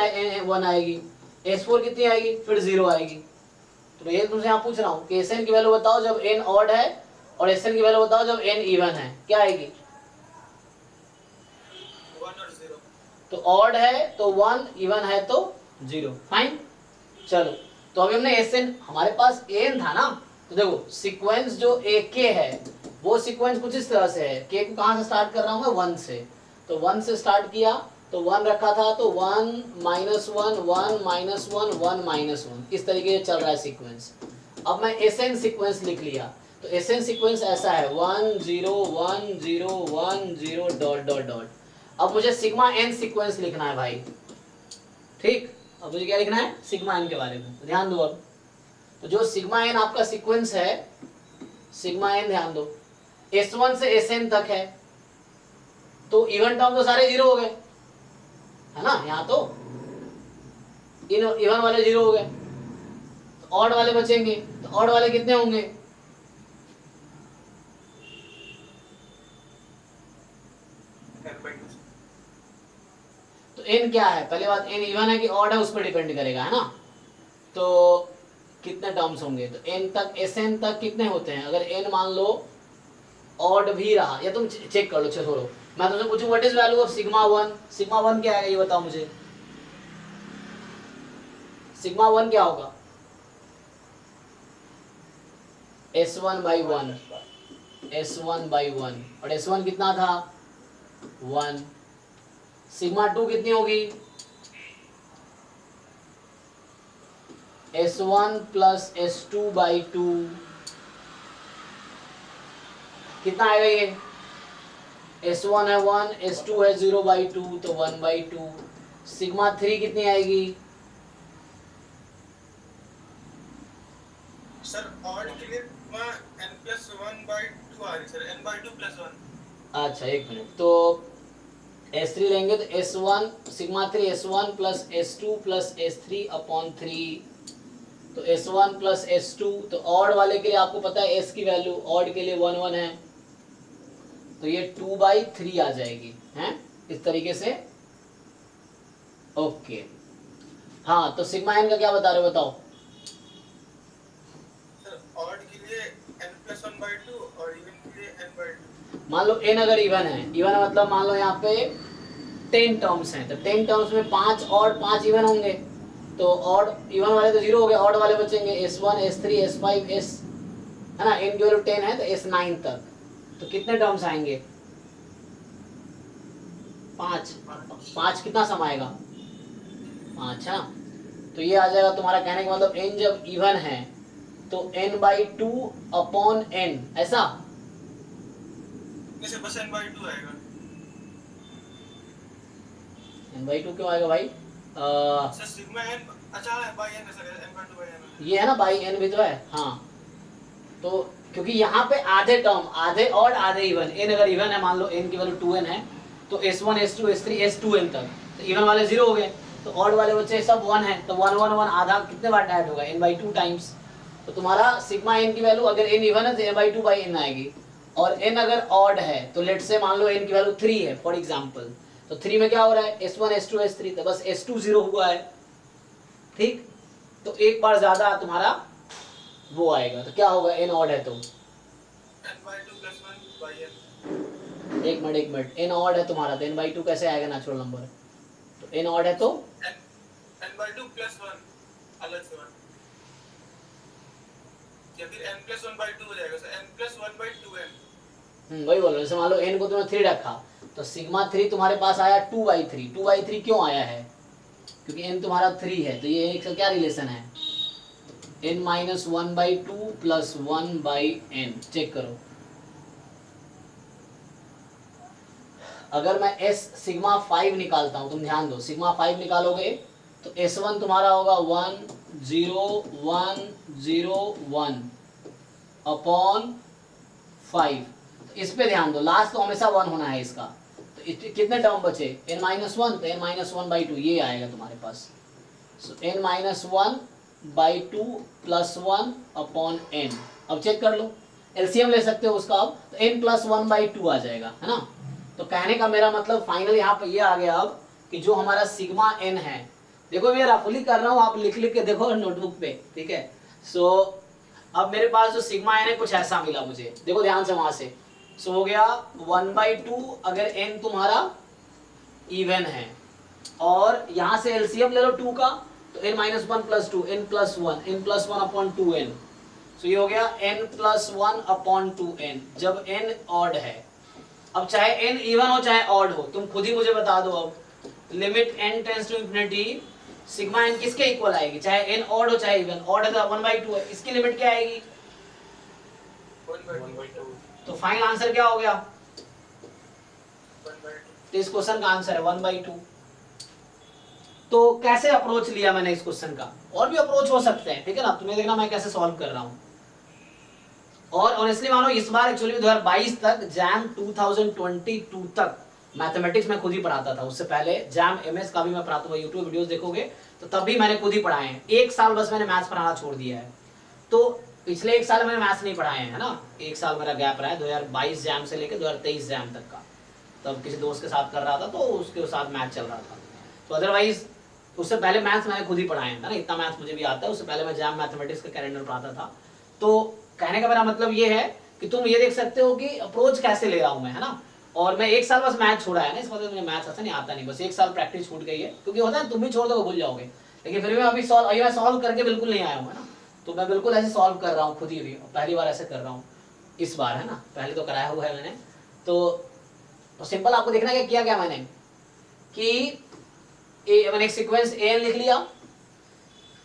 1 आएगी, S4 कितनी आएगी, फिर 0 आएगी। तो मैं ये तुमसे यहाँ पूछ रहा हूँ कि Sn की वैल्यू बताओ जब n ऑड है, और Sn की वैल्यू बताओ जब n इवन है, क्या आएगी। 1 और 0। तो ऑड है तो 1, इवन है तो 0, फाइन। चलो तो अभी हमने Sn, हमारे पास n था ना, तो देखो सीक्वेंस जो AK है वो सीक्वेंस कुछ इस तरह से है, K को कहाँ से स्टार्ट कर रहा हूँ मैं, 1 से, तो 1 से स्टार्ट किया तो 1 रखा था, तो 1 -1 1 -1 1 -1, इस तरीके से चल रहा है सीक्वेंस। अब मैं Sn सीक्वेंस लिख लिया, तो Sn सीक्वेंस ऐसा है 1 0 1 0 1 0 डॉट डॉट डॉट। अब मुझे सिग्मा n सीक्वेंस लिखना है भाई, ठीक। अब मुझे क्या लिखना है, सिग्मा n के बारे में, तो ध्यान दो। अब तो जो सिग्मा n आपका सीक्वेंस है, सिग्मा n ध्यान दो, S1 से Sn तक है, तो इवन टर्म तो सारे 0 हो गए, है ना, यहाँ तो इवन वाले 0 हो गए, तो ऑड वाले बचेंगे, तो ऑड वाले कितने होंगे, तो n क्या है, पहली बात n इवन है कि ऑड है उस पर डिपेंड करेगा, है ना। तो कितने टर्म्स होंगे, तो n तक Sn तक कितने होते हैं, अगर n मान लो ऑड भी रहा, या तुम चेक कर लो, छोड़ो मैं तुमसे पूछूं what is value of sigma 1, sigma 1 क्या है ये बताओ मुझे, सिग्मा 1 क्या होगा, S1 by 1, S1 by 1, और S1 कितना था 1, सिग्मा 2 कितनी होगी, S1 प्लस S2 by 2, कितना आएगा ये, S1 है 1, S2 है 0 by 2, तो 1 by 2, सिग्मा 3 कितनी आएगी, सर ऑड के लिए n+1/2 आ रही सर, n/2+1। अच्छा एक मिनट, तो S3 लेंगे तो S1 sigma 3 S1 plus S2 plus S3 upon 3, तो S1 प्लस S2, तो ऑड वाले के लिए आपको पता है S की वैल्यू ऑड के लिए 1 1 है, तो ये 2/3 आ जाएगी, हैं इस तरीके से, ओके। हाँ तो सिग्मा n का क्या बता रहे हो बताओ, सर ऑड के लिए n+1/2 और इवन के लिए n/2। मान लो n अगर इवन है, इवन मतलब मान लो यहाँ पे 10 टर्म्स हैं, तो 10 टर्म्स में 5 ऑड 5 इवन होंगे, तो ऑड इवन वाले तो 0 हो गए, ऑड वाले बचेंगे S1 S3 S5 S, है ना, n की वैल्यू 10 है तो S9 तक, तो कितने टर्म्स आएंगे, 5 कितना समाएगा 5, हाँ, तो ये आ जाएगा तुम्हारा, कहने का मतलब n जब इवन है तो n/2 अपॉन n, ऐसा जैसे बस n/2 आएगा, n/2 क्यों आएगा भाई, सर सिग्मा n, अच्छा है बाय n है सर, n/2/n ये है ना बाई n भी तो है, हाँ, तो क्योंकि यहाँ पे आधे टर्म, आधे ऑड आधे इवन, n अगर इवन है, मान लो n की वैल्यू 2n है, तो S1 S2 S3 S2n तक, तो इवन वाले 0 हो गए, तो ऑड वाले बच्चे सब 1 है, तो 1 1 1 आधा कितने बार ऐड होगा, n/2 टाइम्स, तो तुम्हारा सिग्मा n की वैल्यू अगर n इवन है तो n/2/n आएगी, और n अगर ऑड है तो लेट से मान लो n की वैल्यू 3 है फॉर एग्जांपल, तो 3 में क्या हो रहा है s1 s2 s3, तो बस s2 0 हुआ है, ठीक। तो एक बार ज्यादा तुम्हारा वो आएगा, तो क्या होगा n ऑड है तो n/2 + 1/n। एक मिनट n ऑड है तुम्हारा तो n/2 कैसे आएगा नेचुरल नंबर, तो n ऑड है तो n/2 + 1 अलग से 1 या फिर n + 1/2 हो जाएगा, so n + 1/2n। वही बोल रहा हूँ, जैसे मान लो n को तुमने 3 रखा तो सिग्मा 3 तुम्हारे पास आया 2/3। 2/3 क्यों आया है, क्योंकि n तुम्हारा 3 है, तो ये एक क्या रिलेशन है n - 1/2 + 1/n। चेक करो, अगर मैं s सिग्मा 5 निकालता हूं, तुम ध्यान दो, सिग्मा 5 निकालोगे तो s1 तुम्हारा होगा 1 0 1 0 1 अपॉन 5। तो इस पे ध्यान दो, लास्ट तो हमेशा 1 होना है इसका, तो कितने टर्म बचे n - 1, तो n - 1/2 ये आएगा तुम्हारे पास। सो n - 1/2 + 1 अपॉन n। अब चेक कर लो, एलसीएम ले सकते हो उसका, अब तो n + 1/2 आ जाएगा, है ना। तो कहने का मेरा मतलब फाइनल यहाँ पे ये आ गया अब कि जो हमारा सिग्मा n है, देखो मैं रफली कर रहा हूँ, आप लिख लिख के देखो नोटबुक पे, ठीक है। सो अब मेरे पास जो सिग्मा n है कुछ ऐसा मिला मुझे, देखो ध्यान से वहां से। सो हो गया 1/2 अगर n तुम्हारा इवन है, और यहाँ से एलसीएम ले लो 2 का, तो n - 1 + 2 n + 1 n + 1 upon 2n। सो ये हो गया n + 1 अपॉन 2n जब n ऑड है। अब चाहे n इवन हो चाहे ऑड हो, तुम खुद ही मुझे बता दो, अब limit n tends to infinity sigma n किसके इक्वल आएगी, चाहे n ऑड हो चाहे इवन। ऑड है तो 1/2 है, इसकी लिमिट क्या आएगी 1/2 तो फाइनल आंसर क्या हो गया, 1/2। तो इस क्वेश्चन का आंसर है 1/2। तो कैसे अप्रोच लिया मैंने इस क्वेश्चन का, और भी अप्रोच हो सकते हैं, ठीक है ना। तुम्हें देखना मैं कैसे सॉल्व कर रहा हूँ। और ऑनेस्टली मानो इस बार एक्चुअली 2022 तक जैम 2022 तक मैथमेटिक्स मैं खुद ही पढ़ाता था। उससे पहले जैम एमएस का भी मैं पढ़ाता हूँ, यूट्यूब वीडियोस देखोगे तो तब भी मैंने खुद ही पढ़ाए हैं। एक साल बस मैंने मैथ्स पढ़ाना छोड़ दिया है, तो पिछले एक साल मैंने मैथ्स नहीं पढ़ाए हैं, है ना। एक साल मेरा गैप रहा है 2022 जैम से लेकर 2023 जैम तक का, तब किसी दोस्त के साथ कर रहा था तो उसके साथ मैथ चल रहा था। तो अदरवाइज उससे पहले मैथ्स मैंने खुद ही पढ़ाए हैं, है ना। इतना मैथ्स मुझे भी आता है, उससे पहले मैं जैम मैथमेटिक्स का कैलेंडर पढ़ाता था। तो कहने का मेरा मतलब ये है कि तुम ये देख सकते हो कि अप्रोच कैसे ले रहा हूं मैं, है ना। और मैं एक साल बस मैथ छोड़ा है ना, इस मतलब मुझे मैथ्स ऐसा नहीं आता नहीं, बस एक साल प्रैक्टिस छूट गई है, क्योंकि होता है तुम भी छोड़ दो भूल जाओगे, लेकिन फिर भी मैं अभी सॉल्व करके बिल्कुल नहीं आया हूँ, है ना। तो मैं बिल्कुल ऐसे सॉल्व कर रहा हूँ खुद ही भी, पहली बार ऐसे कर रहा हूँ इस बार, है ना। पहले तो कराया हुआ है मैंने। तो सिंपल आपको देखना क्या किया मैंने कि मैंने एक सीक्वेंस an लिख लिया,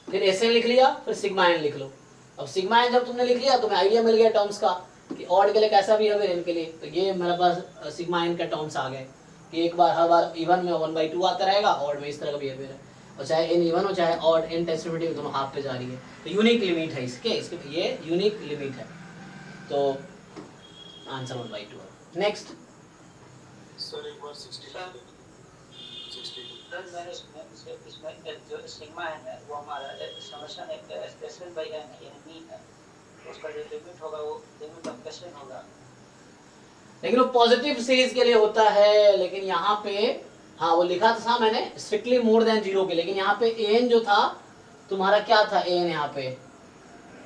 फिर sn लिख लिया, फिर सिग्मा n लिख लो। अब सिग्मा n जब तुमने लिख लिया तो मैं आइडिया मिल गया टर्म्स का कि ऑड के लिए कैसा बिहेवियर n के लिए, तो ये मेरे पास सिग्मा n का टर्म्स आ गए कि एक बार हर बार इवन में 1/2 आता रहेगा, ऑड में इस तरह का बिहेवियर है। और चाहे n इवन हो चाहे odd, n tends to infinity दोनों हाफ पे जा रही है, तो यूनिक लिमिट है इसके ये यूनिक लिमिट है, तो आंसर 1/2 है। नेक्स्ट सर एक बार 62 सर मैंने इसमें जो सिग्मा है वो हमारा समेशन SN/n यानी है, उसका जो लिमिट होगा वो लिमिट ऑफ क्वेश्चन होगा, लेकिन वो पॉजिटिव सीरीज के लिए होता है। लेकिन यहाँ पे हाँ वो लिखा था मैंने स्ट्रिक्टली मोर देन 0 के, लेकिन यहाँ पे an जो था तुम्हारा क्या था, an यहाँ पे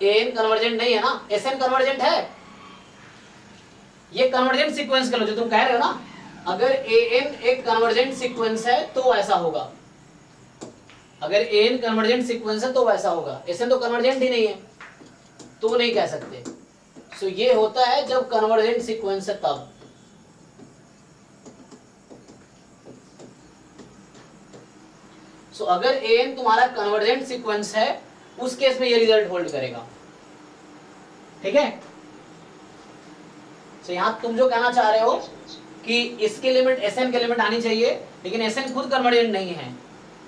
an कन्वर्जेंट नहीं है ना, sn कन्वर्जेंट है। ये कन्वर्जेंट सीक्वेंस कर लो जो तुम कह रहे हो ना, अगर an एक कन्वर्जेंट सीक्वेंस है तो ऐसा होगा, अगर an कन्वर्जेंट सीक्वेंस है तो वैसा होगा। sn तो कन्वर्जेंट ही नहीं है तो नहीं कह सकते। सो ये होता है जब कन्वर्जेंट सीक्वेंस है तब। सो अगर an तुम्हारा कन्वर्जेंट सीक्वेंस है उस केस में ये रिजल्ट होल्ड करेगा, ठीक है। सो यहां तुम जो कहना चाह रहे हो कि इसकी लिमिट sn की लिमिट आनी चाहिए, लेकिन sn खुद कन्वर्जेंट नहीं है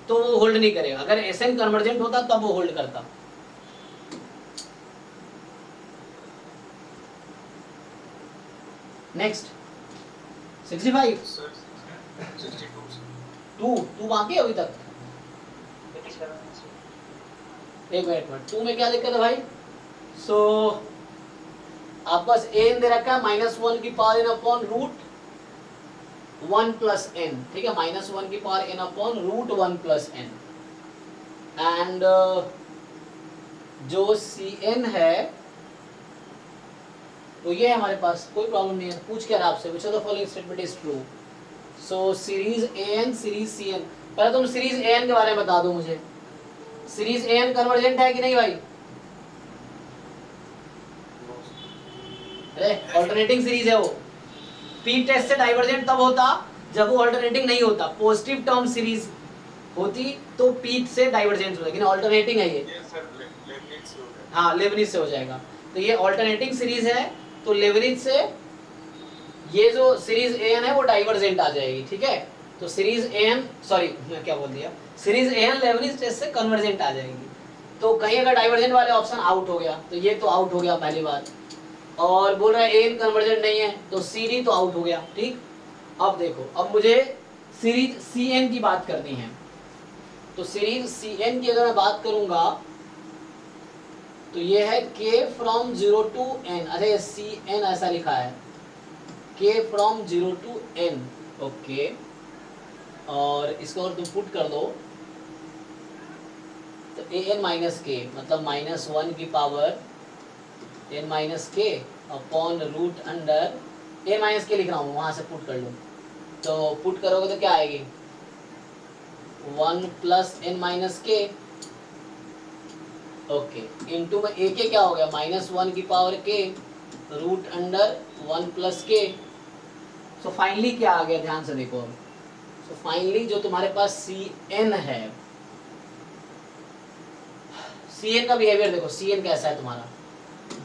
तो वो होल्ड नहीं करेगा। अगर sn कन्वर्जेंट होता तब वो होल्ड करता। नेक्स्ट 65 सर 62 टू बाकी है अभी तक। 87 एक मिनट 2 में क्या दिक्कत है भाई। सो आपके पास एन दे रखा है -1 की power n upon root 1 plus n, ठीक है, -1 की power n upon root 1 plus n। And जो Cn है तो ये है हमारे पास, कोई प्रॉब्लम नहीं है। पूछ क्या रहा आपसे, which of the following statement is true. So series An series Cn, पहले तुम सीरीज An के बारे में बता दो मुझे, सीरीज An कन्वर्जेंट है कि नहीं भाई? अरे ऑल्टरनेटिंग सीरीज है वो। पी टेस्ट से डाइवर्जेंट तब होता जब वो ऑल्टरनेटिंग नहीं होता। पॉजिटिव टर्म सीरीज होती तो पी से डाइवर्जेंट होता, लेकिन ऑल्टरनेटिंग है ये। हाँ, लेबनिज से हो जाएगा। तो ये ऑल्टरनेटिंग सीरीज है, तो लेबनिज से ये जो सीरीज An है वो डाइवर्जेंट आ जाएगी, ठीक है। तो सीरीज An, सॉरी मैं क्या बोल दिया, सीरीज An लेबनिज टेस्ट से कन्वर्जेंट आ जाएगी। तो कहीं अगर डाइवर्जेंट वाले ऑप्शन आउट हो गया तो ये तो आउट हो गया पहली बात, और बोल रहा है An कन्वर्जेंट नहीं है तो CD तो आउट हो गया, ठीक। अब देखो, अब मुझे सीरीज Cn की बात करनी है। तो सीरीज Cn की अगर मैं बात करूंगा तो ये है k फ्रॉम 0 टू n, अरे Cn ऐसा लिखा है, k from 0 to n, okay. और इसको अगर तुम पुट कर दो तो an माइनस k मतलब -1 की power n minus k upon root under n minus k लिख रहा हूँ, वहां से पुट कर लो। तो पुट करोगे तो क्या आएगी, 1 plus n minus k, okay, into में a के क्या हो गया, -1 की power k root under 1 plus k। So finally क्या आ गया, ध्यान से देखो। अब सो फाइनली जो तुम्हारे पास Cn है, Cn का बिहेवियर देखो, Cn कैसा है तुम्हारा,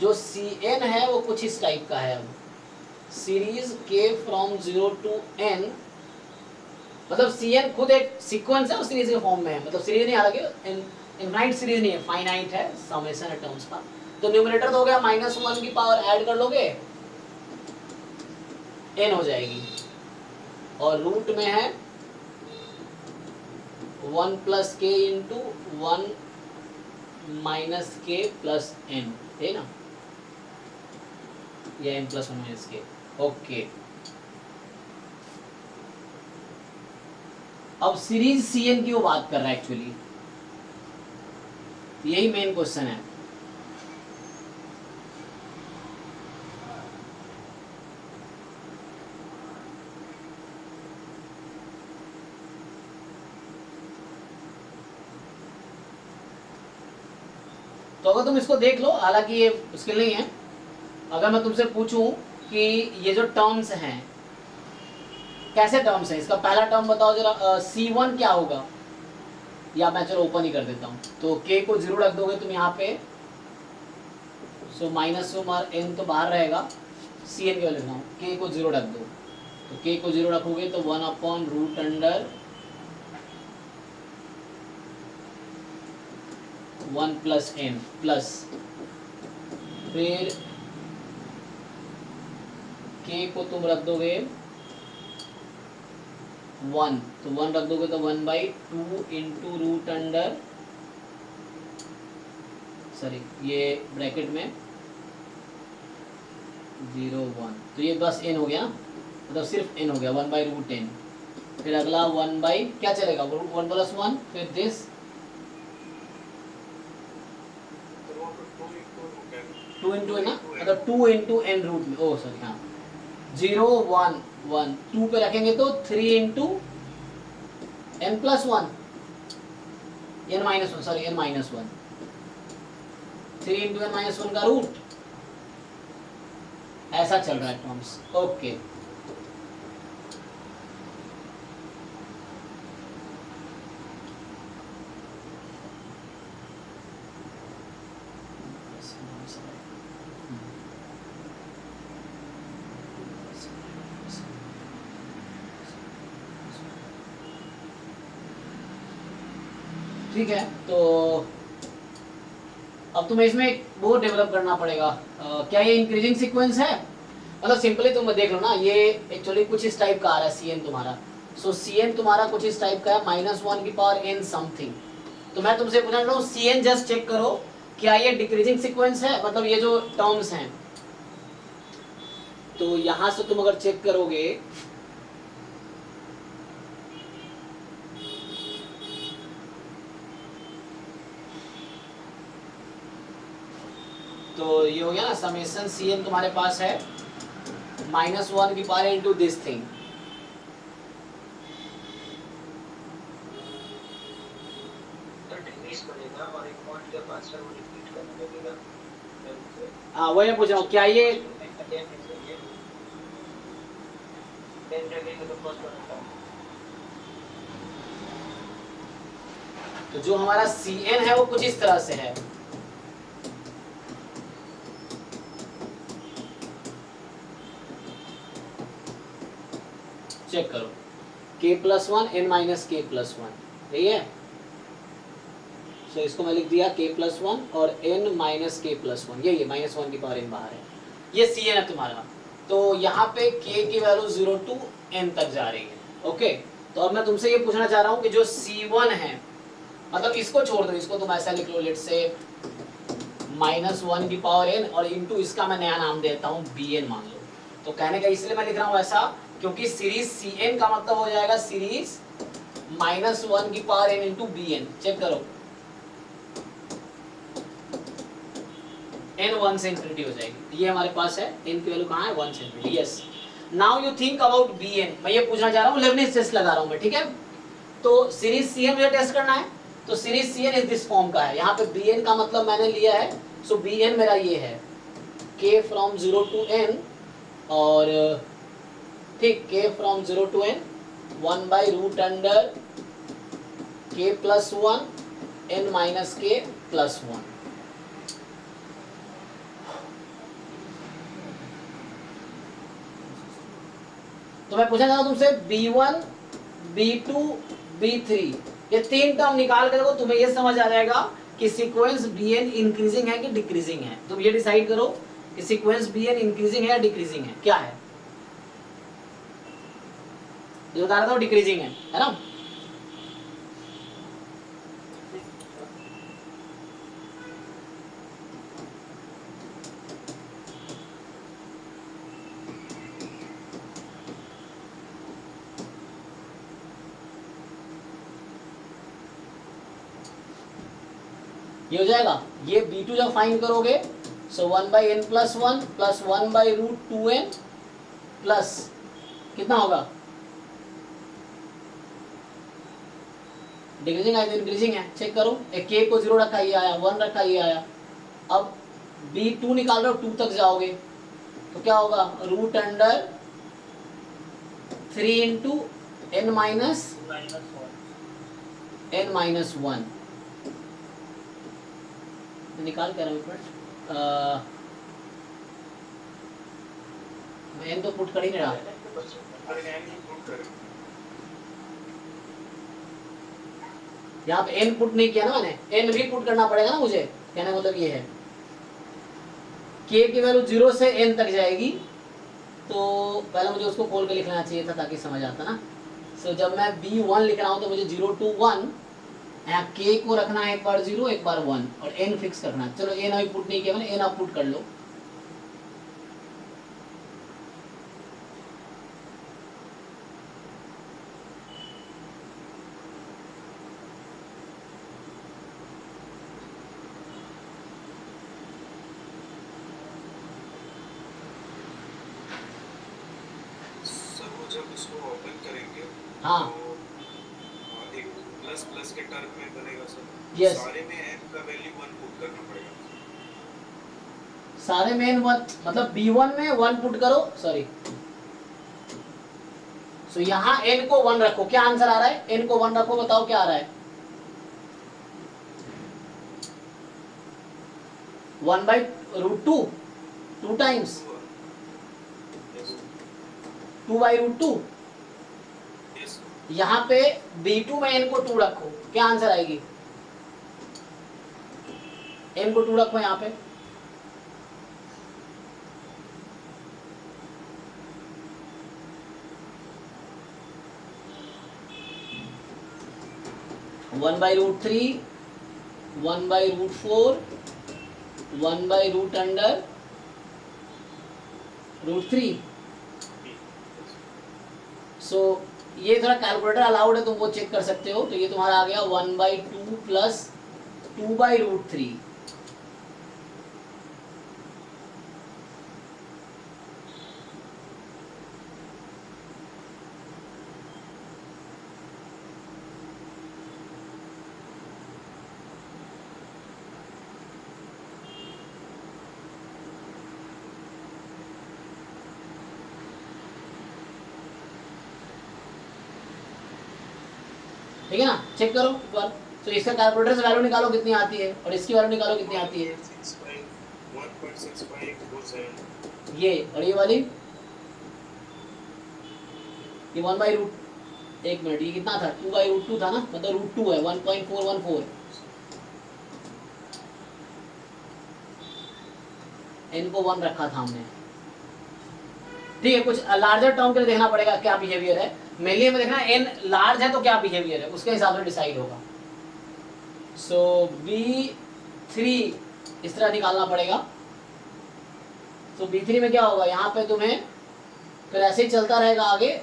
जो Cn है वो कुछ इस टाइप का है। अब series k from 0 to n, मतलब Cn खुद एक सीक्वेंस है और सीरीज के फॉर्म में है, मतलब सीरीज नहीं, हालांकि इनफाइनाइट सीरीज नहीं है, फाइनाइट है, समेशन है टर्म्स का। तो न्यूमरेटर तो हो गया -1 की पावर, ऐड कर लोगे n हो जाएगी, और रूट में है 1 plus k into 1 minus k plus n, है ना, या n plus 1 minus k, okay. अब सीरीज Cn की वो बात कर रहा है एक्चुअली, यही मेन क्वेश्चन है। तो अगर तुम इसको देख लो, हालांकि ये मुश्किल नहीं है, अगर मैं तुमसे पूछूं कि ये जो टर्म्स हैं कैसे टर्म्स हैं, इसका पहला टर्म बताओ जरा, C1 क्या होगा, या मैं चलो ओपन ही कर देता हूँ। तो k को 0 रख दोगे तुम यहाँ पे, सो -1 और n तो बाहर रहेगा, Cn क्या लिख रहा हूँ, k को 0 रख दो। तो k को 0 रखोगे तो 1 upon root under 1 plus n plus, फिर k को तुम रख दोगे 1, तो 1 रख दोगे तो 1/2 इंटू रूट अंडर, सॉरी ये ब्रैकेट में 0 1, तो ये बस n हो गया, मतलब सिर्फ n हो गया, 1/√n। फिर अगला 1 बाई क्या चलेगा, 1 प्लस 1, फिर दिस 2 इंटू n ना, मतलब 2 इंटू n रूट में, ओ सॉरी हाँ, 0 1 1 2 पे रखेंगे तो 3 into n plus 1, n minus 1, sorry n minus 1, 3 into n minus 1 का रूट, ऐसा चल रहा है टर्म्स, ओके। ठीक है, तो अब तुम्हें इसमें एक वो डेवलप करना पड़ेगा, क्या ये इंक्रीजिंग सीक्वेंस है, मतलब सिंपली तुम देख लो ना, ये एक्चुअली कुछ इस टाइप का आ रहा है Cn तुम्हारा। सो Cn तुम्हारा कुछ इस टाइप का है, -1 की पावर n समथिंग। तो मैं तुमसे पूछना चाहता हूँ Cn जस्ट चेक करो क्या ये डिक्रीजिंग सीक्वेंस है, मतलब ये जो टर्म्स हैं तो यहां से तुम अगर चेक करोगे तो ये हो गया ना, समेशन सी एन तुम्हारे पास है -1 की power into this thing. Decrease करेगा और एक पॉइंट के बाद सर वो रिपीट करने लगेगा। हाँ वही मैं पूछ रहा हूँ, क्या ये तो जो हमारा सी एन है वो कुछ इस तरह से है, चेक करो k+1 n माइनस k+1 यही है। तो इसको मैं लिख दिया k+1 और n माइनस k+1, यही है, -1 की पावर n बाहर है, ये सी एन है तुम्हारा। तो यहाँ पे k की वैल्यू 0 to n तक जा रही है। ओके, तो अब मैं तुमसे ये पूछना चाह रहा हूँ कि जो C1 है, मतलब इसको छोड़ दो, इसको तुम ऐसा लिख लो, लेट से -1 की पावर n और इनटू इसका मैं नया नाम देता हूँ bn मान लो। तो कहने का इसलिए मैं लिख रहा हूँ ऐसा क्योंकि सीरीज Cn का मतलब हो जाएगा सीरीज -1 की power n into bn। Check करो, n 1 से इन्फिनिटी हो जाएगी, ये हमारे पास है, n की वैल्यू कहाँ है 1 से infinity. Yes, now you think about bn, मैं ये पूछना चाह रहा हूँ, लेबनिज टेस्ट लगा रहा हूँ मैं, ठीक है। तो सीरीज Cn मुझे टेस्ट करना है, तो सीरीज Cn इस दिस फॉर्म का है, यहाँ पे bn का मतलब मैंने लिया है, सो bn मेरा ये है k फ्रॉम 0 to n, और ठीक k from 0 to n 1 by root under k+1 n minus k+1। तो मैं पूछना चाहता हूं तुमसे b1 b2 b3 ये तीन टर्म निकाल कर देखो, तुम्हें ये समझ आ जाएगा कि सीक्वेंस bn इंक्रीजिंग है कि डिक्रीजिंग है। तुम ये डिसाइड करो कि सीक्वेंस bn इंक्रीजिंग है या डिक्रीजिंग है, क्या है। जो बता रहा था वो डिक्रीजिंग है ना। ये हो जाएगा, ये b2 जब फाइंड करोगे सो 1/n + 1 प्लस 1/√2n प्लस कितना होगा, डिक्रीजिंग है इंक्रीजिंग है, चेक करो, एक k को 0 रखा, ये आया, 1 रखा, ये आया। अब b2 निकाल रहे हो, 2 तक जाओगे तो क्या होगा, √3 इंटू n माइनस n-1 निकाल कर मैं n तो पुट कर ही नहीं रहा, यहाँ पे n पुट नहीं किया ना मैंने, n भी पुट करना पड़ेगा ना मुझे, कहने का मतलब ये है k की वैल्यू 0 से n तक जाएगी, तो पहले मुझे उसको खोल के लिखना चाहिए था ताकि समझ आता ना। सो जब मैं b1 लिख रहा हूँ तो मुझे 0 to 1 यहाँ k को रखना है, एक बार 0 एक बार 1 और n फिक्स करना है। चलो n अभी पुट नहीं किया मैंने, n आप पुट कर लो। सर वो जब इसको ओपन करेंगे हाँ तो एक प्लस प्लस के टर्म में बनेगा सर। Yes. सारे में n का वैल्यू 1 पुट करना पड़ेगा। सारे में n 1 मतलब b1 में 1 पुट करो, सॉरी सो यहाँ n को 1 रखो, क्या आंसर आ रहा है, n को 1 रखो, बताओ क्या आ रहा है, 1/√2 2 टाइम्स 2/√2। यस यहाँ पे b2 में n को 2 रखो, क्या आंसर आएगी, n को 2 रखो यहाँ पे, (1/√3 1/√4 1/√() √3। सो ये थोड़ा कैलकुलेटर अलाउड है, तुम वो चेक कर सकते हो। तो ये तुम्हारा आ गया 1/2 प्लस 2/√3। ठीक है ना, चेक करो एक बार। तो इसका कैलकुलेटर से वैल्यू निकालो कितनी आती है, और इसकी वैल्यू निकालो कितनी आती है। 1.6547। ये और ये वाली, ये 1/√, एक मिनट, ये कितना था, 2/√2 था ना, मतलब √2 है, 1.414। n को 1 रखा था हमने। ठीक है, कुछ लार्जर टर्म के लिए देखना पड़ेगा क्या बिहेवियर है। मेनली हमें देखना n लार्ज है तो क्या बिहेवियर है, उसके हिसाब से डिसाइड होगा। सो B3 इस तरह निकालना पड़ेगा। तो B3 में क्या होगा, यहाँ पे तुम्हें फिर ऐसे ही चलता रहेगा आगे,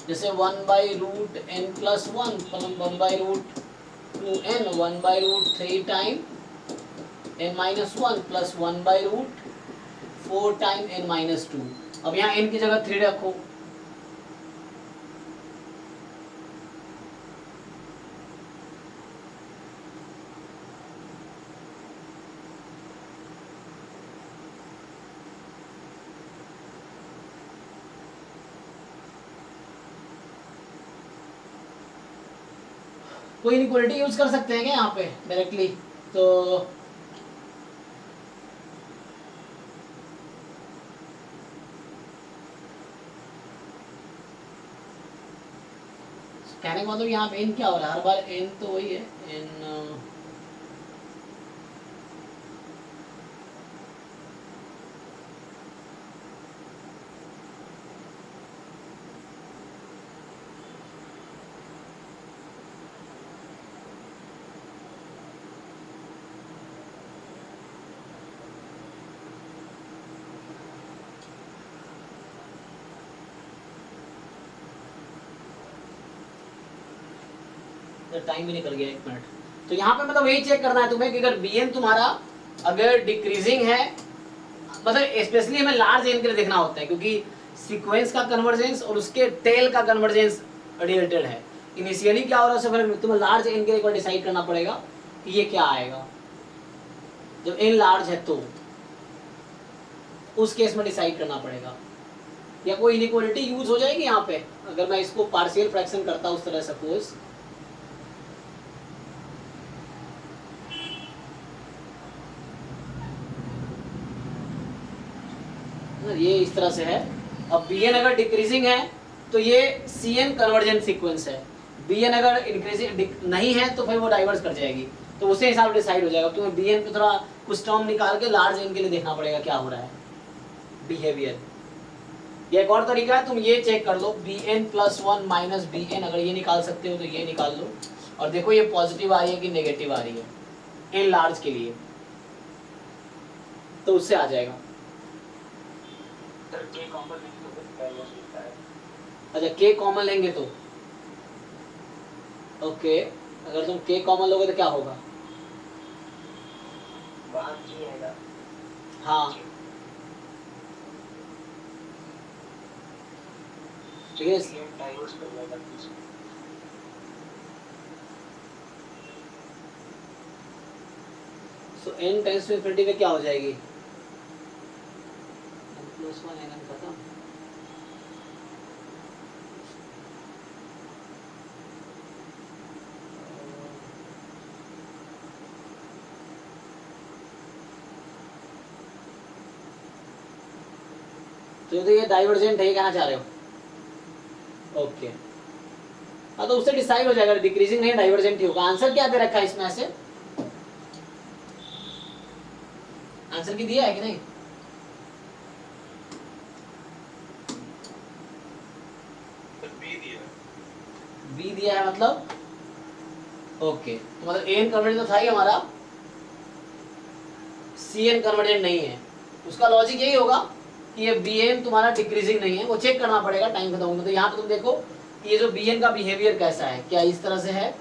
जैसे 1/√n + 1 1/√2n 1/√3 time n - 1 plus 1/√4 time n - 2। अब यहाँ n की जगह 3 रखो। कोई इनइक्वालिटी यूज कर सकते हैं क्या यहाँ पे डायरेक्टली? तो कहने का मतलब यहाँ पे n क्या हो रहा है, हर बार n तो वही है, n टाइम भी निकल गया, 1 मिनट। तो यहाँ पे मतलब यही चेक करना है तुम्हें कि अगर bn तुम्हारा अगर डिक्रीजिंग है, मतलब स्पेशली हमें लार्ज n के लिए देखना होता है, क्योंकि सीक्वेंस का कन्वर्जेंस और उसके टेल का कन्वर्जेंस रिलेटेड है। इनिशियली क्या हो रहा है उससे तुम्हें लार्ज n के लिए एक बार डिसाइड करना पड़ेगा कि ये क्या आएगा। जब n लार्ज है तो उस केस में डिसाइड करना पड़ेगा। या कोई इनइक्वालिटी यूज हो जाएगी यहाँ पे, अगर मैं इसको पार्शियल फ्रैक्शन करता हूँ उस तरह सपोज, ये इस तरह से है। अब bn अगर डिक्रीजिंग है तो ये cn कन्वर्जेंट सीक्वेंस है, bn अगर इंक्रीजिंग नहीं है तो फिर वो डाइवर्स कर जाएगी, तो उसे हिसाब डिसाइड हो जाएगा। तुम्हें bn पे थोड़ा कुछ टर्म निकाल के लार्ज n के लिए देखना पड़ेगा क्या हो रहा है बिहेवियर। ये एक और तरीका है, तुम ये चेक कर लो bn + 1 - bn, अगर ये निकाल सकते हो तो ये निकाल लो और देखो ये पॉजिटिव आ रही है कि नेगेटिव आ रही है n लार्ज के लिए, तो उससे आ जाएगा। सर के कॉमन नहीं तो फिर वैल्यू लिखता है। अच्छा k कॉमन लेंगे तो ओके, अगर तुम k कॉमन लोगे तो क्या होगा? बाहर जी आएगा। हाँ ठीक है, ये डाइवर्स कर जाएगा बीच में। सो n टेंस टू इन्फिनिटी में क्या हो जाएगी? n + 1 n खत्म। तो ये डाइवर्जेंट है, ये कहना चाह रहे हो? ओके हाँ, तो उससे डिसाइड हो जाएगा, डिक्रीजिंग नहीं डाइवर्जेंट ही होगा। आंसर क्या दे रखा है इसमें से? आंसर की दिया है कि नहीं? बी दिया है मतलब ओके, तो मतलब एन कन्वर्जेंट तो था ही हमारा, सी एन कन्वर्जेंट नहीं है। उसका लॉजिक यही होगा कि ये Bn तुम्हारा डिक्रीजिंग नहीं है, वो चेक करना पड़ेगा टाइम खत्म होगा। तो यहाँ पे तुम देखो कि ये जो Bn का बिहेवियर कैसा है, क्या इस तरह से है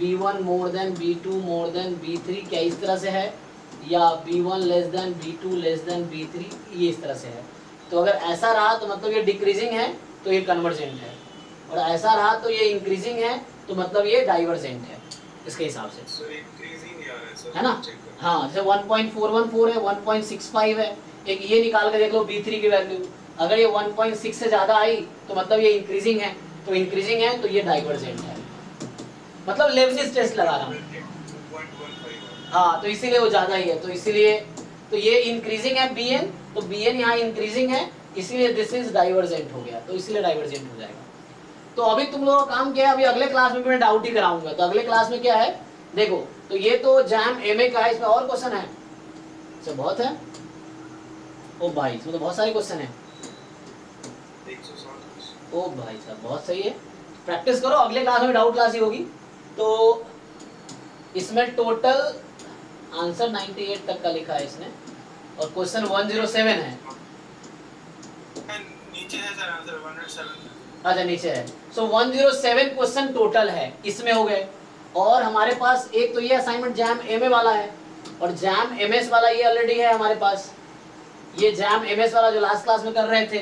B1 more than B2 more than B3, क्या इस तरह से है, या B1 less than B2 less than B3, ये इस तरह से है। तो अगर ऐसा रहा तो मतलब ये डिक्रीजिंग है, तो ये कन्वर्जेंट है, और ऐसा रहा तो ये इंक्रीजिंग है, तो मतलब ये डाइवर्जेंट है इसके हिसाब से, सर इंक्रीज ही नहीं आ रहा है सर, है ना। चेक करो। हाँ, जैसे 1.414 है, 1.65 है, एक ये निकाल के देख लो B3 की वैल्यू, अगर ये 1.6 से ज़्यादा आई तो मतलब ये इंक्रीजिंग है, तो इंक्रीजिंग है तो ये डाइवर्जेंट है, मतलब लेबनिज़ टेस्ट लगा रहा हूँ। 2.15 हाँ, तो इसीलिए वो ज़्यादा ही है, तो इसीलिए तो ये इंक्रीजिंग है Bn, तो Bn यहाँ इंक्रीजिंग है, इसीलिए दिस इज डाइवर्जेंट हो गया, तो इसीलिए डाइवर्जेंट हो जाएगा। तो अभी तुम लोगों का काम क्या है, अभी अगले क्लास में मैं डाउट ही कराऊंगा। तो अगले क्लास में क्या है देखो, तो ये तो जैम एमए का है, इसमें और क्वेश्चन है, इसमें बहुत है, ओ भाई इसमें तो बहुत सारे क्वेश्चन है, 160। ओ भाई साहब बहुत सही है, प्रैक्टिस करो, अगले क्लास में डाउट क्लास ही होगी। तो इसमें टोटल आंसर 98 तक का लिखा है इसने, और क्वेश्चन 107 है। नीचे है सर आंसर 107। अच्छा नीचे है, सो 107 क्वेश्चन टोटल है इसमें हो गए। और हमारे पास एक तो ये असाइनमेंट जैम एमए वाला है, और जैम एमएस वाला ये ऑलरेडी है हमारे पास, ये जैम एमएस वाला जो लास्ट क्लास में कर रहे थे,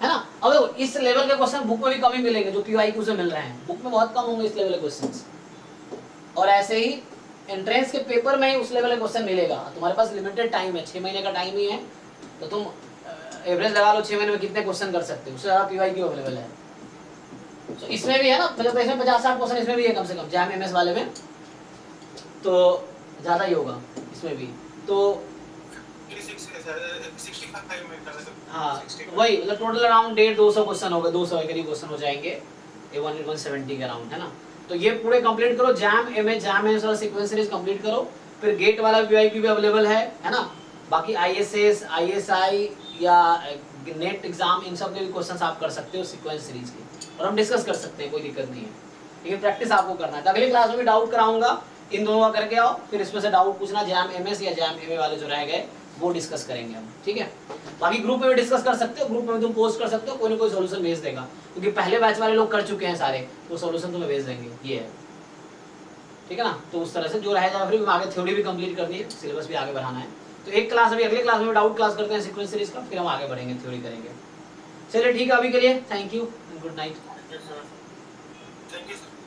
है ना। अब देखो इस लेवल के क्वेश्चन बुक में भी कम ही मिलेंगे, जो PYQ से मिल रहे हैं, बुक में बहुत कम होंगे इस लेवल के क्वेश्चंस। और ऐसे ही एंट्रेंस के पेपर में ही उस लेवल का क्वेश्चन मिलेगा। तुम्हारे पास लिमिटेड टाइम है, 6 महीने का टाइम ही है, तो तुम एवरेज लगा लो 6 महीने में कितने क्वेश्चन कर सकते हो, उससे ज़्यादा PYQ अवेलेबल है। तो इसमें भी है ना, मतलब इसमें 50-60 क्वेश्चन इसमें भी है कम से कम, जैम एमएस वाले में तो ज़्यादा ही होगा इसमें भी। तो 65 में कर सकते। हाँ वही, मतलब टोटल अराउंड 150-200 क्वेश्चन होगा, 200 के करीब क्वेश्चन हो जाएंगे, 170 के अराउंड, है ना। तो ये पूरे कंप्लीट करो, जैम एमएस वाला सीक्वेंस सीरीज कंप्लीट करो, फिर गेट वाला PYQ भी अवेलेबल है ना। बाकी ISS ISI या नेट एग्जाम, इन सब के भी क्वेश्चंस आप कर सकते हो सीक्वेंस सीरीज के, और हम डिस्कस कर सकते हैं, कोई दिक्कत नहीं है, लेकिन प्रैक्टिस आपको करना है। तो अगली क्लास में भी डाउट कराऊंगा, इन दोनों का करके आओ, फिर इसमें से डाउट पूछना, जैम एमएस या जैम एमए वाले जो रह गए वो डिस्कस करेंगे हम, ठीक है। बाकी ग्रुप में भी डिस्कस कर सकते हो, ग्रुप में तुम पोस्ट कर सकते हो, कोई ना कोई सोल्यूशन भेज देगा, क्योंकि पहले बैच वाले लोग कर चुके हैं सारे, तो सोल्यूशन तुम्हें भेज देंगे, ये है, ठीक है ना। तो उस तरह से जो रह जाए, फिर आगे थ्योरी भी कंप्लीट करनी है, सिलेबस भी आगे बढ़ाना है। तो एक क्लास अभी अगले क्लास में डाउट क्लास करते हैं सीक्वेंस सीरीज का, फिर हम आगे बढ़ेंगे, थ्योरी करेंगे। चलिए ठीक है, अभी के लिए thank you, good night. Thank you sir.